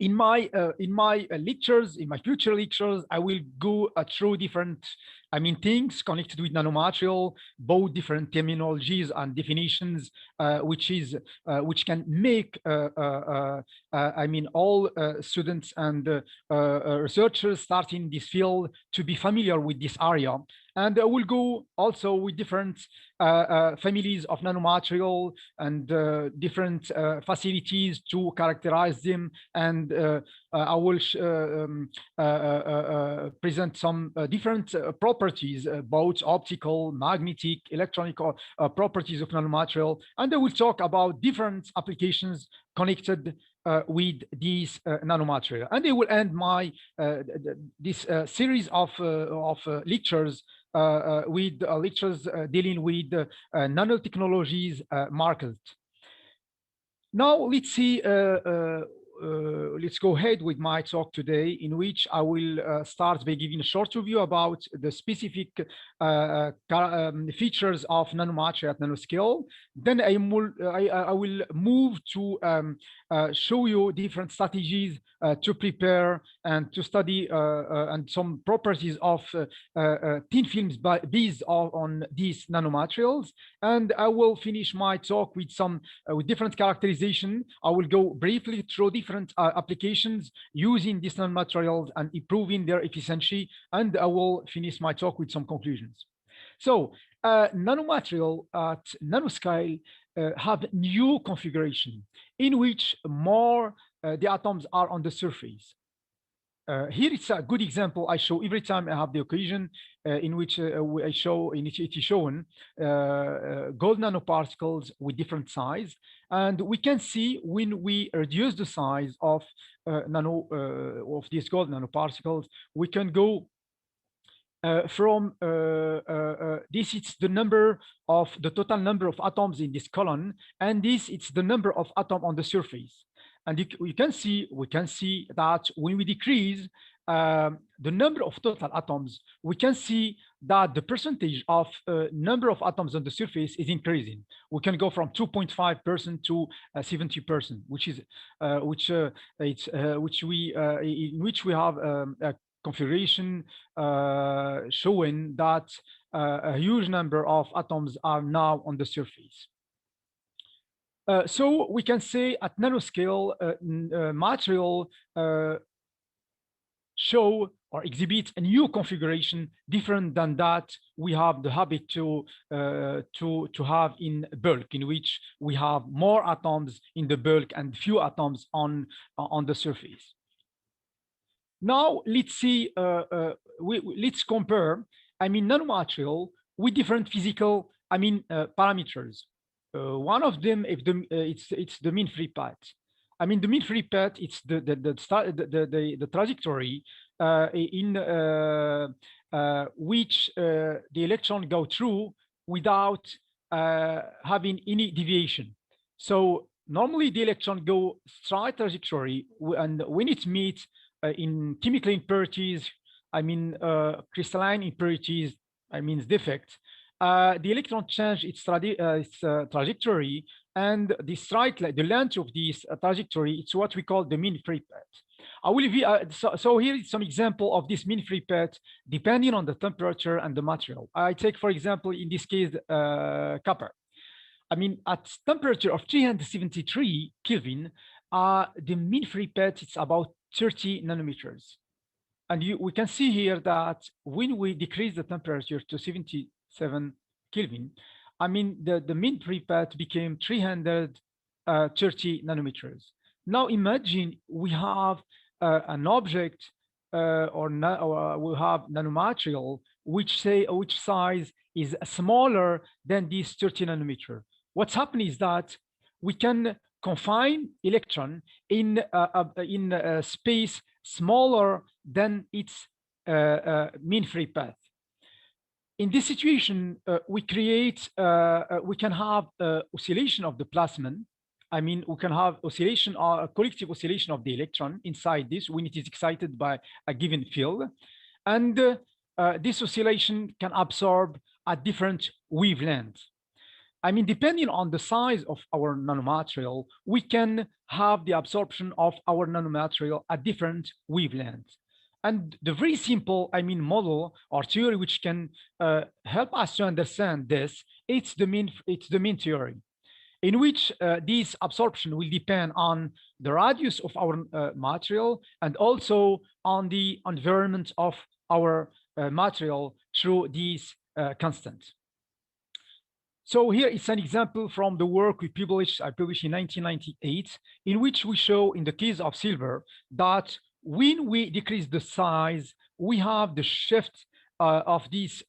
in my lectures, in my future lectures, I will go through different, things connected with nanomaterial, both different terminologies and definitions, which can make, all students and researchers starting this field to be familiar with this area. And I will go also with different families of nanomaterial and different facilities to characterize them. And I will present some different properties, both optical, magnetic, electronic properties of nanomaterial. And I will talk about different applications connected with these nanomaterial. And I will end my this series of lectures with lectures dealing with nanotechnologies market. Now let's see. Let's go ahead with my talk today, in which I will start by giving a short review about the specific features of nanomaterial at nanoscale. Then I will move to show you different strategies to prepare and to study and some properties of thin films based on these nanomaterials. And I will finish my talk with some with different characterization. I will go briefly through different applications using these nanomaterials and improving their efficiency. And I will finish my talk with some conclusions. So nanomaterial at nanoscale have new configuration in which more the atoms are on the surface. Here it's a good example I show every time I have the occasion in which I show, in which it is shown gold nanoparticles with different size. And we can see when we reduce the size of these gold nanoparticles, we can go from this, it's the number of the total number of atoms in this column, and this it's the number of atoms on the surface. And we can see that when we decrease the number of total atoms, we can see that the percentage of number of atoms on the surface is increasing. We can go from 2.5% to 70%, which is in which we have a configuration showing that a huge number of atoms are now on the surface. So we can say at nanoscale, material show or exhibit a new configuration different than that we have the habit to have in bulk, in which we have more atoms in the bulk and few atoms on the surface. Now let's see, let's compare, nanomaterial with different physical, parameters. One of them, it's the mean free path. The mean free path, it's the trajectory in which the electron go through without having any deviation. So normally the electron go straight trajectory, and when it meets in chemical impurities, crystalline impurities, defect, the electron change its trajectory, and the length of this trajectory, it's what we call the mean free path. I will so here is some example of this mean free path depending on the temperature and the material. I take, for example, in this case, copper. At temperature of 373 Kelvin, the mean free path is about 30 nanometers. And we can see here that when we decrease the temperature to 77 Kelvin, the mean free path became 330 nanometers. Now imagine we have an object or we have nanomaterial which size is smaller than this 30 nanometer. What's happening is that we can confine electron in a space smaller than its mean free path. In this situation, we can have oscillation of the plasma. We can have oscillation or a collective oscillation of the electron inside this when it is excited by a given field. And this oscillation can absorb at different wavelengths. Depending on the size of our nanomaterial, we can have the absorption of our nanomaterial at different wavelengths. And the very simple, model or theory which can help us to understand this, it's the mean theory, in which this absorption will depend on the radius of our material and also on the environment of our material through these constants. So here is an example from the work I published in 1998, in which we show, in the case of silver, that when we decrease the size, we have the shift of this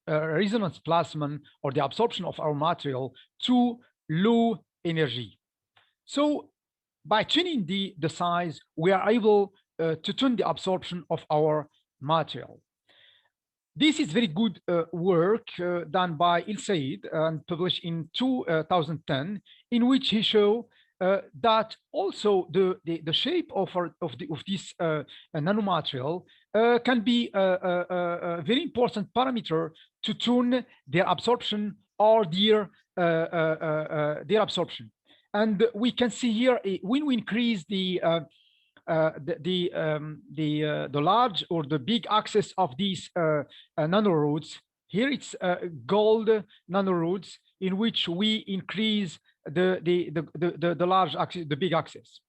resonance plasma or the absorption of our material to low energy. So by tuning the size, we are able to tune the absorption of our material. This is very good work done by Il Said and published in 2010, in which he showed that also the shape of this nanomaterial can be a very important parameter to tune their absorption or their absorption. And we can see here when we increase the large or the big axis of these nanorods. Here it's gold nanorods, in which we increase the large axis, the big axis.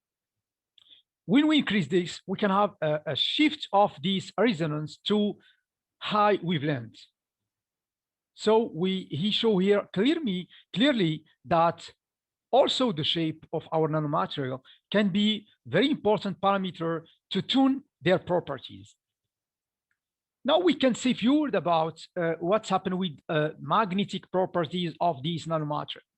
When we increase this, we can have a shift of this resonance to high wavelength. So he show here clearly that also the shape of our nanomaterial can be very important parameter to tune their properties. Now we can say a few words about what's happened with magnetic properties of these nanomaterials.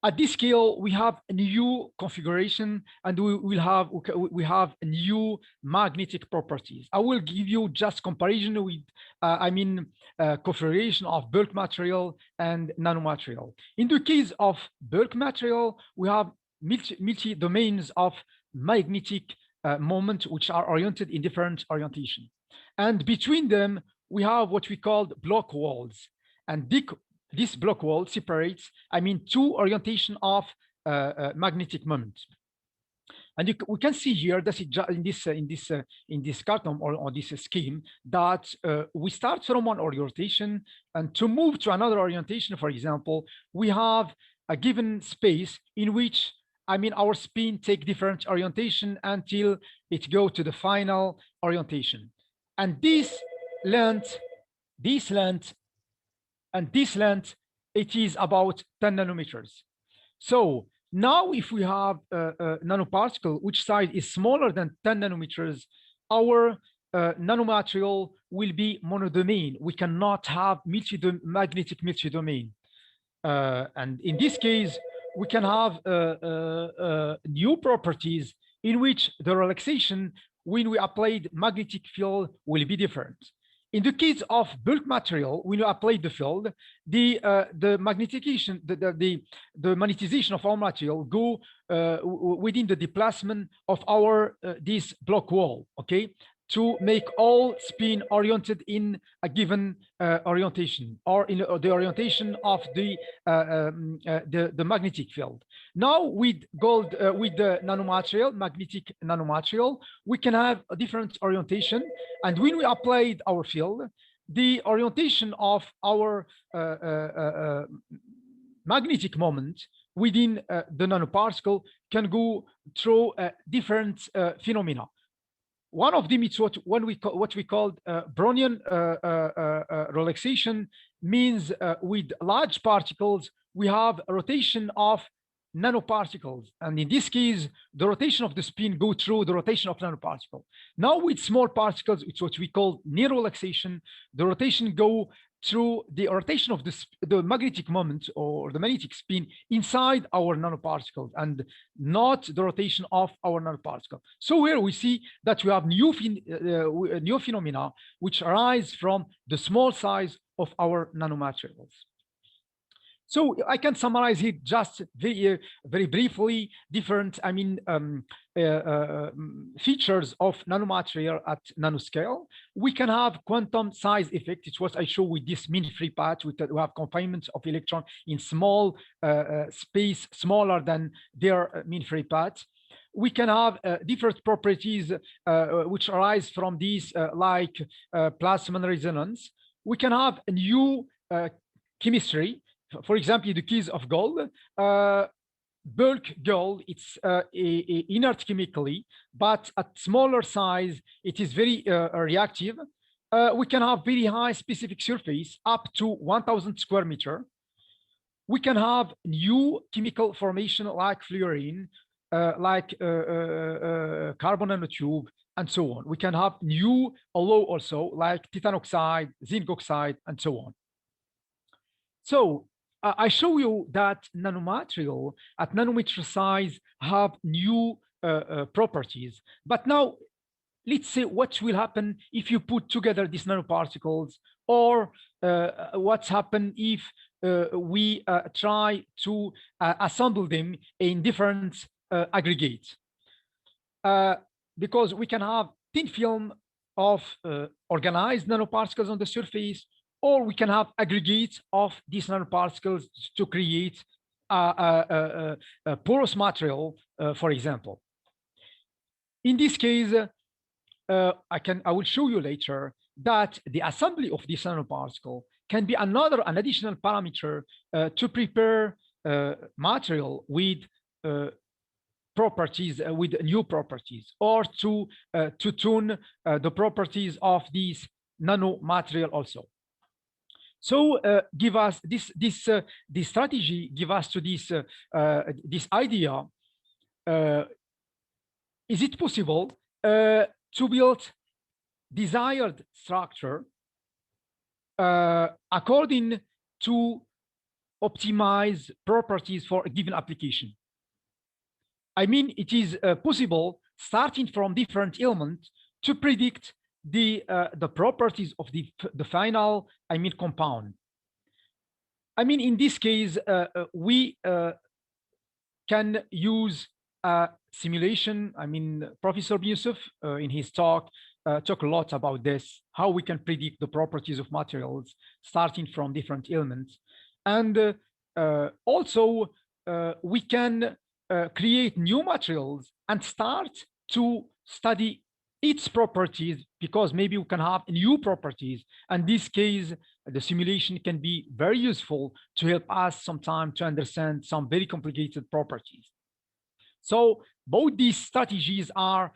At this scale, we have a new configuration, and we have new magnetic properties. I will give you just comparison with, configuration of bulk material and nanomaterial. In the case of bulk material, we have multi domains of magnetic moment, which are oriented in different orientation. And between them, we have what we call block walls. And this block wall separates, two orientation of magnetic moment. And we can see here that in this carton or this scheme that we start from one orientation, and to move to another orientation, for example, we have a given space in which our spin take different orientation until it go to the final orientation. And this length, it is about 10 nanometers. So now if we have a nanoparticle which size is smaller than 10 nanometers, our nanomaterial will be monodomain. We cannot have magnetic multi-domain. And in this case, we can have new properties in which the relaxation when we applied magnetic field will be different. In the case of bulk material, when you apply the field, the magnetization, the magnetization of our material go within the displacement of our this block wall, okay, to make all spin oriented in a given orientation or in the orientation of the magnetic field. Now with the nanomaterial, magnetic nanomaterial, we can have a different orientation. And when we applied our field, the orientation of our magnetic moment within the nanoparticle can go through different phenomena. One of them is what we call Brownian relaxation, means with large particles, we have a rotation of nanoparticles. And in this case, the rotation of the spin go through the rotation of nanoparticle. Now with small particles, it's what we call near relaxation. The rotation go through the rotation of the magnetic moment or the magnetic spin inside our nanoparticle and not the rotation of our nanoparticle. So here we see that we have new phenomena which arise from the small size of our nanomaterials. So I can summarize here just very briefly different, features of nanomaterial at nanoscale. We can have quantum size effect. It's what I show with this mean-free path. We have confinement of electron in small space, smaller than their mean-free path. We can have different properties which arise from these, like plasma resonance. We can have a new chemistry. For example, in the case of gold, bulk gold, it's inert chemically, but at smaller size, it is very reactive. We can have very high specific surface, up to 1,000 square meter. We can have new chemical formation like fluorine, like carbon nanotube, and so on. We can have new alloy also, like titan oxide, zinc oxide, and so on. So I show you that nanomaterial at nanometer size have new properties. But now, let's say what will happen if you put together these nanoparticles, or what's happened if we try to assemble them in different aggregates. Because we can have thin film of organized nanoparticles on the surface, or we can have aggregates of these nanoparticles to create a porous material, for example. In this case, I will show you later that the assembly of this nanoparticle can be an additional parameter to prepare material with properties, with new properties, or to tune the properties of these nanomaterial also. So give us this strategy, give us to this idea. Is it possible to build desired structure according to optimize properties for a given application? I mean, it is possible, starting from different elements, to predict the properties of the final, I mean, compound. I mean, in this case, we can use simulation. I mean, Professor Yusuf in his talk talked a lot about this, how we can predict the properties of materials starting from different elements. And also, we can create new materials and start to study its properties, because maybe we can have new properties. And in this case, the simulation can be very useful to help us sometimes to understand some very complicated properties. So both these strategies are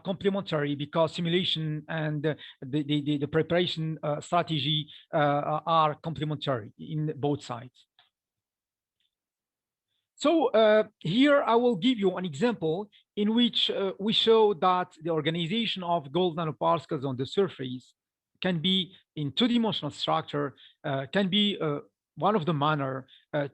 complementary, because simulation and the preparation strategy are complementary in both sides. So here I will give you an example in which we show that the organization of gold nanoparticles on the surface can be in two-dimensional structure, can be one of the manner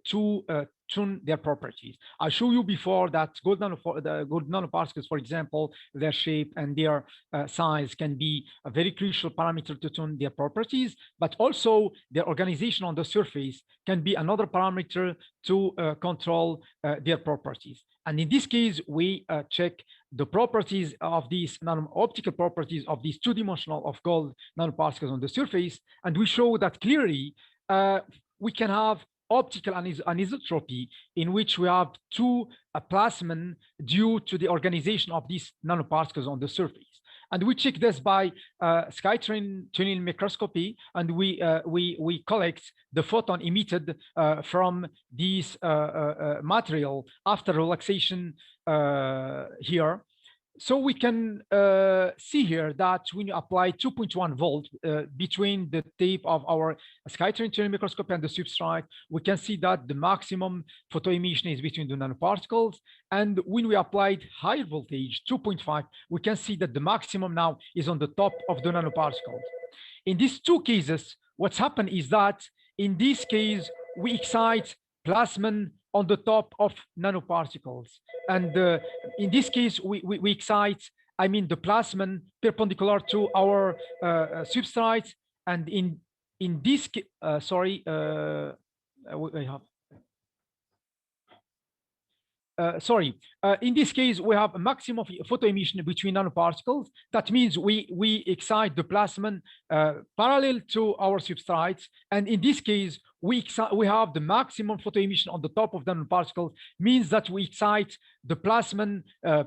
to tune their properties. I showed you before that gold nanoparticles, for example, their shape and their size can be a very crucial parameter to tune their properties, but also their organization on the surface can be another parameter to control their properties. And in this case, we check the properties of these optical properties of these two-dimensional of gold nanoparticles on the surface, and we show that clearly we can have optical anisotropy, in which we have two plasmon due to the organization of these nanoparticles on the surface. And we check this by scattering tunnel microscopy, and we collect the photon emitted from this material after relaxation here. So we can see here that when you apply 2.1 volt between the tape of our scattering tunnel microscope and the substrate, we can see that the maximum photoemission is between the nanoparticles. And when we applied higher voltage, 2.5, we can see that the maximum now is on the top of the nanoparticles. In these two cases, what's happened is that in this case, we excite plasmon on the top of nanoparticles. And in this case, we excite, I mean, the plasmon perpendicular to our substrate. And in this, sorry, we have. In this case, we have a maximum of photoemission between nanoparticles. That means we excite the plasmon parallel to our substrates. And in this case, we have the maximum photoemission on the top of the nanoparticles, means that we excite the plasmon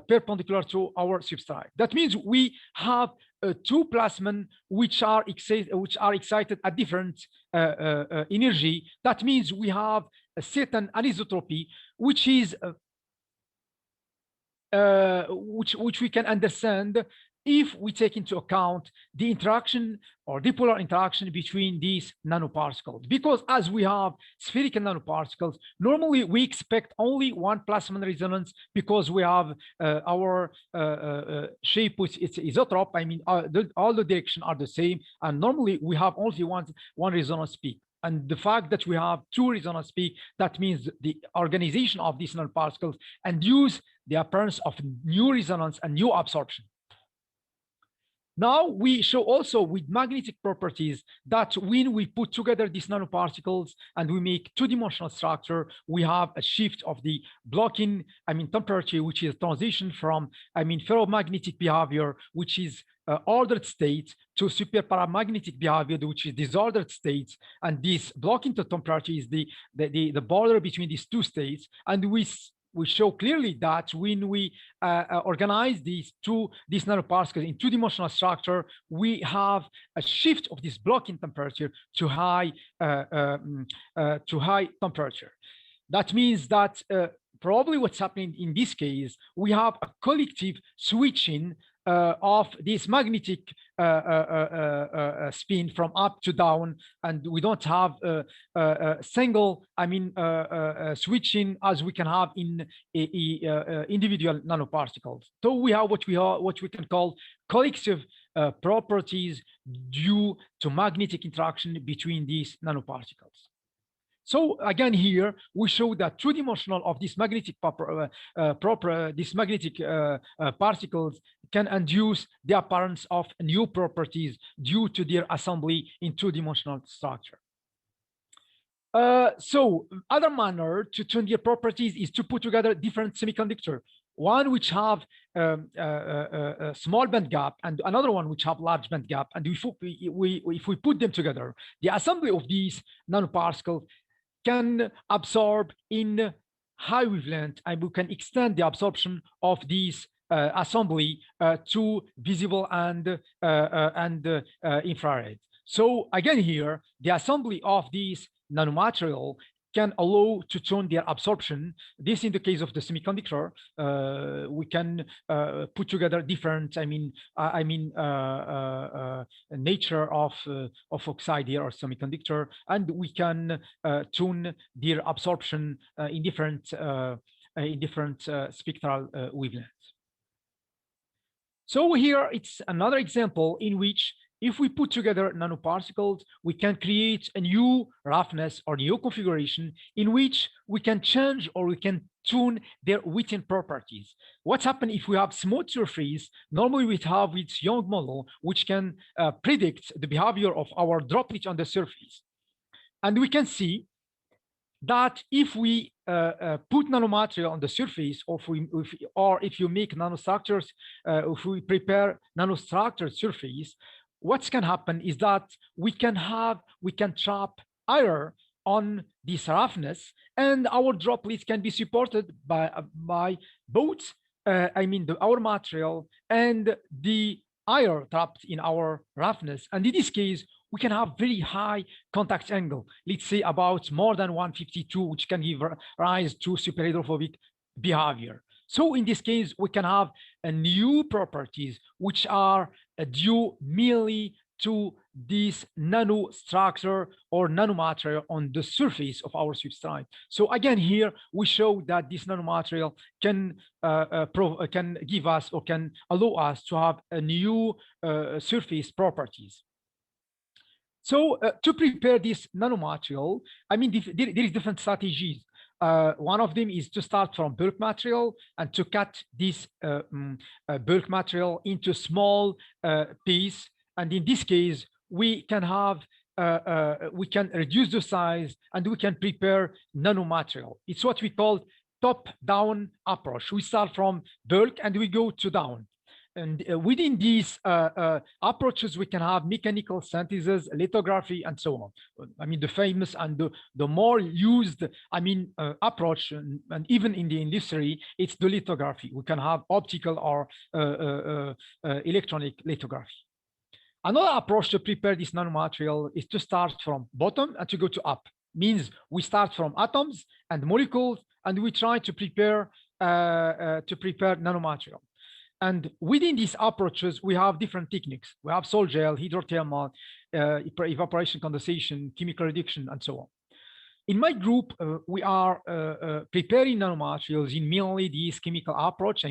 perpendicular to our substrate. That means we have two plasmon which are excited at different energy. That means we have a certain anisotropy, which is which we can understand if we take into account the interaction or dipolar interaction between these nanoparticles. Because as we have spherical nanoparticles, normally we expect only one plasmon resonance, because we have our shape which is isotrope. I mean, all the directions are the same, and normally we have only one resonance peak. And the fact that we have two resonance peak, that means the organization of these nanoparticles induce the appearance of new resonance and new absorption. Now we show also with magnetic properties that when we put together these nanoparticles and we make two-dimensional structure, we have a shift of the blocking, I mean, temperature, which is transition from, I mean, ferromagnetic behavior, which is ordered state, to super paramagnetic behavior, which is disordered states. And this blocking the temperature is the border between these two states. And we show clearly that when we organize these nanoparticles in two-dimensional structure, we have a shift of this blocking temperature to high temperature. That means that probably what's happening in this case, we have a collective switching of this magnetic spin from up to down, and we don't have a single, switching as we can have in individual nanoparticles. So we have what we can call collective properties due to magnetic interaction between these nanoparticles. So again, here we show that two-dimensional of this magnetic particles can induce the appearance of new properties due to their assembly in two-dimensional structure. So other manner to tune their properties is to put together different semiconductor, one which have a small band gap and another one which have large band gap. And if we put them together, the assembly of these nanoparticles can absorb in high wavelength, and we can extend the absorption of these assembly to visible and infrared. So again here, the assembly of these nanomaterial can allow to tune their absorption. This in the case of the semiconductor, we can put together different, nature of oxide here or semiconductor, and we can tune their absorption in different spectral wavelengths. So here it's another example in which if we put together nanoparticles, we can create a new roughness or new configuration in which we can change or we can tune their within properties. What's happened if we have smooth surface? Normally we have its Young model, which can predict the behavior of our droplet on the surface. And we can see that if we put nanomaterial on the surface, or if you make nanostructures, if we prepare nanostructured surface, what can happen is that we can trap air on this roughness, and our droplets can be supported by both, our material and the air trapped in our roughness. And in this case, we can have very high contact angle, let's say about more than 152, which can give rise to superhydrophobic behavior. So in this case, we can have new properties which are due merely to this nanostructure or nanomaterial on the surface of our substrate. So again, here we show that this nanomaterial can give us or can allow us to have a new surface properties. So to prepare this nanomaterial, there is different strategies. One of them is to start from bulk material and to cut this bulk material into small piece. And in this case, we can reduce the size and we can prepare nanomaterial. It's what we call top-down approach. We start from bulk and we go to down. And within these approaches, we can have mechanical synthesis, lithography, and so on. The famous and the more used, approach, and even in the industry, it's the lithography. We can have optical or electronic lithography. Another approach to prepare this nanomaterial is to start from bottom and to go to up. Means we start from atoms and molecules, and we try to prepare nanomaterial. And within these approaches, we have different techniques. We have sol gel, hydrothermal, evaporation, condensation, chemical reduction, and so on. In my group, we are preparing nanomaterials in mainly this chemical approach,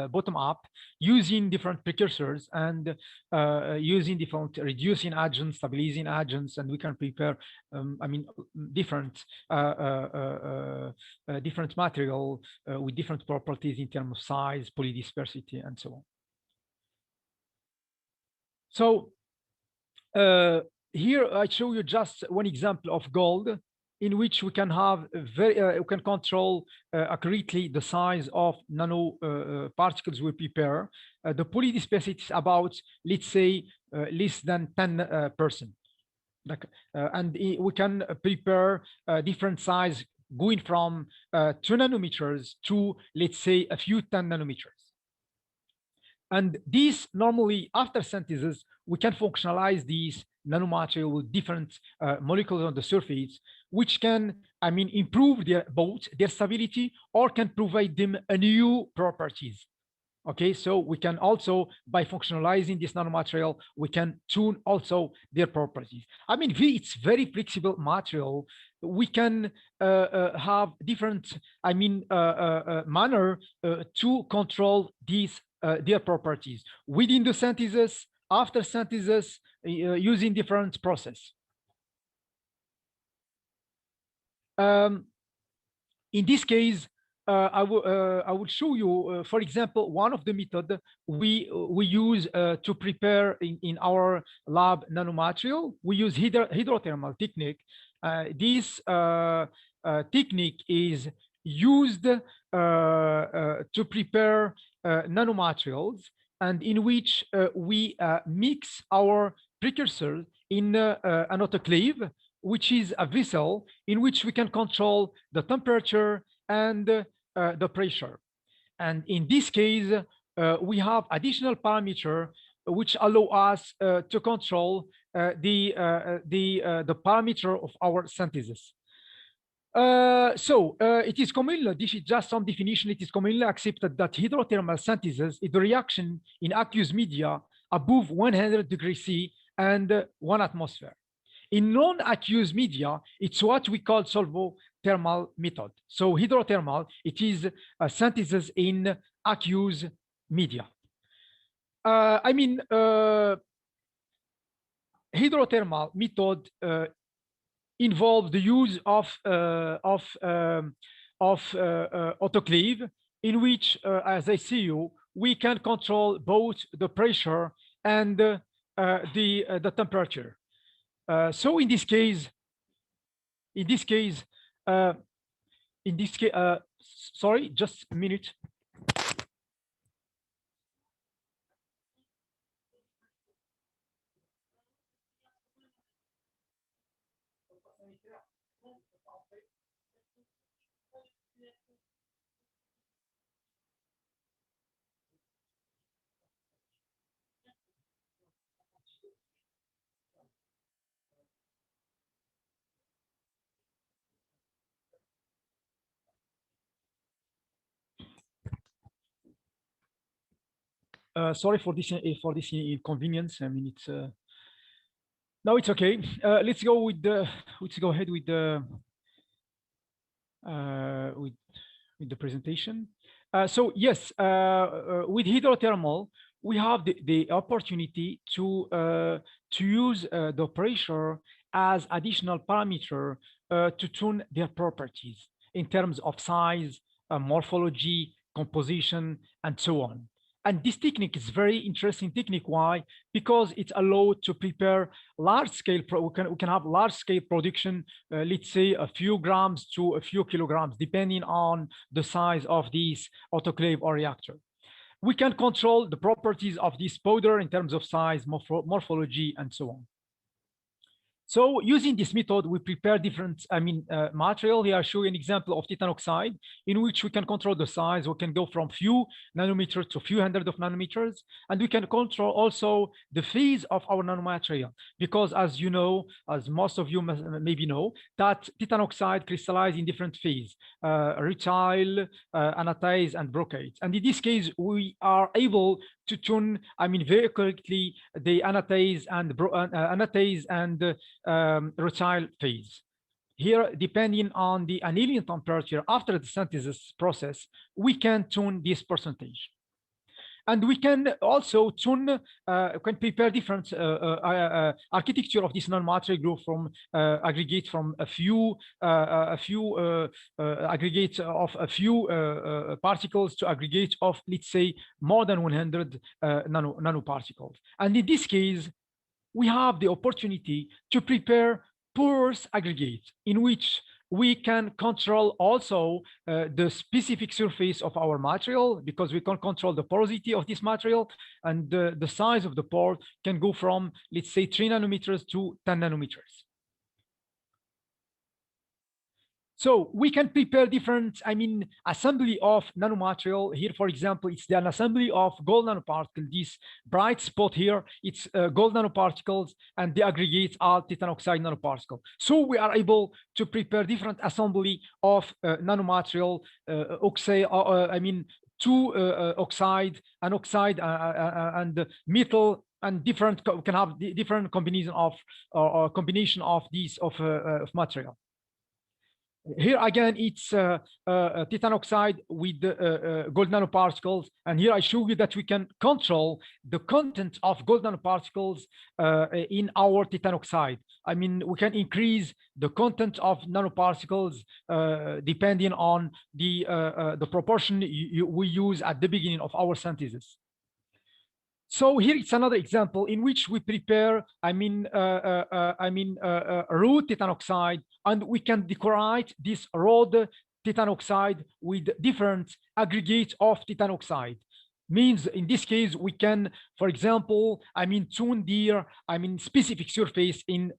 bottom up, using different precursors and using different reducing agents, stabilizing agents, and we can prepare, different material with different properties in terms of size, polydispersity, and so on. So here I show you just one example of gold, in which we can have we can control accurately the size of nano particles we prepare. The polydispersity is about, let's say, less than 10%. And we can prepare different size going from 2 nanometers to, let's say, a few 10 nanometers. And these normally, after synthesis, we can functionalize these nanomaterial with different molecules on the surface, which can, improve both their stability or can provide them a new properties. Okay, so we can also, by functionalizing this nanomaterial, we can tune also their properties. I mean, it's very flexible material. We can have different, I mean, manner to control these their properties within the synthesis, after synthesis, using different process. In this case, I will show you, for example, one of the method we use to prepare in our lab nanomaterial. We use hydrothermal technique. This technique is used to prepare nanomaterials, and in which we mix our precursor in an autoclave, which is a vessel in which we can control the temperature and the pressure. And in this case, we have additional parameter which allow us to control the parameter of our synthesis. It is commonly, this is just some definition, it is commonly accepted that hydrothermal synthesis is the reaction in aqueous media above 100 degrees C and 1 atmosphere. In non-aqueous media, it's what we call solvothermal method. So hydrothermal, it is a synthesis in aqueous media. Hydrothermal method involves the use of autoclave, in which, as I see you, we can control both the pressure and the temperature. So in this case, sorry, just a minute. Sorry for this inconvenience. I mean, it's no, it's okay. Let's go ahead with the presentation. So yes, with hydrothermal, we have the opportunity to use the pressure as additional parameter to tune their properties in terms of size, morphology, composition, and so on. And this technique is very interesting technique. Why? Because it's allowed to prepare large scale. We can have large scale production, let's say a few grams to a few kilograms, depending on the size of this autoclave or reactor. We can control the properties of this powder in terms of size, morphology, and so on. So using this method, we prepare different, material. Here I show you an example of titan oxide, in which we can control the size. We can go from few nanometers to few hundred of nanometers. And we can control also the phase of our nanomaterial. Because as you know, as most of you maybe know, that titan oxide crystallizes in different phases, rutile, anatase, and brocade. And in this case, we are able to tune, very correctly the anatase and rutile phase. Here, depending on the annealing temperature after the synthesis process, we can tune this percentage. And we can also tune, can prepare different architecture of this non-material group from aggregate from a few aggregates of a few particles to aggregate of, let's say, more than 100 nanoparticles. And in this case, we have the opportunity to prepare porous aggregate in which we can control also the specific surface of our material, because we can control the porosity of this material, and the size of the pore can go from, let's say, 3 nanometers to 10 nanometers. So we can prepare different, assembly of nanomaterial. Here, for example, it's an assembly of gold nanoparticles. This bright spot here, it's gold nanoparticles, and the aggregates are titan oxide nanoparticles. So we are able to prepare different assembly of nanomaterial, two oxide, an oxide and metal, and can have different combination of combination of these of material. Here again, it's titanium oxide with gold nanoparticles. And here I show you that we can control the content of gold nanoparticles in our titanium oxide. I mean, we can increase the content of nanoparticles depending on the proportion we use at the beginning of our synthesis. So here it's another example in which we prepare, raw titanium oxide, and we can decorate this raw titanium oxide with different aggregates of titanium oxide. Means in this case, we can, for example, tune their, specific surface in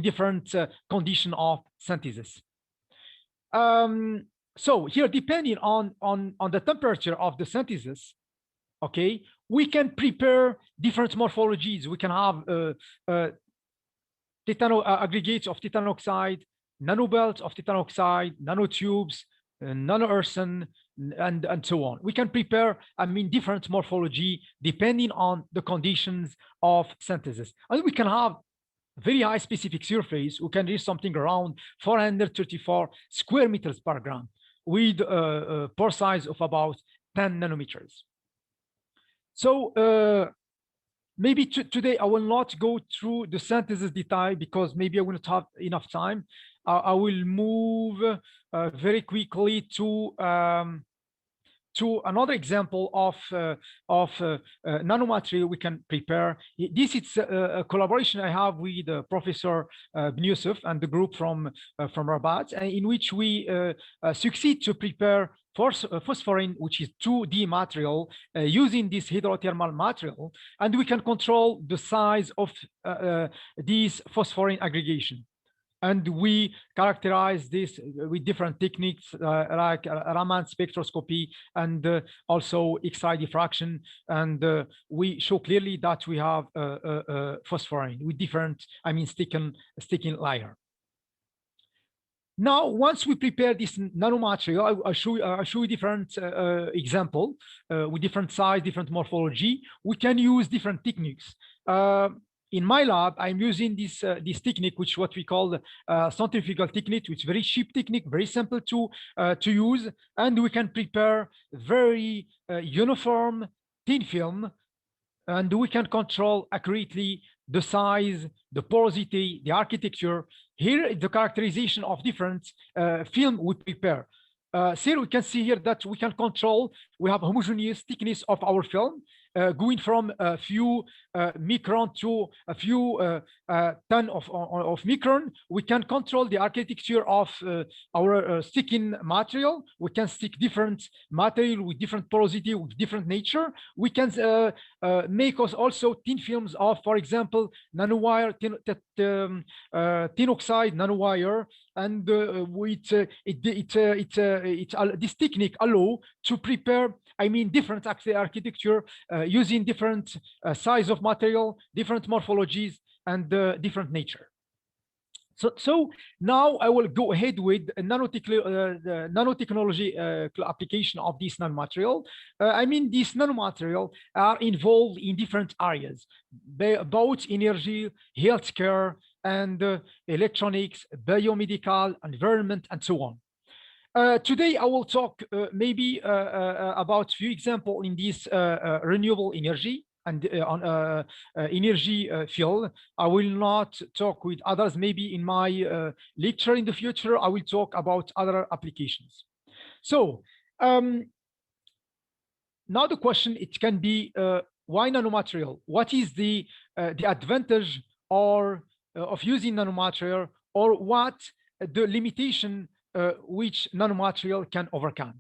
different condition of synthesis. So here, depending on the temperature of the synthesis, okay, we can prepare different morphologies. We can have aggregates of titanium oxide, nanobelts of titanium oxide, nanotubes, nanoearthen, and so on. We can prepare, different morphology depending on the conditions of synthesis. And we can have very high specific surface. We can reach something around 434 square meters per gram with pore size of about 10 nanometers. So maybe today I will not go through the synthesis detail because maybe I will not have enough time. I will move very quickly to another example of nanomaterial we can prepare. This is a collaboration I have with Professor Ben Youssef and the group from Rabat, in which we succeed to prepare phosphorine, which is 2D material, using this hydrothermal material, and we can control the size of these phosphorine aggregation. And we characterize this with different techniques like Raman spectroscopy and also X-ray diffraction. And we show clearly that we have phosphorine with different, sticking layer. Now, once we prepare this nanomaterial, I show you different example with different size, different morphology. We can use different techniques. In my lab, I'm using this technique, which what we call centrifugal technique, which is very cheap technique, very simple to use, and we can prepare very uniform thin film, and we can control accurately the size, the porosity, the architecture. Here is the characterization of different film we prepare. So we can see here that we can control, we have homogeneous thickness of our film, going from a few micron to a few ton of micron. We can control the architecture of our sticking material. We can stick different material with different porosity, with different nature. We can make us also thin films of, for example, nanowire, thin oxide nanowire, and this technique allow to prepare, different architecture using different size of material, different morphologies, and different nature. So now I will go ahead with the nanotechnology application of this nanomaterial. These nanomaterial are involved in different areas, both energy, healthcare, and electronics, biomedical, environment, and so on. Today, I will talk maybe about a few examples in this renewable energy and on energy field. I will not talk with others. Maybe in my lecture in the future, I will talk about other applications. So now the question, it can be, why nanomaterial? What is the advantage of using nanomaterial, or what the limitation which nanomaterial can overcome?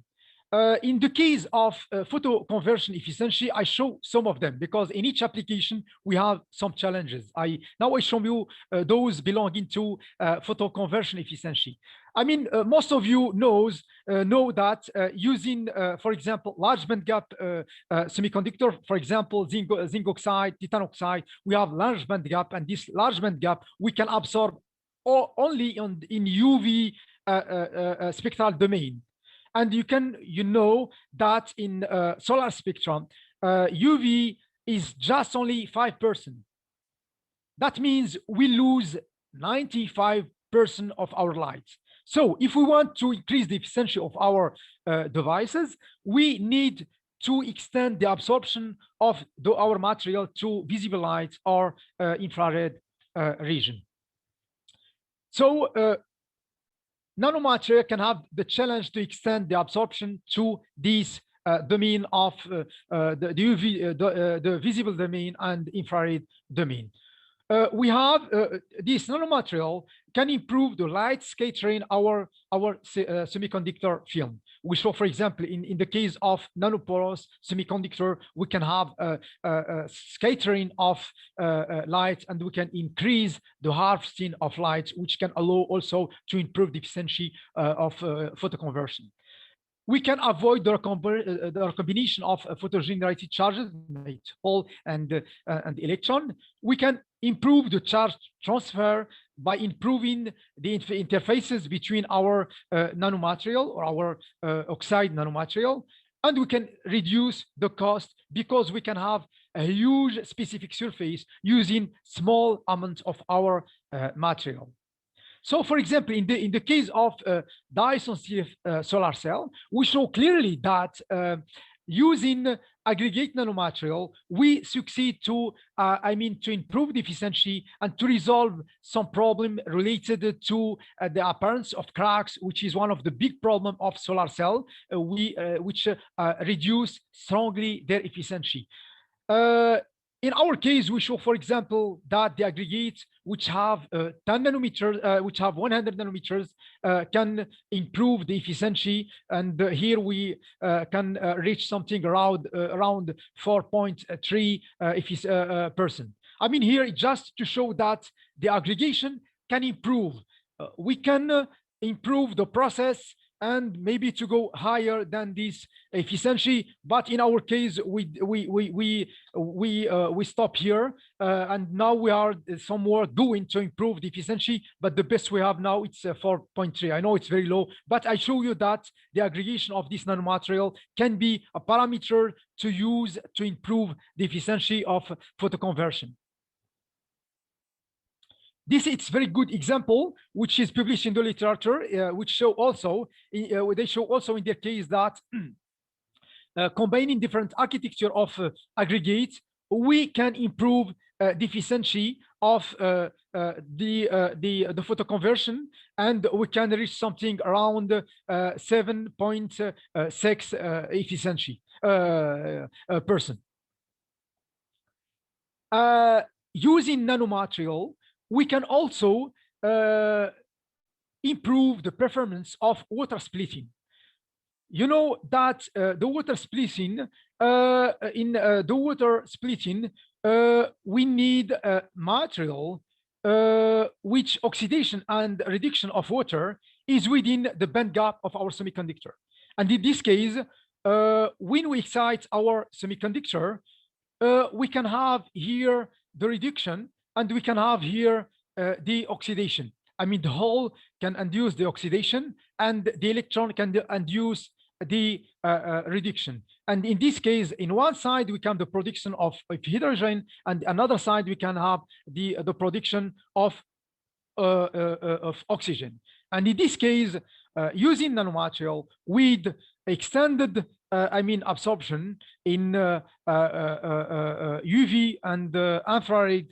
In the case of photo conversion efficiency, I show some of them because in each application we have some challenges. Now I show you those belonging to photo conversion efficiency. Most of you know that using, for example, large band gap semiconductor, for example, zinc oxide, titanium oxide, we have large band gap, and this large band gap we can absorb only in UV spectral domain. And you know that in solar spectrum, UV is just only 5%. That means we lose 95% of our light. So if we want to increase the efficiency of our devices, we need to extend the absorption of our material to visible light or infrared region. So nanomaterial can have the challenge to extend the absorption to these domain of the UV, the visible domain and infrared domain. We have this nanomaterial can improve the light scattering our semiconductor film. We show, for example, in the case of nanoporous semiconductor, we can have a scattering of light, and we can increase the harvesting of light, which can allow also to improve the efficiency of photoconversion. We can avoid the combination of photogenerated charges, hole and electron. We can improve the charge transfer by improving the interfaces between our nanomaterial or our oxide nanomaterial. And we can reduce the cost because we can have a huge specific surface using small amount of our material. So, for example, in the case of dye-sensitive solar cell, we show clearly that using aggregate nanomaterial, we succeed to, to improve the efficiency and to resolve some problem related to the appearance of cracks, which is one of the big problem of solar cell, which reduce strongly their efficiency. In our case, we show, for example, that the aggregates which have 10 nanometers, which have 100 nanometers, can improve the efficiency. And here we can reach something around 4.3 percent. I mean, here just to show that the aggregation can improve. We can improve the process and maybe to go higher than this efficiency, but in our case, we stop here, and now we are some work doing to improve the efficiency. But the best we have now it's 4.3. I know it's very low, but I show you that the aggregation of this nanomaterial can be a parameter to use to improve the efficiency of photoconversion. This is a very good example, which is published in the literature, which show also, they show also in their case that combining different architecture of aggregates, we can improve the efficiency of the photoconversion, and we can reach something around 7.6 efficiency percent. Using nanomaterial, we can also improve the performance of water splitting. You know that the water splitting, we need material which oxidation and reduction of water is within the band gap of our semiconductor. And in this case, when we excite our semiconductor, we can have here the reduction, and we can have here the oxidation. I mean, the hole can induce the oxidation, and the electron can induce the reduction. And in this case, in one side, we can have the production of hydrogen, and another side, we can have the production of oxygen. And in this case, using nanomaterial with extended absorption in UV and infrared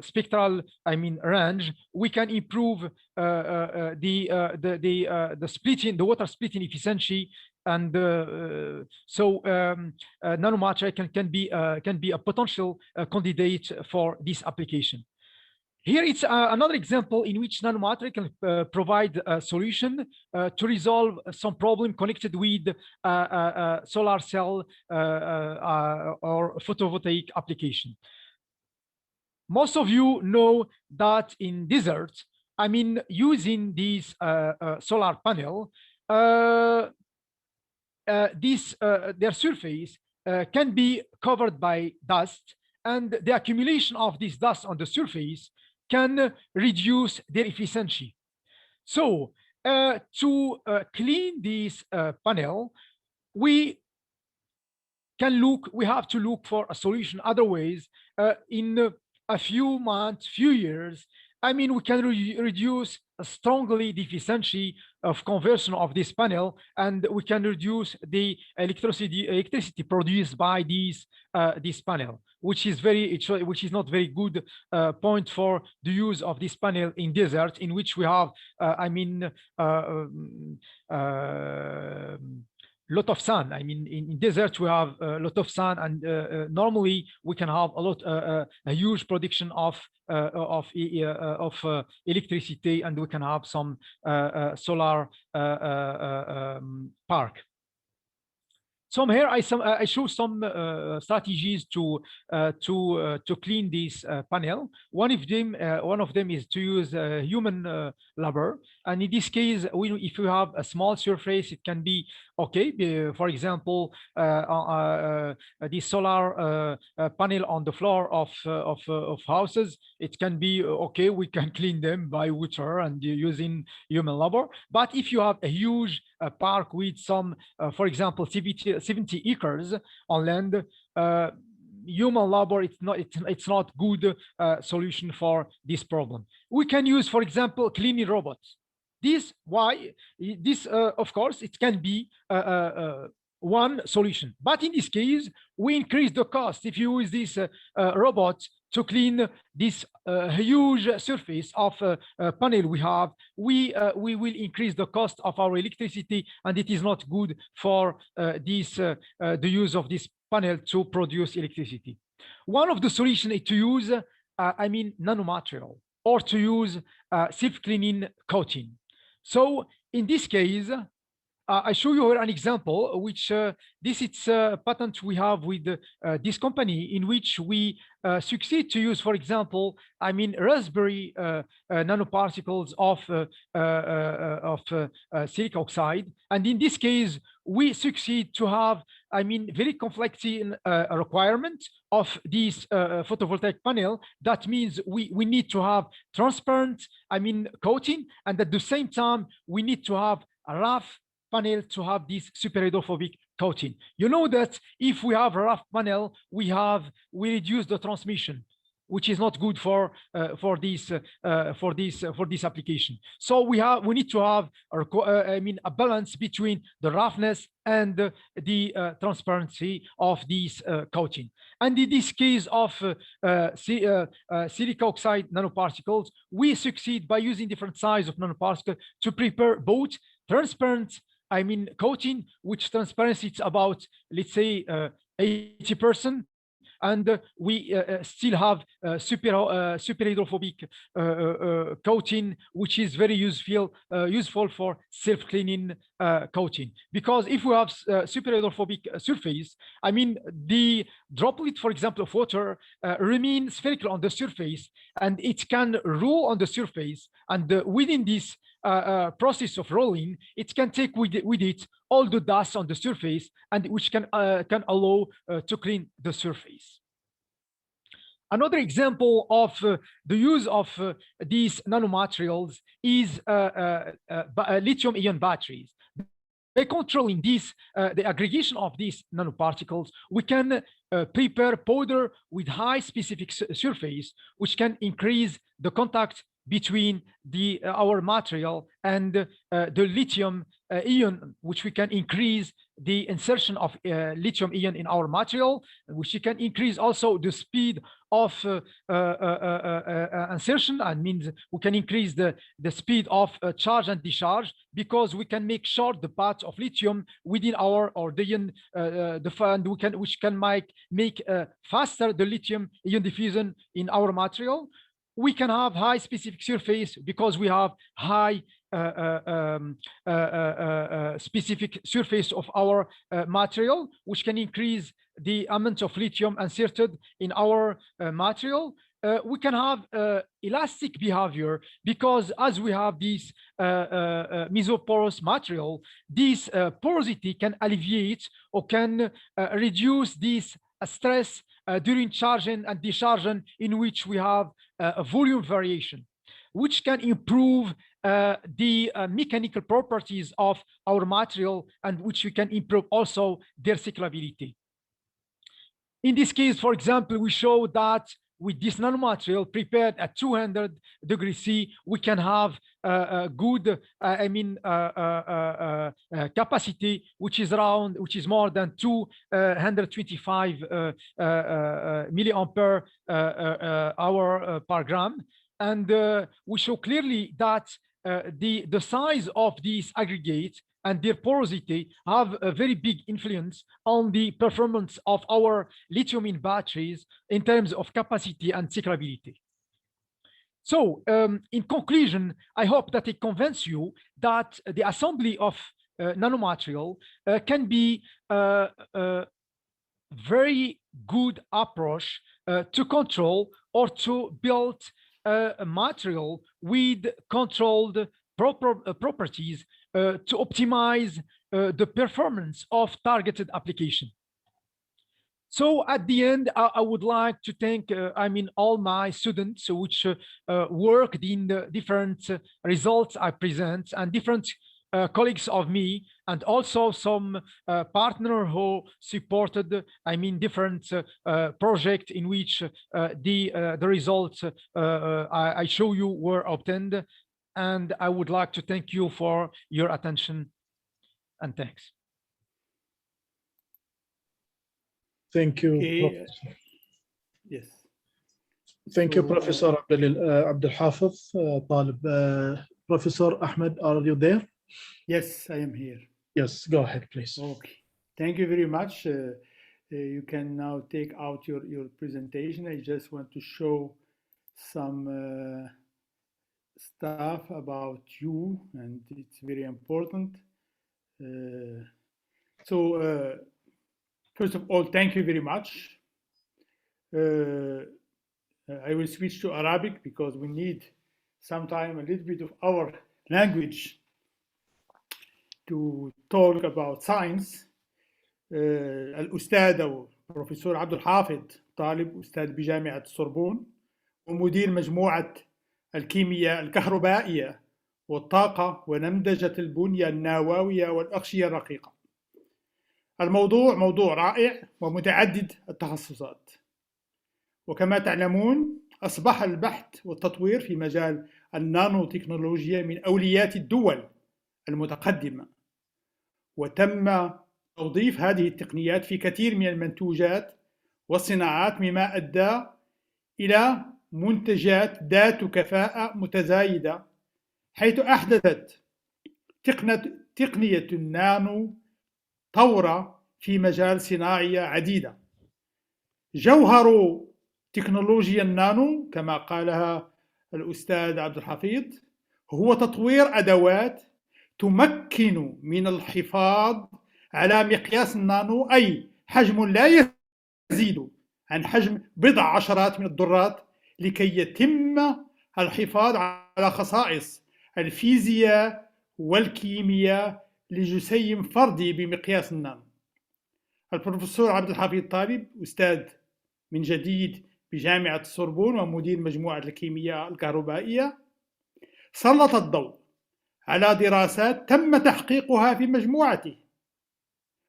spectral range, we can improve the splitting, the water splitting efficiency, and so nanomaterial can be a potential candidate for this application. Here it's another example in which nanomaterial can provide a solution to resolve some problem connected with solar cell or photovoltaic application. Most of you know that in deserts, using this solar panel, their surface can be covered by dust, and the accumulation of this dust on the surface can reduce their efficiency. So To clean this panel, we have to look for a solution. Otherwise, in a few months, few years, I mean, we can reduce strongly the efficiency of conversion of this panel, and we can reduce the electricity produced by this panel, which is not very good point for the use of this panel in desert, in which we have, lot of sun. I mean, in desert we have a lot of sun, and normally we can have a huge production of electricity, and we can have some solar park. So here I show some strategies to clean this panel. One of them is to use human labor, and in this case, if you have a small surface, it can be okay. For example, the solar panel on the floor of houses, it can be okay. We can clean them by water and using human labor. But if you have a huge park with some, for example, 70 acres on land, human labor, it's not good solution for this problem. We can use, for example, cleaning robots. Of course, it can be one solution, but in this case, we increase the cost. If you use this robot to clean this huge surface of panel we have, we will increase the cost of our electricity, and it is not good for the use of this panel to produce electricity. One of the solutions is to use, nanomaterial, or to use self-cleaning coating. So in this case, I show you here an example, which this is a patent we have with this company, in which we succeed to use, for example, raspberry nanoparticles of silicon oxide. And in this case, we succeed to have, very complex requirement of this photovoltaic panel. That means we need to have transparent, coating, and at the same time, we need to have a rough panel to have this super hydrophobic coating. You know that if we have a rough panel, we reduce the transmission, which is not good for this application. So we need to have a balance between the roughness and the transparency of this coating. And in this case of silicon oxide nanoparticles, we succeed by using different size of nanoparticles to prepare both transparent coating, which transparency it's about, let's say, 80%, and we still have super hydrophobic coating, which is very useful for self-cleaning coating. Because if we have super hydrophobic surface, the droplet, for example, of water remain spherical on the surface, and it can roll on the surface, and within this process of rolling, it can take with it all the dust on the surface, and which can allow to clean the surface. Another example of the use of these nanomaterials is lithium-ion batteries. By controlling the aggregation of these nanoparticles, we can prepare powder with high specific surface, which can increase the contact between our material and the lithium ion, which we can increase the insertion of lithium ion in our material, which we can increase also the speed of insertion, and means we can increase the speed of charge and discharge, because we can make short the path of lithium within our which can make faster the lithium ion diffusion in our material. We can have high specific surface because we have high specific surface of our material, which can increase the amount of lithium inserted in our material. We can have elastic behavior, because as we have this mesoporous material, this porosity can alleviate or can reduce this stress during charging and discharging, in which we have a volume variation. which can improve the mechanical properties of our material, and which we can improve also their cyclability. In this case, for example, we show that with this nanomaterial prepared at 200 degrees C, we can have a good, capacity, which is more than 225 milliampere hour per gram. And we show clearly that the size of these aggregates and their porosity have a very big influence on the performance of our lithium-ion batteries in terms of capacity and cyclability. So in conclusion, I hope that it convinces you that the assembly of nanomaterial can be a very good approach to control or to build a material with controlled properties to optimize the performance of targeted application. So at the end, I would like to thank, all my students which worked in the different results I present, and different colleagues of me, and also some partner who supported, different projects in which the results I show you were obtained. And I would like to thank you for your attention, and thanks.
Thank you.
Okay. Yes.
Thank you, Professor Abdel Hafiz. Professor Ahmed, are you there?
Yes, I am here.
Yes, go ahead, please.
Okay. Thank you very much. You can now take out your presentation. I just want to show some stuff about you, and it's very important. First of all, thank you very much. I will switch to Arabic because we need sometime a little bit of our language to talk about science. الأستاذ أو بروفيسور عبد الحافظ طالب أستاذ بجامعة السوربون ومدير مجموعة الكيمياء الكهربائية والطاقة ونمذجة البنية النووية والأغشية الرقيقة. الموضوع موضوع رائع ومتعدد التخصصات، وكما تعلمون أصبح البحث والتطوير في مجال النانو تكنولوجيا من أولويات الدول المتقدمة، وتم توظيف هذه التقنيات في كثير من المنتوجات والصناعات، مما أدى إلى منتجات ذات كفاءة متزايدة، حيث أحدثت تقنية النانو ثورة في مجال صناعية عديدة. جوهر تكنولوجيا النانو كما قالها الأستاذ عبد الحفيظ هو تطوير أدوات تمكن من الحفاظ على مقياس النانو، أي حجم لا يزيد عن حجم بضع عشرات من الذرات، لكي يتم الحفاظ على خصائص الفيزياء والكيمياء لجسيم فردي بمقياس النانو. البروفيسور عبد الحفيظ طالب أستاذ من جديد بجامعة السوربون ومدير مجموعة الكيمياء الكهربائية سلط الضوء على دراسات تم تحقيقها في مجموعته،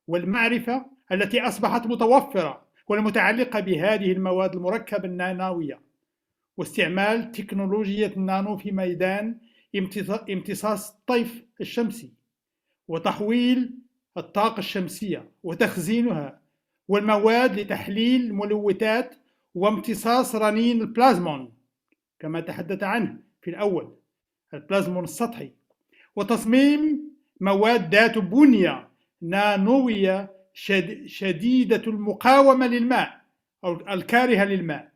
والمعرفة التي أصبحت متوفرة والمتعلقة بهذه المواد المركبة النانوية، واستعمال تكنولوجيا النانو في ميدان امتصاص الطيف الشمسي وتحويل الطاقة الشمسية وتخزينها، والمواد لتحليل الملوثات وامتصاص رنين البلازمون كما تحدث عنه في الأول، البلازمون السطحي، وتصميم مواد ذات بنية نانوية شديدة المقاومة للماء أو الكارهة للماء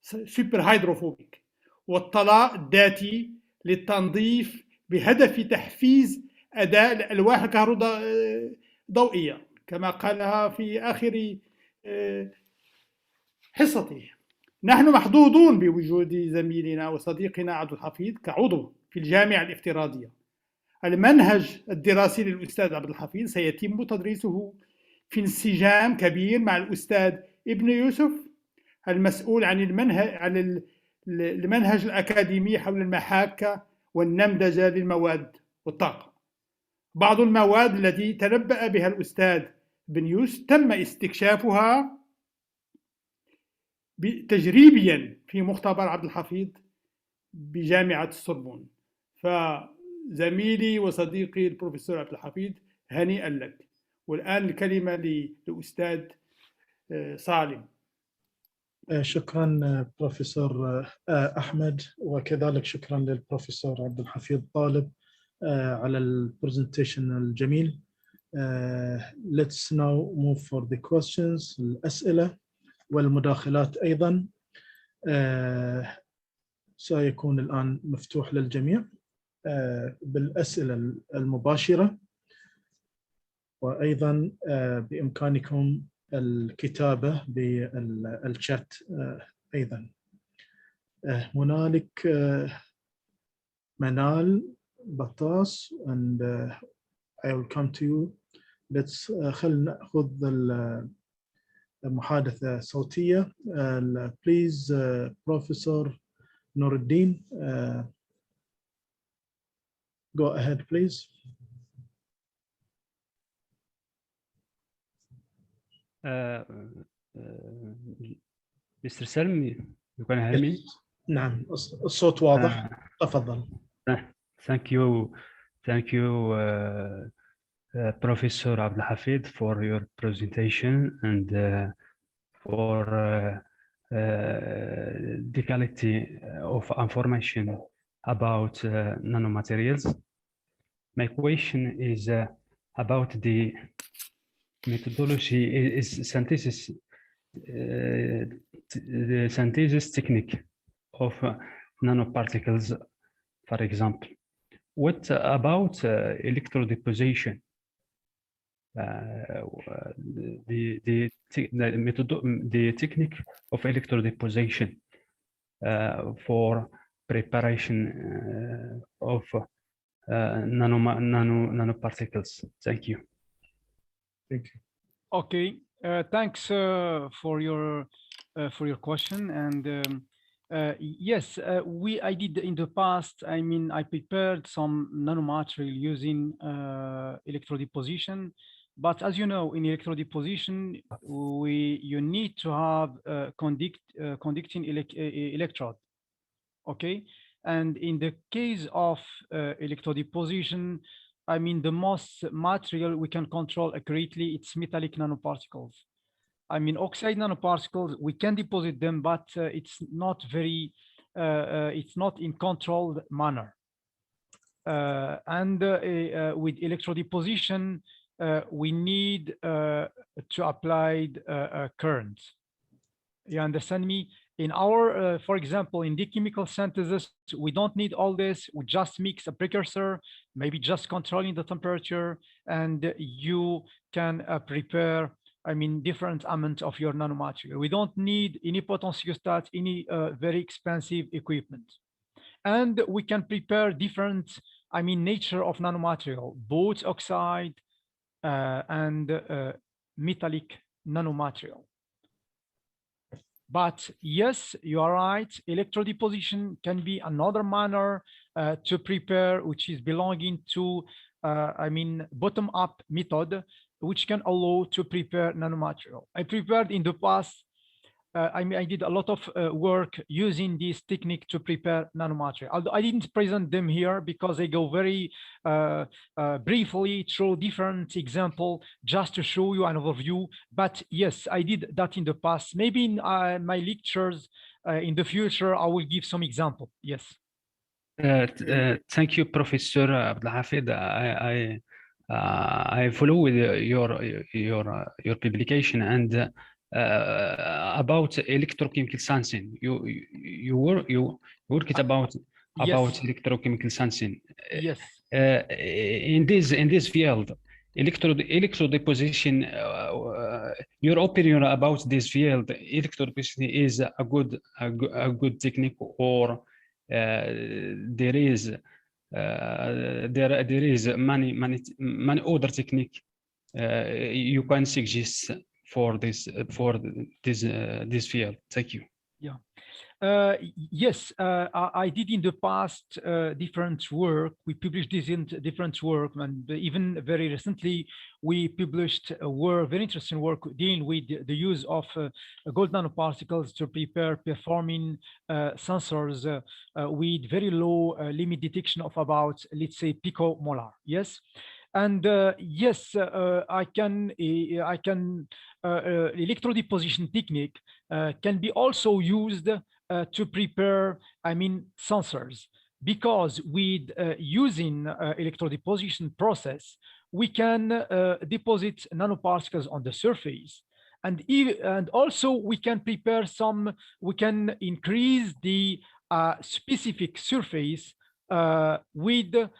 سوبر هيدروفوبيك، والطلاء الذاتي للتنظيف بهدف تحفيز أداء الألواح الكهروضوئية كما قالها في آخر حصته. نحن محظوظون بوجود زميلنا وصديقنا عبد الحفيظ كعضو في الجامعة الافتراضية. المنهج الدراسي للأستاذ عبد الحفيظ سيتم تدريسه في انسجام كبير مع الأستاذ ابن يوسف المسؤول عن المنهج عن المنهج الأكاديمي حول المحاكة والنمذجة للمواد والطاقة. بعض المواد التي تنبأ بها الأستاذ بن يوسف تم استكشافها تجريبيا في مختبر عبد الحفيظ بجامعة السوربون. فزميلي وصديقي البروفيسور عبد الحفيظ هنيئا لك. والآن الكلمة للأستاذ سالم.
شكرا بروفيسور أحمد، وكذلك شكرا للبروفيسور عبد الحفيظ طالب على البرزنتيشن الجميل. Let's now move for the questions. الأسئلة والمداخلات أيضا سيكون الآن مفتوح للجميع بالأسئلة المباشرة، وأيضا بإمكانكم الكتابة بالشات أيضا. هنالك منال بطاس and I will come to you. خلينا نأخذ المحادثة صوتية. Please Professor نور الدين, go ahead please.
Mr. Salmi, you can hear me?
نعم الصوت واضح. تفضل.
Thank you Professor Abdel Hafid for your presentation and for the quality of information about nanomaterials. My question is about the methodology is synthesis, the synthesis technique of nanoparticles, for example. What about electrodeposition? The technique of electrodeposition for preparation of nanoparticles. Thank you.
Thank you.
Okay, thanks for your question. And yes, I did in the past. I mean, I prepared some nanomaterial using electrodeposition. But as you know, in electrodeposition, you need to have conducting electrode. Okay, and in the case of electrodeposition, I mean, the most material we can control accurately, it's metallic nanoparticles. I mean, oxide nanoparticles, we can deposit them, but it's not in controlled manner. And with electrodeposition, we need to apply current. You understand me? In our, for example, in the chemical synthesis, we don't need all this. We just mix a precursor, maybe just controlling the temperature, and you can prepare, I mean, different amount of your nanomaterial. We don't need any potentiostat, any very expensive equipment. And we can prepare different, I mean, nature of nanomaterial, both oxide and metallic nanomaterial. But yes, you are right. Electrodeposition can be another manner to prepare, which is belonging to, I mean, bottom-up method, which can allow to prepare nanomaterial. I prepared in the past. I mean, I did a lot of work using this technique to prepare nanomaterial. Although I didn't present them here because I go very briefly through different examples just to show you an overview. But yes, I did that in the past. Maybe in my lectures in the future, I will give some example. Yes.
Thank you, Professor Abdel Hafid. I follow with your publication and about electrochemical sensing. You worked about electrochemical sensing.
Yes.
In this field, electrodeposition. Your opinion about this field, electrodeposition is a good technique, or there is many other technique you can suggest for this field. Thank you.
Yeah. Yes, I did in the past different work. We published different work, and even very recently we published a work, very interesting work dealing with the use of gold nanoparticles to prepare performing sensors with very low limit detection of about, let's say, picomolar. Yes. And yes, I can electrode deposition technique can be also used to prepare, I mean, sensors, because with using electrode deposition process, we can deposit nanoparticles on the surface, and also we can prepare some. We can increase the specific surface with.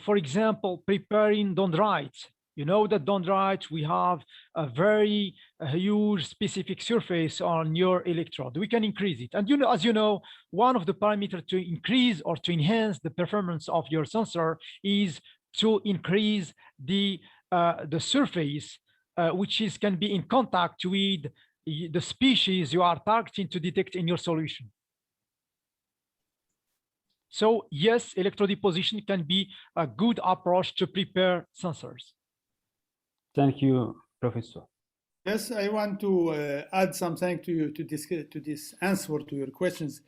For example, preparing dendrites. You know that dendrites, we have a very huge specific surface on your electrode. We can increase it. And as you know, one of the parameters to increase or to enhance the performance of your sensor is to increase the surface, which can be in contact with the species you are targeting to detect in your solution. So yes, electrode deposition can be a good approach to prepare sensors.
Thank you, Professor.
Yes, I want to add something to this answer to your questions.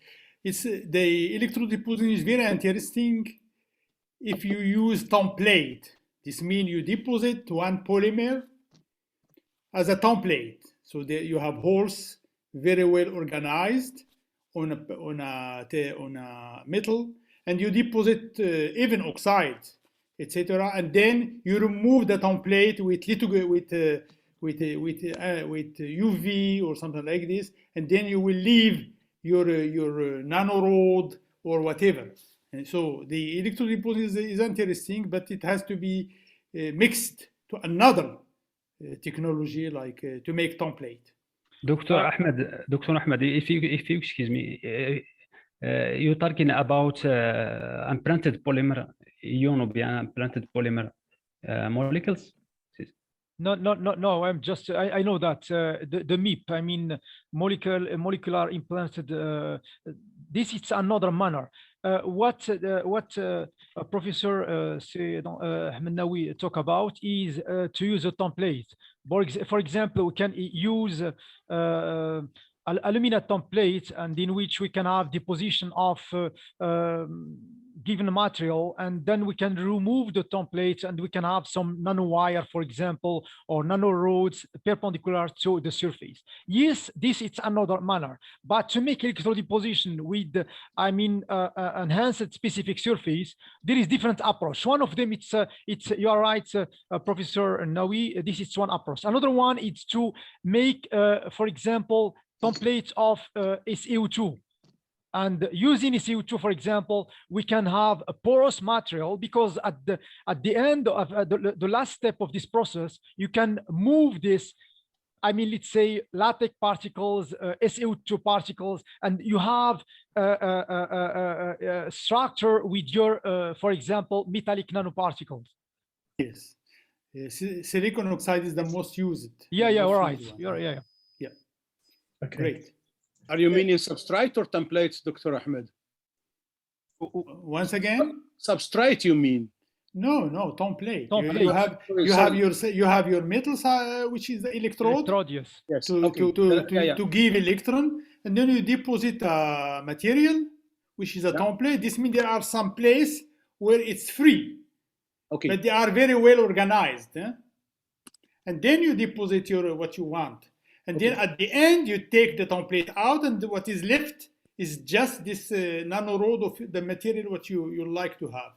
It's the electrode deposition is very interesting if you use template. This means you deposit one polymer as a template. So you have holes very well organized on a metal, and you deposit even oxide, etc. And then you remove the template with UV or something like this, and then you will leave your nanorod or whatever. And so the electrode deposition is interesting, but it has to be mixed to another technology, like to make template.
Dr. Ahmed, if you excuse me, you're talking about implanted polymer ion or implanted polymer molecules?
No. I'm just. I know that the MIP. I mean, molecular implanted. This is another manner. What Professor Ahmed talk about is to use a template. For example, we can use alumina template, and in which we can have deposition of given material, and then we can remove the template and we can have some nanowire, for example, or nanorods perpendicular to the surface. Yes, this is another manner, but to make electrode deposition with, enhanced specific surface, there is different approach. One of them, it's you are right, Professor Nawi, this is one approach. Another one is to make, for example, templates of SiO2. And using SiO2, for example, we can have a porous material, because at the end of the last step of this process, you can move this, let's say, latex particles, SiO2 particles, and you have a structure with your, for example, metallic nanoparticles.
Yes, silicon oxide is the most used.
Yeah, all right.
Yeah.
Okay.
Great.
Are you meaning substrate or templates, Dr. Ahmed?
Once again?
Substrate, you mean?
No, template.
Template.
You have your metals, which is the electrode.
Yes.
To give electron, and then you deposit a material, which is a template. This means there are some place where it's free.
Okay.
But they are very well organized. And then you deposit what you want. And then at the end, you take the template out, and what is left is just this nanorod of the material what you like to have.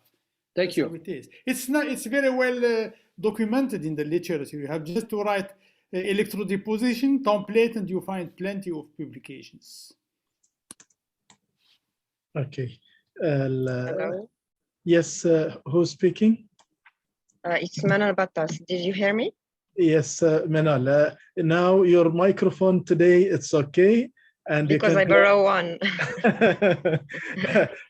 Thank you.
It is. It's very well documented in the literature. You have just to write electrode deposition template, and you find plenty of publications.
Okay. Yes, who's speaking?
It's Manal Battas. Did you hear me?
Yes, Manal. Now your microphone today, it's okay. And
because I borrow one.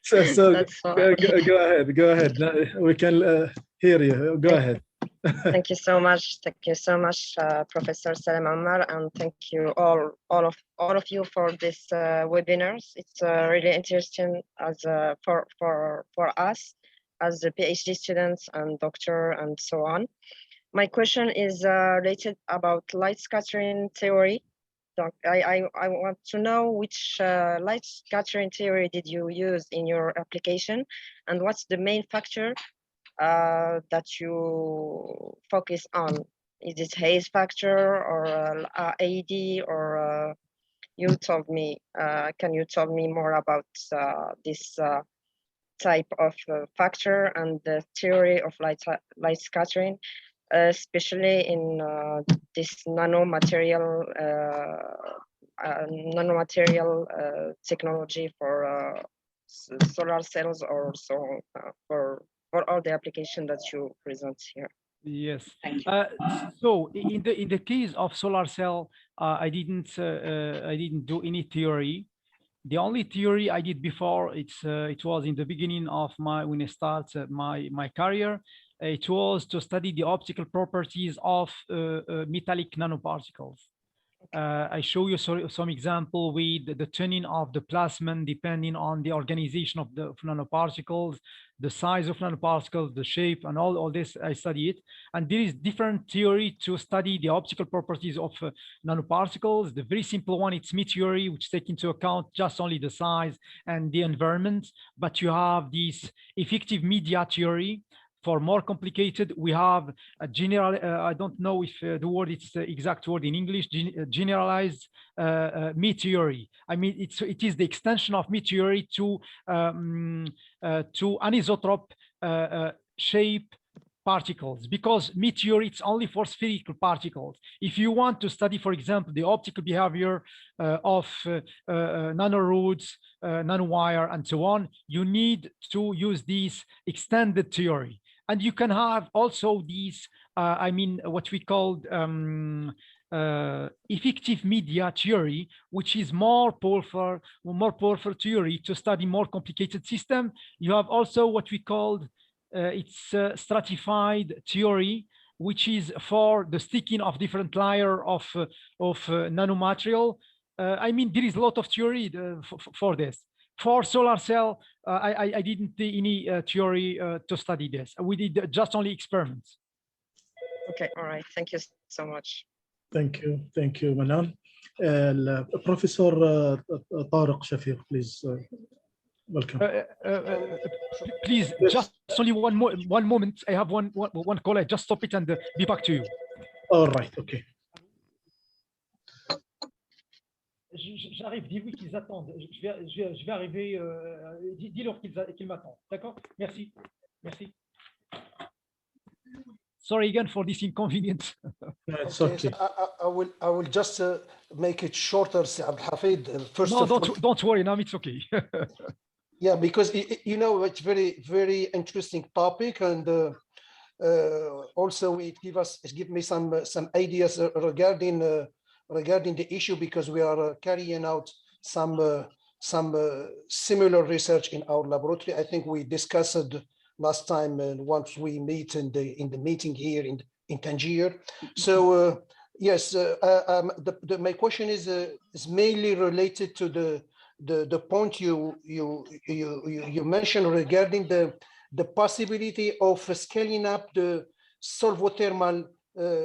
so go ahead. We can hear you. Go ahead.
Thank you so much. Thank you so much, Professor Salem Ammar, and thank you all of you for this webinars. It's really interesting as for us as the PhD students and doctor and so on. My question is related about light scattering theory. So I want to know which light scattering theory did you use in your application, and what's the main factor that you focus on? Is it haze factor or AED, or you told me, can you tell me more about this type of factor and the theory of light scattering, especially in this nanomaterial technology for solar cells, or so for all the application that you present here?
Yes.
Thank
So in the case of solar cell, I didn't do any theory. The only theory I did before, it was in the beginning of when I started my career. It was to study the optical properties of metallic nanoparticles. I show you some example with the tuning of the plasmon depending on the organization of the nanoparticles, the size of nanoparticles, the shape, and all this. I study it. And there is different theory to study the optical properties of nanoparticles. The very simple one, it's mid theory, which take into account just only the size and the environment. But you have this effective media theory. For more complicated, we have a general, I don't know if the word is the exact word in English, generalized meteory. I mean, it is the extension of meteory to anisotrope shape particles, because meteor, it's only for spherical particles. If you want to study, for example, the optical behavior of nanorods, nanowire, and so on, you need to use this extended theory. And you can have also these, I mean, what we call effective media theory, which is more powerful theory to study more complicated system. You have also what we call it's stratified theory, which is for the sticking of different layer of nanomaterial. I mean, there is a lot of theory for this. For solar cell, I didn't do any theory to study this. We did just only experiments.
Okay, all right. Thank you so much.
Thank you, Manan. Professor Tariq Shafiq, please. Welcome.
Please, just only one moment. I have one call. I just stop it and be back to you.
All right, okay.
J'arrive, dis-lui qu'ils attendent. Je vais arriver. Dis-leur qu'ils m'attendent. D'accord? Merci. Merci. Sorry again for this inconvenience.
It's okay.
So I will just make it shorter, Hafid. First
No,
of all,
don't worry. Now it's okay.
yeah, because you know it's very interesting topic, and also it give me some ideas regarding the issue, because we are carrying out some similar research in our laboratory. I think we discussed last time once we meet in the meeting here in Tangier. So yes, my question is mainly related to the point you mentioned regarding the possibility of scaling up the solvothermal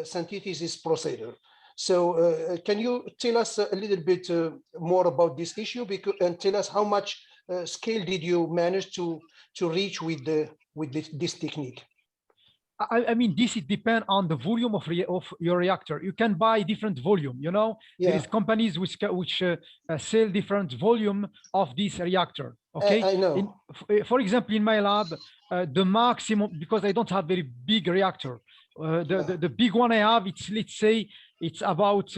synthesis procedure. So can you tell us a little bit more about this issue, and tell us how much scale did you manage to reach with this technique?
I mean, this depends on the volume of your reactor. You can buy different volume, you know.
Yeah.
There is companies which sell different volume of this reactor. Okay.
I know.
For example, in my lab, the maximum, because I don't have very big reactor, the big one I have, it's, let's say, it's about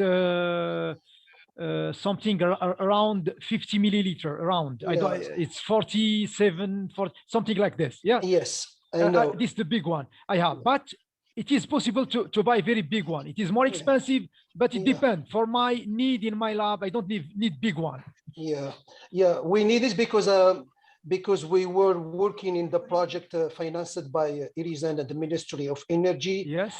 something around 50 milliliter around.
Yeah.
It's 47, something like this. Yeah.
Yes. I know.
This is the big one I have, but it is possible to buy a very big one. It is more expensive, but it depends. For my need in my lab, I don't need big one.
Yeah, we need this because because we were working in the project financed by Irizan and the Ministry of Energy.
Yes.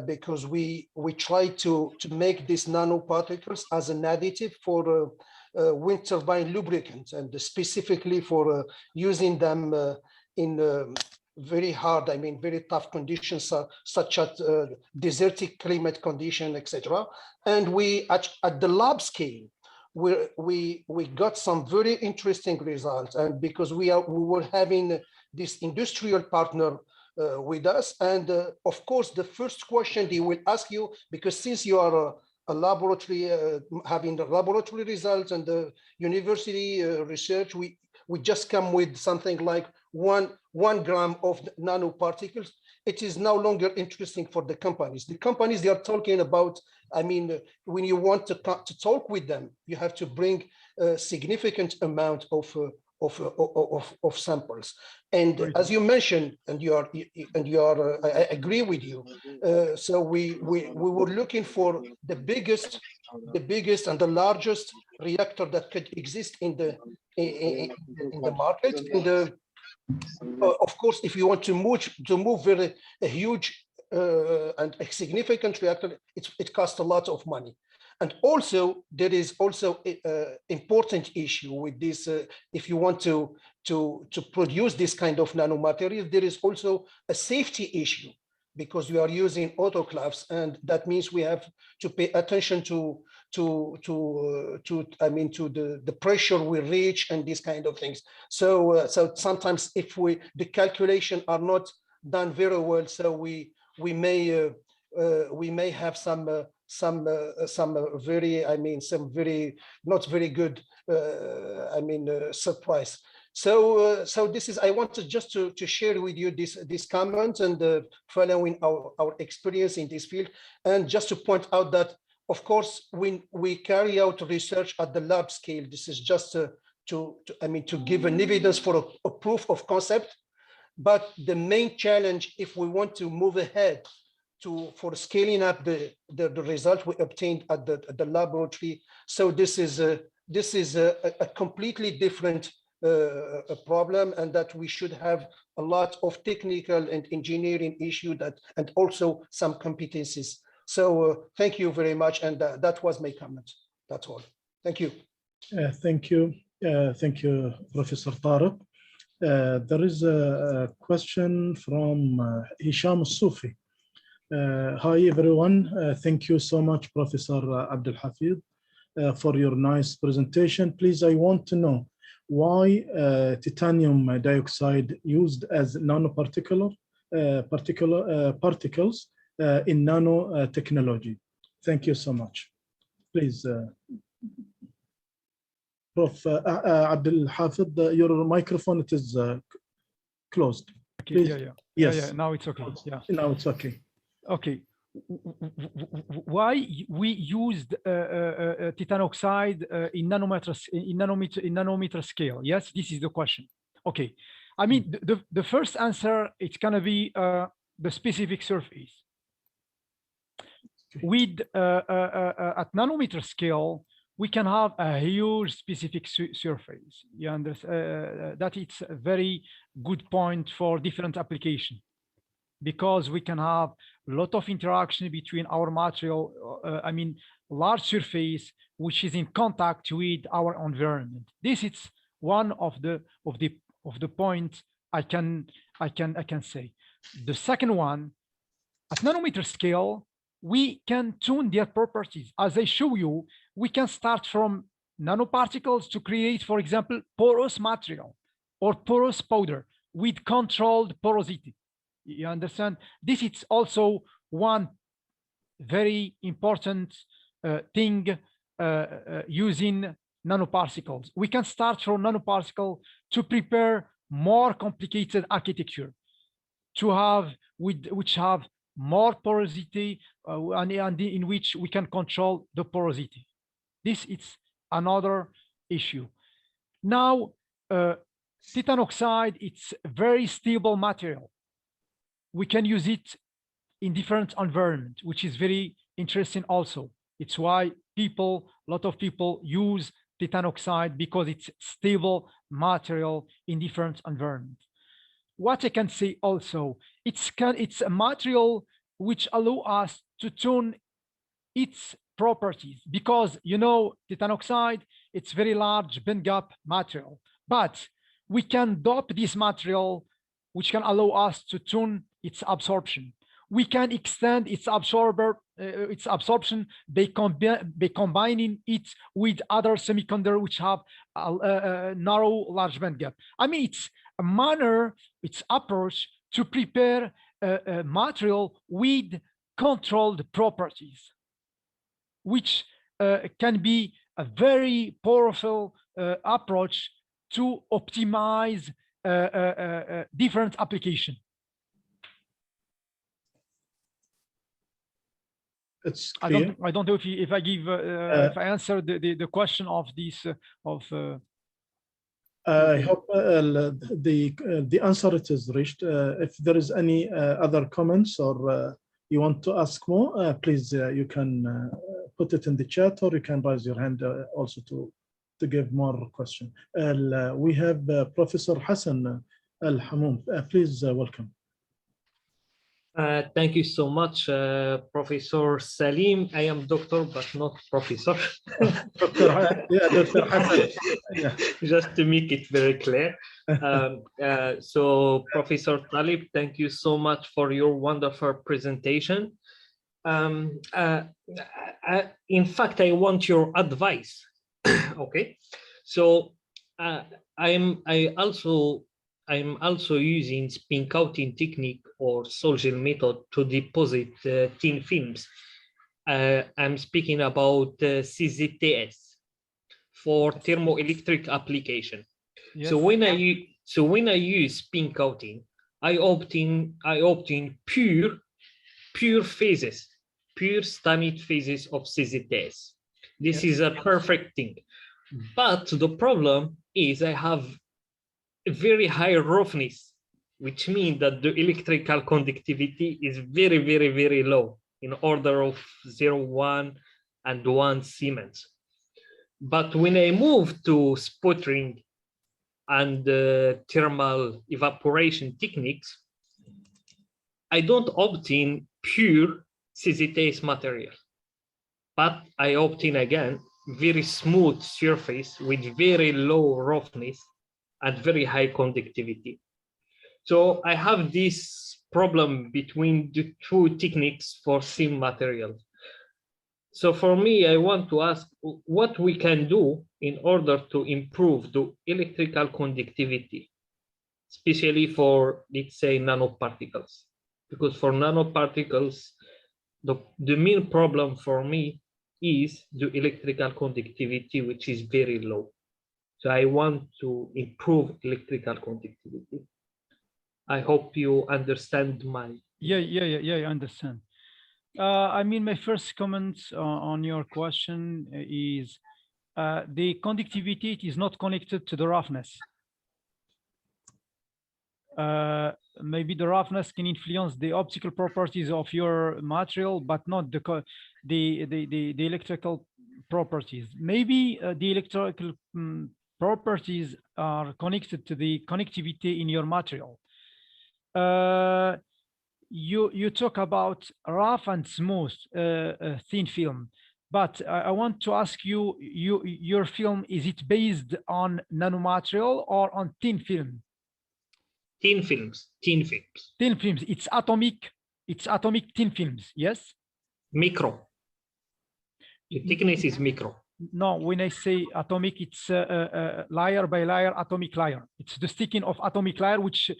Because we try to make these nanoparticles as an additive for wind turbine lubricants, and specifically for using them in very hard, I mean, very tough conditions, such as desertic climate condition, etc. And we at the lab scale, we got some very interesting results, and because we were having this industrial partner with us, and of course the first question they will ask you, because since you are a laboratory having the laboratory results and the university research, we just come with something like one gram of nanoparticles. It is no longer interesting for the companies. The companies, they are talking about, I mean, when you want to talk with them, you have to bring a significant amount of samples. And as you mentioned, and you are, I agree with you. So we were looking for the biggest and the largest reactor that could exist in the market. And of course, if you want to move a huge and a significant reactor, it costs a lot of money. And also, there is also an important issue with this. If you want to produce this kind of nanomaterial, there is also a safety issue, because we are using autoclaves, and that means we have to pay attention to the pressure we reach and these kind of things. So sometimes if the calculation are not done very well, so we may have some very, some very not very good surprise. So this is, I wanted just to share with you this comment, and following our experience in this field, and just to point out that, of course, when we carry out research at the lab scale, this is just to give an evidence for a proof of concept. But the main challenge, if we want to move ahead for scaling up the result we obtained at the laboratory, so this is a completely different a problem, and that we should have a lot of technical and engineering issue and also some competencies. So thank you very much, and that was my comment. That's all. Thank you.
Thank you. Thank you, Professor Tariq. There is a question from Hisham Sufi. Hi everyone. Thank you so much, Professor Abdul Hafid, for your nice presentation. Please, I want to know why titanium dioxide used as nanoparticles in nanotechnology. Thank you so much. Please, Prof. Abdul Hafid, your microphone, it is closed. Please. Yes.
Now it's okay. Yeah.
Now it's okay.
Okay. Why we used titanium oxide in nanometer scale? Yes, this is the question. Okay, I mean the first answer, it's gonna be the specific surface. With at nanometer scale, we can have a huge specific surface. You understand that it's a very good point for different application, because we can have a lot of interaction between our material, large surface, which is in contact with our environment. This is one of the points I can say. The second one, at nanometer scale, we can tune their properties. As I show you, we can start from nanoparticles to create, for example, porous material or porous powder with controlled porosity. You understand? This is also one very important thing using nanoparticles. We can start from nanoparticle to prepare more complicated architecture, which have more porosity and in which we can control the porosity. This is another issue. Now, titanium oxide, it's a very stable material. We can use it in different environments, which is very interesting also. It's why a lot of people use titanium oxide because it's stable material in different environments. What I can say also, it's a material which allow us to tune its properties, because you know titanium oxide, it's very large band gap material, but we can dope this material which can allow us to tune its absorption. We can extend its absorption by combining it with other semiconductors which have a narrow large band gap. I mean, it's a manner, it's approach to prepare a material with controlled properties, which can be a very powerful approach to optimize different applications.
It's
I
clear.
don't know if I give if I answered the question of this
I hope the answer it is reached. If there is any other comments or you want to ask more, please you can put it in the chat, or you can raise your hand also to give more question. We have Professor Hassan Al Hamoum. Please welcome.
Thank you so much, Professor Salim. I am doctor, but not professor.
Dr. Hassan. Yeah.
Just to make it very clear. So, Professor Talib, thank you so much for your wonderful presentation. In fact, I want your advice. Okay, so I'm also using spin coating technique or sol-gel method to deposit thin films. I'm speaking about CZTS for thermoelectric application. Yes. So when I use spin coating, I opt in pure phases, pure standard phases of CZTS. This is a perfect thing. But the problem is I have a very high roughness, which means that the electrical conductivity is very, very, very low, in order of 0.1 and 1 Siemens. But when I move to sputtering and thermal evaporation techniques, I don't opt in pure CZTS material, but I opt in again very smooth surface with very low roughness and very high conductivity. So I have this problem between the two techniques for SIM materials. So for me, I want to ask what we can do in order to improve the electrical conductivity, especially for, let's say, nanoparticles. Because for nanoparticles, the main problem for me is the electrical conductivity, which is very low. So I want to improve electrical conductivity. I hope you understand my...
Yeah, I understand. I mean, my first comment on your question is the conductivity is not connected to the roughness. Maybe the roughness can influence the optical properties of your material, but not the electrical properties. Maybe the electrical properties are connected to the connectivity in your material. You talk about rough and smooth thin film, but I want to ask you, your film, is it based on nanomaterial or on thin film?
Thin films.
Thin films. It's atomic thin films. Yes.
Micro. The thickness is micro.
No, when I say atomic, it's layer by layer, atomic layer. It's the sticking of atomic layer which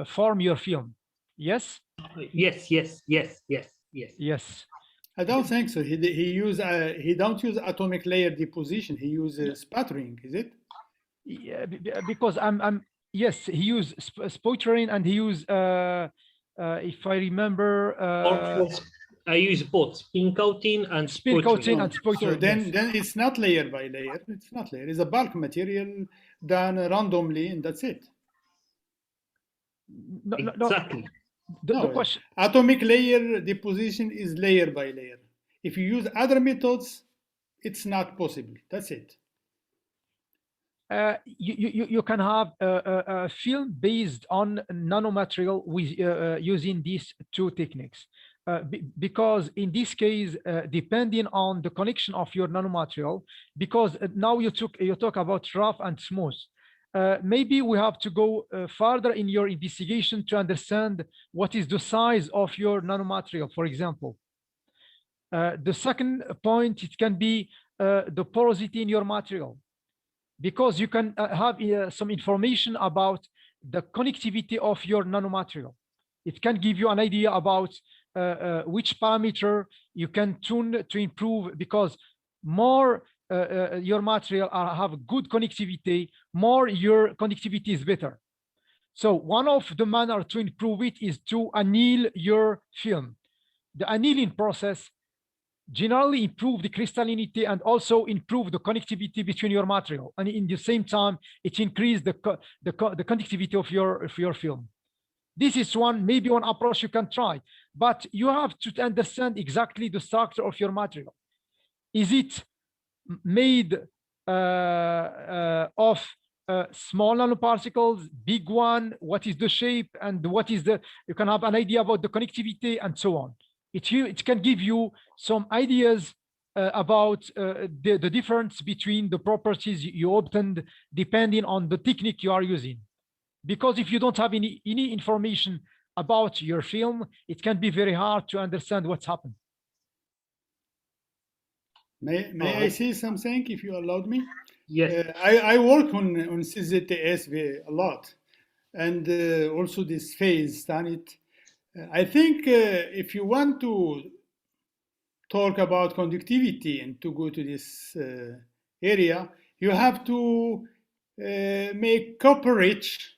form your film. Yes.
Yes.
I don't think so. He don't use atomic layer deposition. He uses sputtering. Is it?
Yeah, because yes, he used sputtering and he used if I remember
I use both spin coating and sputtering.
So then it's not layer by layer. It's not layer. It's a bulk material done randomly, and that's it.
Exactly.
The question.
Atomic layer deposition is layer by layer. If you use other methods, it's not possible. That's it.
You can have a film based on nanomaterial with using these two techniques. Because in this case, depending on the connection of your nanomaterial, because now you talk about rough and smooth. Maybe we have to go further in your investigation to understand what is the size of your nanomaterial, for example. The second point, it can be the porosity in your material, because you can have some information about the connectivity of your nanomaterial. It can give you an idea about which parameter you can tune to improve, because more your material have good connectivity, more your connectivity is better. So one of the manner to improve it is to anneal your film. The annealing process generally improve the crystallinity and also improve the connectivity between your material, and in the same time it increases the conductivity of your film. This is maybe one approach you can try, but you have to understand exactly the structure of your material. Is it made of small nanoparticles, big one? What is the shape, and what is you can have an idea about the connectivity and so on. It can give you some ideas about the difference between the properties you obtained depending on the technique you are using. Because if you don't have any information about your film, it can be very hard to understand what's happened.
May I say something, if you allowed me?
Yes.
I work on CZTS a lot, and also this phase, Stanit. I think if you want to talk about conductivity and to go to this area, you have to make copper rich,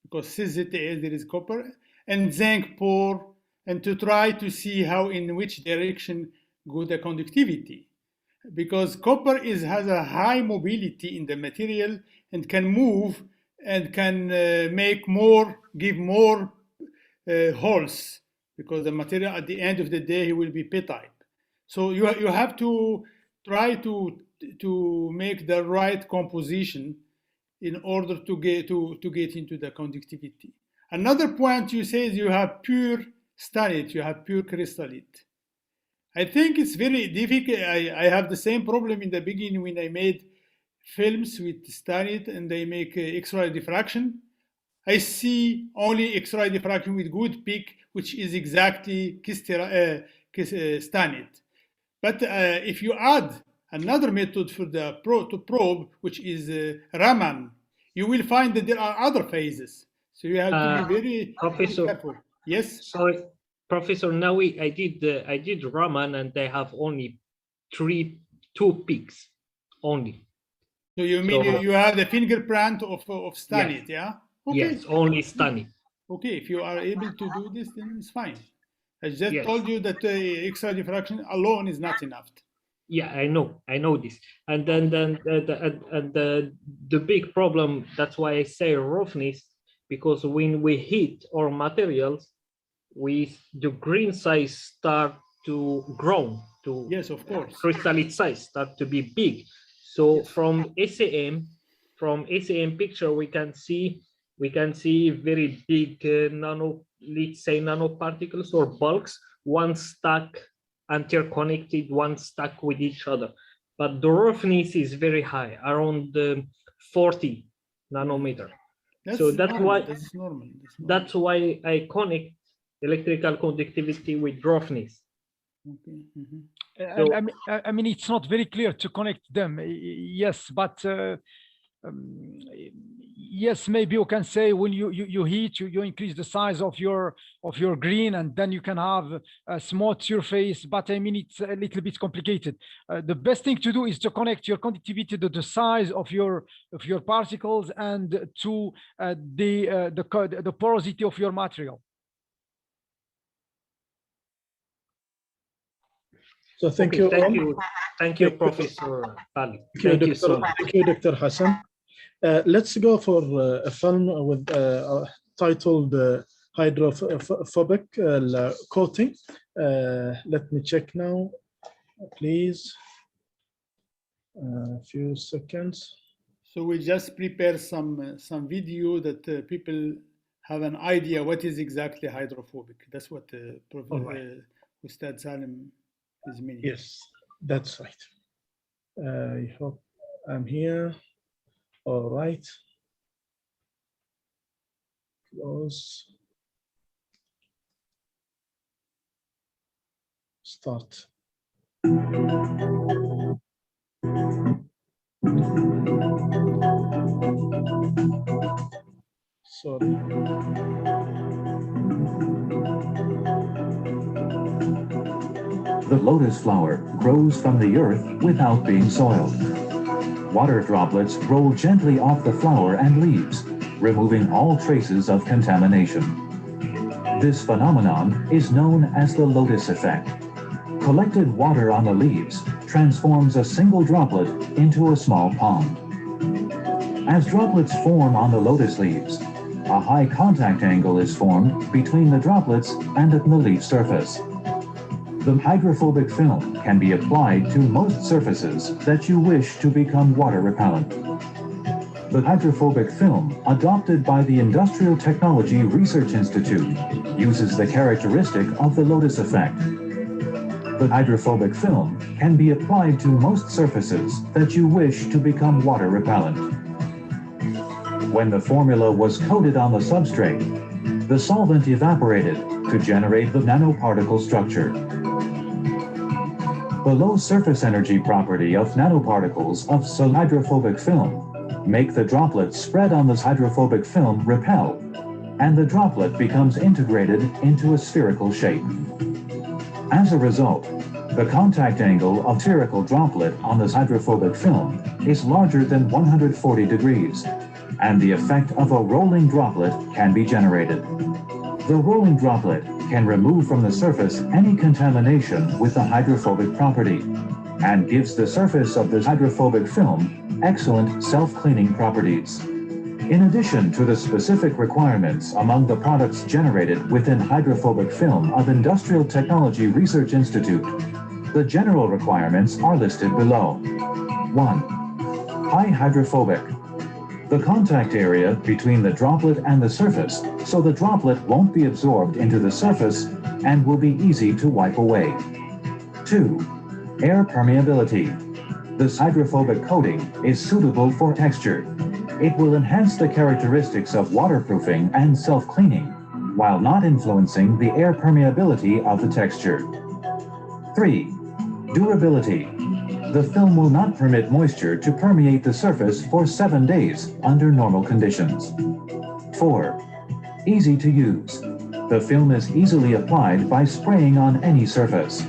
because CZTS there is copper, and zinc poor, and to try to see how in which direction go the conductivity. Because copper has a high mobility in the material and can move and can give more holes, because the material at the end of the day will be p-type. So you have to try to make the right composition in order to get into the conductivity. Another point you say is you have pure stanite, you have pure crystallite. I think it's very difficult. I have the same problem in the beginning when I made films with stanite and they make X-ray diffraction. I see only X-ray diffraction with good peak, which is exactly stanite. But if you add another method for the probe, which is Raman, you will find that there are other phases. So you have to be very careful. Yes.
Sorry, Professor Nawi, I did Raman, and they have only two peaks only.
So you mean you have the fingerprint of stanite, yeah? Okay.
Yes, only stanite.
Okay, if you are able to do this, then it's fine. I just told you that X-ray diffraction alone is not enough.
Yeah, I know this. And then the big problem, that's why I say roughness, because when we heat our materials, the grain size start to grow,
yes, of course,
crystallite size start to be big. So from SAM picture, we can see very big let's say nanoparticles or bulks, one stack interconnected, one stack with each other. But the roughness is very high, around 40 nanometer. So that's normal. That's why I connect electrical conductivity with roughness.
Okay.
So, I mean, it's not very clear to connect them. Yes, but yes, maybe you can say when you heat, you increase the size of your green, and then you can have a smooth surface. But I mean, it's a little bit complicated. The best thing to do is to connect your conductivity to the size of your particles and to the porosity of your material.
So thank you,
Professor Ali.
Thank you, Dr. Hassan. Let's go for a film with titled hydrophobic coating. Let me check now, please. A few seconds.
So we just prepare some video that people have an idea what is exactly hydrophobic. That's what Ustad Salim is meaning.
Yes, that's right. I hope I'm here. All right. Close. Start. Sorry.
The lotus flower grows from the earth without being soiled. Water droplets roll gently off the flower and leaves, removing all traces of contamination. This phenomenon is known as the lotus effect. Collected water on the leaves transforms a single droplet into a small pond. As droplets form on the lotus leaves, a high contact angle is formed between the droplets and the leaf surface. The hydrophobic film can be applied to most surfaces that you wish to become water repellent. The hydrophobic film, adopted by the Industrial Technology Research Institute, uses the characteristic of the lotus effect. The hydrophobic film can be applied to most surfaces that you wish to become water repellent. When the formula was coated on the substrate, the solvent evaporated to generate the nanoparticle structure. The low surface energy property of nanoparticles of hydrophobic film make the droplet spread on this hydrophobic film repel, and the droplet becomes integrated into a spherical shape. As a result, the contact angle of spherical droplet on this hydrophobic film is larger than 140 degrees, and the effect of a rolling droplet can be generated. The rolling droplet can remove from the surface any contamination with the hydrophobic property, and gives the surface of this hydrophobic film excellent self-cleaning properties. In addition to the specific requirements among the products generated within hydrophobic film of Industrial Technology Research Institute, the general requirements are listed below. 1. High hydrophobic. The contact area between the droplet and the surface, so the droplet won't be absorbed into the surface and will be easy to wipe away. 2. Air permeability. This hydrophobic coating is suitable for texture. It will enhance the characteristics of waterproofing and self-cleaning, while not influencing the air permeability of the texture. 3. Durability. The film will not permit moisture to permeate the surface for 7 days under normal conditions. 4. Easy to use. The film is easily applied by spraying on any surface.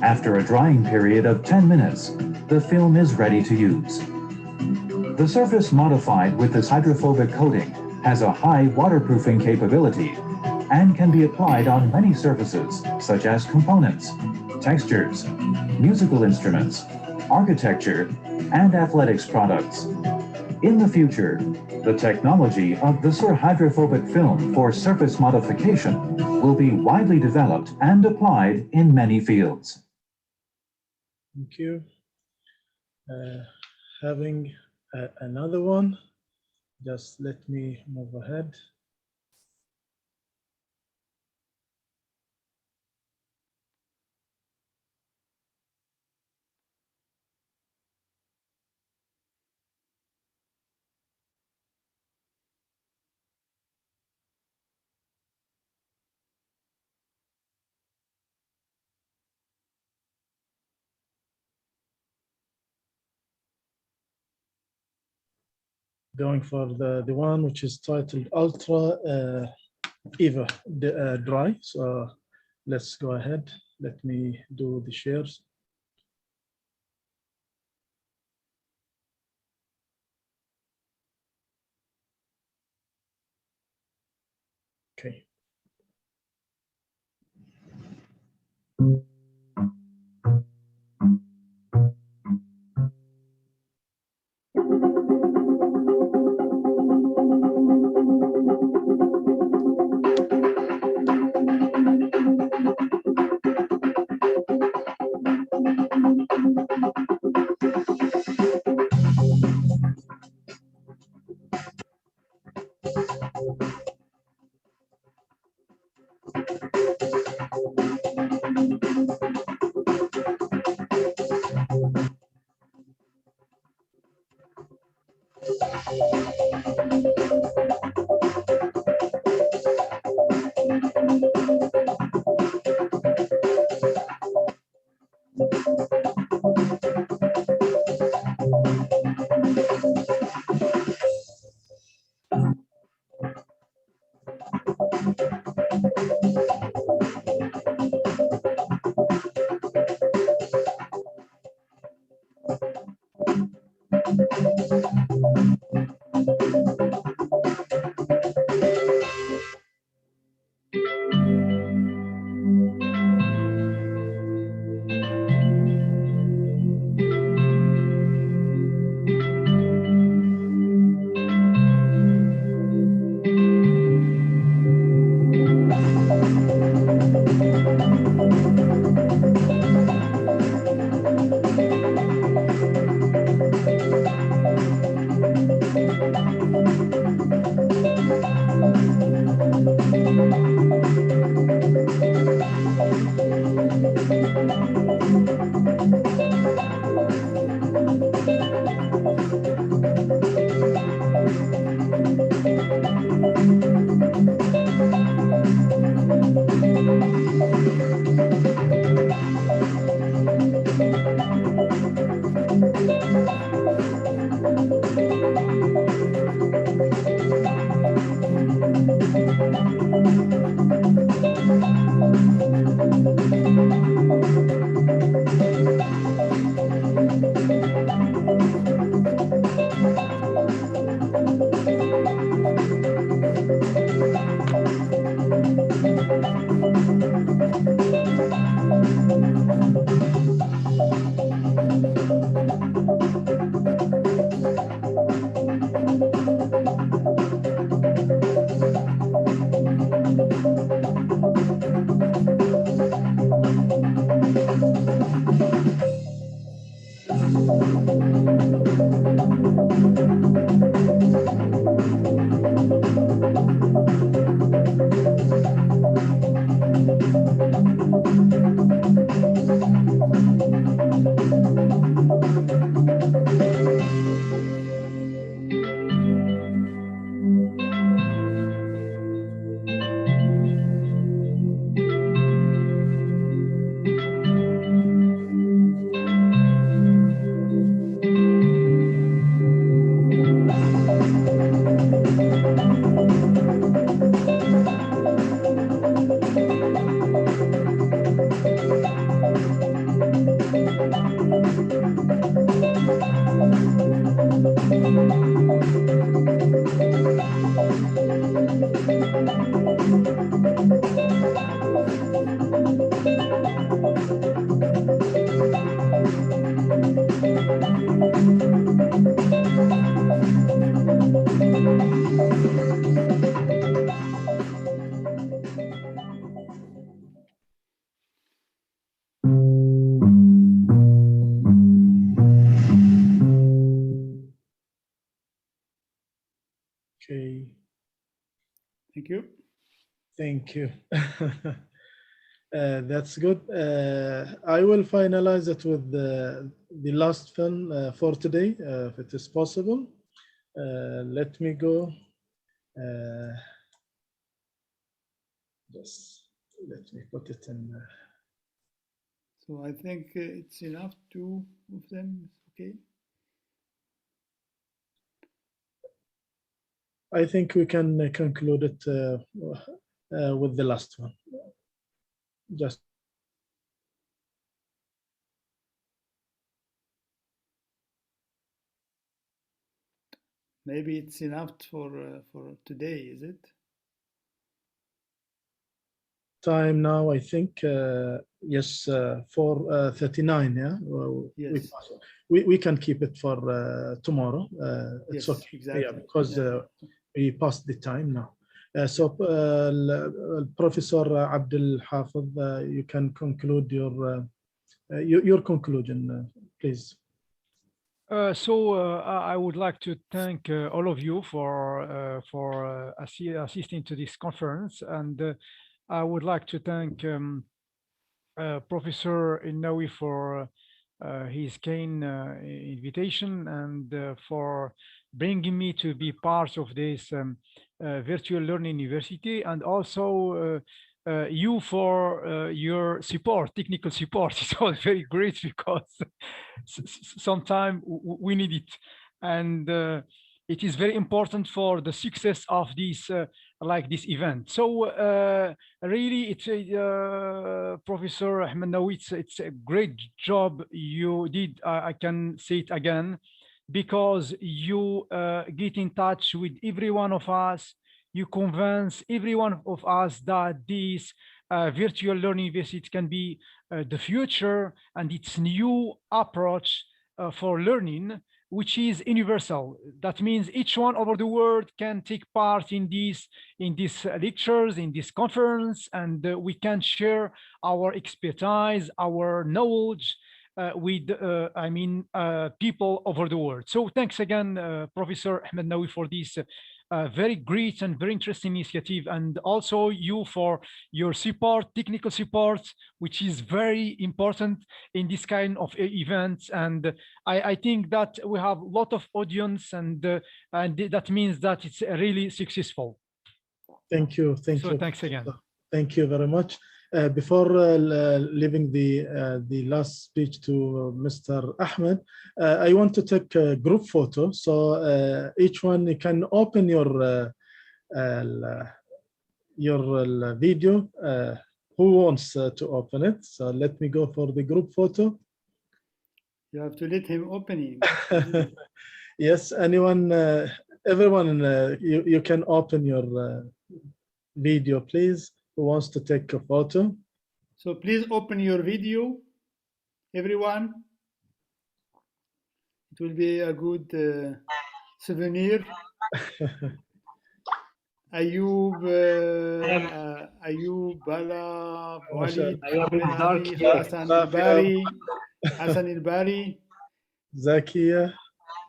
After a drying period of 10 minutes, the film is ready to use. The surface modified with this hydrophobic coating has a high waterproofing capability and can be applied on many surfaces such as components, textures, musical instruments, architecture, and athletics products. In the future, the technology of the hydrophobic film for surface modification will be widely developed and applied in many fields.
Thank you. Having another one, just let me move ahead. Going for the one which is titled Ultra Eva Dry. So let's go ahead. Let me do the shares. Okay. Okay.
Thank you.
Thank you. That's good. I will finalize it with the last film for today, if it is possible. Let me go. Just let me put it in.
So I think it's enough, two of them, okay?
I think we can conclude it with the last one. Just
maybe it's enough for today, is it?
time now, I think, yes, 4:39, yeah? Well,
Yes.
We can keep it for tomorrow. It's
Yes,
okay.
exactly.
Yeah, because we passed the time now. So, Professor Abdul Hafid, you can conclude your conclusion, please.
I would like to thank all of you for assisting to this conference, and I would like to thank Professor Innawi for his kind invitation and for bringing me to be part of this virtual learning university, and also you for your support, technical support. It's all very great because sometimes we need it. And it is very important for the success of this like this event. So really, it's Professor Ahmed Nawi, it's a great job you did. I can say it again, because you get in touch with every one of us. You convince every one of us that this virtual learning university can be the future, and it's new approach for learning, which is universal. That means each one over the world can take part in these lectures, in this conference, and we can share our expertise, our knowledge with people over the world. So thanks again, Professor Ahmed Nawi, for this very great and very interesting initiative, and also you for your support, technical support, which is very important in this kind of events. And I think that we have a lot of audience, and that means that it's really successful.
Thank you. Thank you.
Thanks again.
Thank you very much. Before leaving the last speech to Mr. Ahmed, I want to take a group photo. So each one, you can open your video. Who wants to open it? So let me go for the group photo.
You have to let him open it.
Yes, anyone, everyone, you can open your video, please. Who wants to take a photo?
So please open your video, everyone. It will be a good souvenir. Ayub, Bala, Walid, Hassan al-Bari,
Zakia.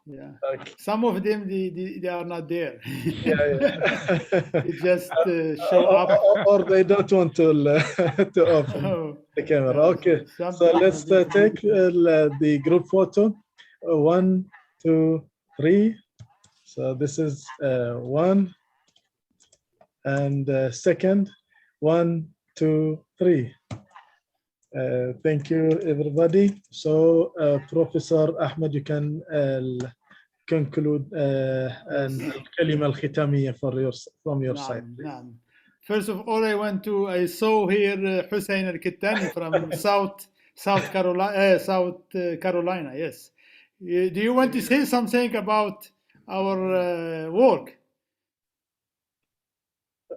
Yeah, some of them they are not there. They just show up,
or they don't want to open the camera. Okay, so let's take the group photo. 1, 2, 3. So this is 1, and second, 1, 2, 3. Thank you, everybody. So, Professor Ahmed, you can conclude الكلمة الختامية from your side.
First of all, I saw here Hussein Al-Kittani from South Carolina. Yes. Do you want to say something about our work?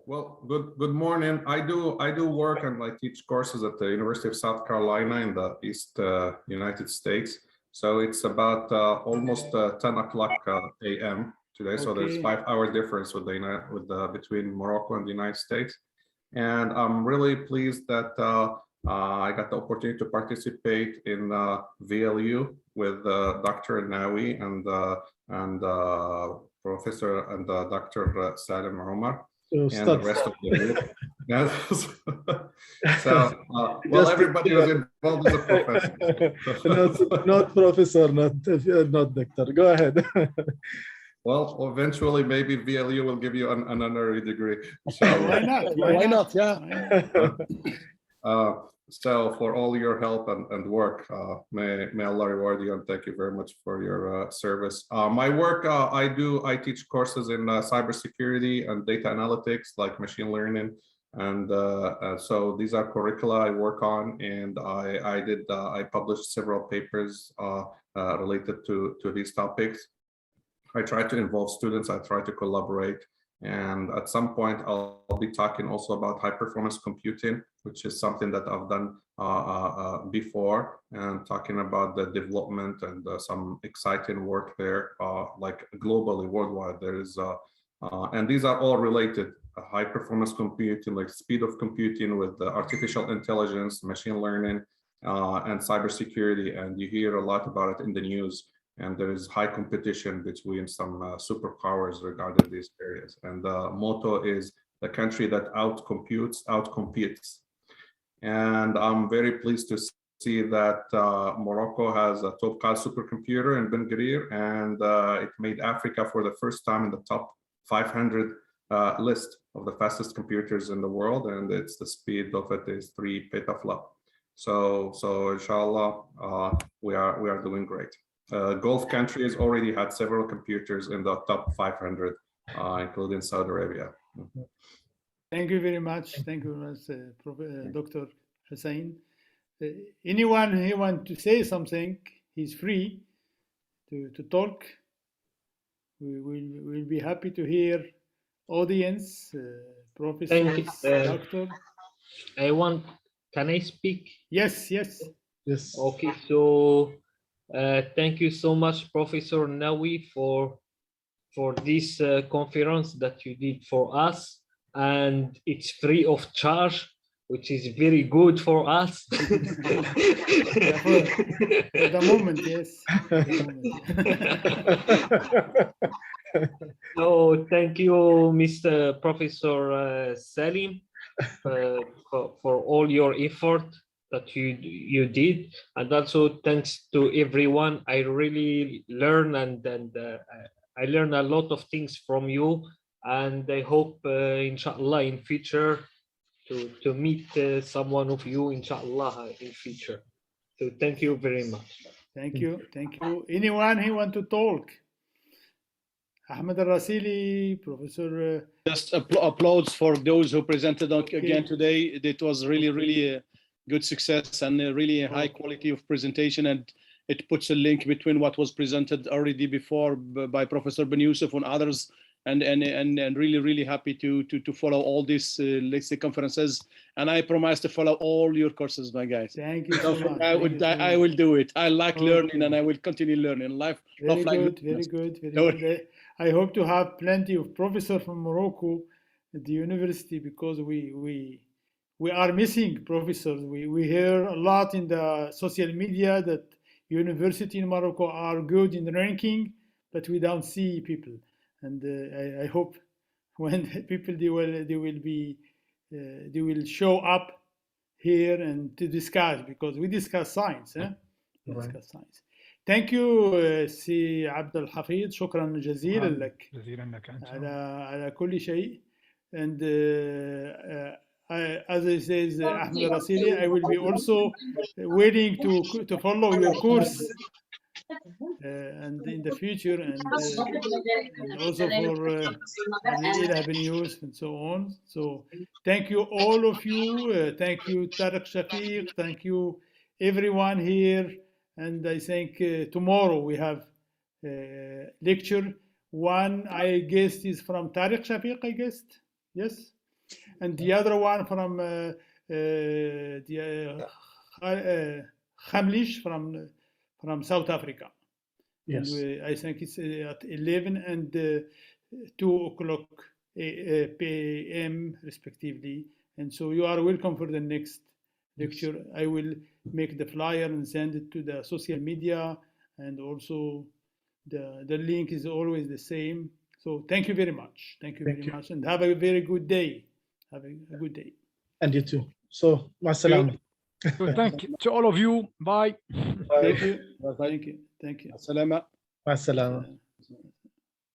Well, good morning. I do work and I teach courses at the University of South Carolina in the East United States. So it's about almost 10 o'clock a.m. today. Okay. So there's 5 hour difference between Morocco and the United States. And I'm really pleased that I got the opportunity to participate in VLU with Dr. Nawi and Professor and Dr. Salim Omar. And the rest of the group. So, well, everybody was involved as a professor.
Not professor, not doctor. Go ahead.
Well, eventually, maybe VLU will give you an honorary degree. So,
why not? Why not? Yeah.
So for all your help and work, may Allah reward you, and thank you very much for your service. My work, I teach courses in cybersecurity and data analytics, like machine learning, and so these are curricula I work on, and I published several papers related to these topics. I try to involve students. I try to collaborate. And at some point, I'll be talking also about high performance computing, which is something that I've done before, and talking about the development and some exciting work there, like globally, worldwide. There is, and these are all related. High performance computing, like speed of computing with artificial intelligence, machine learning, and cybersecurity. And you hear a lot about it in the news. And there is high competition between some superpowers regarding these areas. And the motto is the country that outcompetes. And I'm very pleased to see that Morocco has a top-class supercomputer in Ben Gurir, and it made Africa for the first time in the top 500 list. of the fastest computers in the world, and it's the speed of it is 3 petaflop. So inshallah, we are doing great. Gulf countries already had several computers in the top 500, including Saudi Arabia.
Thank you very much. Thank you very much, Dr. Hussein. Anyone who wants to say something, he's free to talk. We'll be happy to hear audience, professors, doctor.
Can I speak?
Yes.
Okay, so thank you so much, Professor Nawi, for this conference that you did for us, and it's free of charge, which is very good for us.
For the moment, yes.
So thank you, Mr. Professor Salim, for all your effort that you did, and also thanks to everyone. I really learned and I learned a lot of things from you, and I hope inshallah in future to meet someone of you inshallah in future. So thank you very much.
Thank you. Anyone who want to talk? Ahmed Al-Rasili, Professor.
Just applause for those who presented again today. It was really a good success and a really high quality of presentation, and it puts a link between what was presented already before by Professor Ben Youssef and others, and really happy to follow all these let's say conferences, and I promise to follow all your courses, my guys.
Thank you so much.
I will do it. I like learning, and I will continue learning.
Very good. I hope to have plenty of professors from Morocco at the university, because we are missing professors. We hear a lot in the social media that university in Morocco are good in ranking, but we don't see people. And I hope when people they will show up here and to discuss, because we discuss science. Discuss science. Thank you سي عبد الحفيظ. شكرا جزيلا لك على كل شيء. And as I says Ahmed Al-Rasili, I will be also willing to follow your course and in the future, and also for Ben Youssef and so on. So thank you all of you. Thank you Tariq Shafiq. Thank you everyone here. And I think tomorrow we have lecture. One, I guess, is from Tariq Shafiq, I guess. Yes. And the other one from Khamlish from South Africa.
Yes.
And I think it's at 11 and 2 o'clock p.m. respectively. And so you are welcome for the next lecture. I will make the flyer and send it to the social media, and also the link is always the same. So thank you very much. Thank you very much, and have a very good day. Have a good day.
And you too. So, masalam.
So thank you to all of you. Bye.
Thank you. Thank you.
Masalama.
Masalam.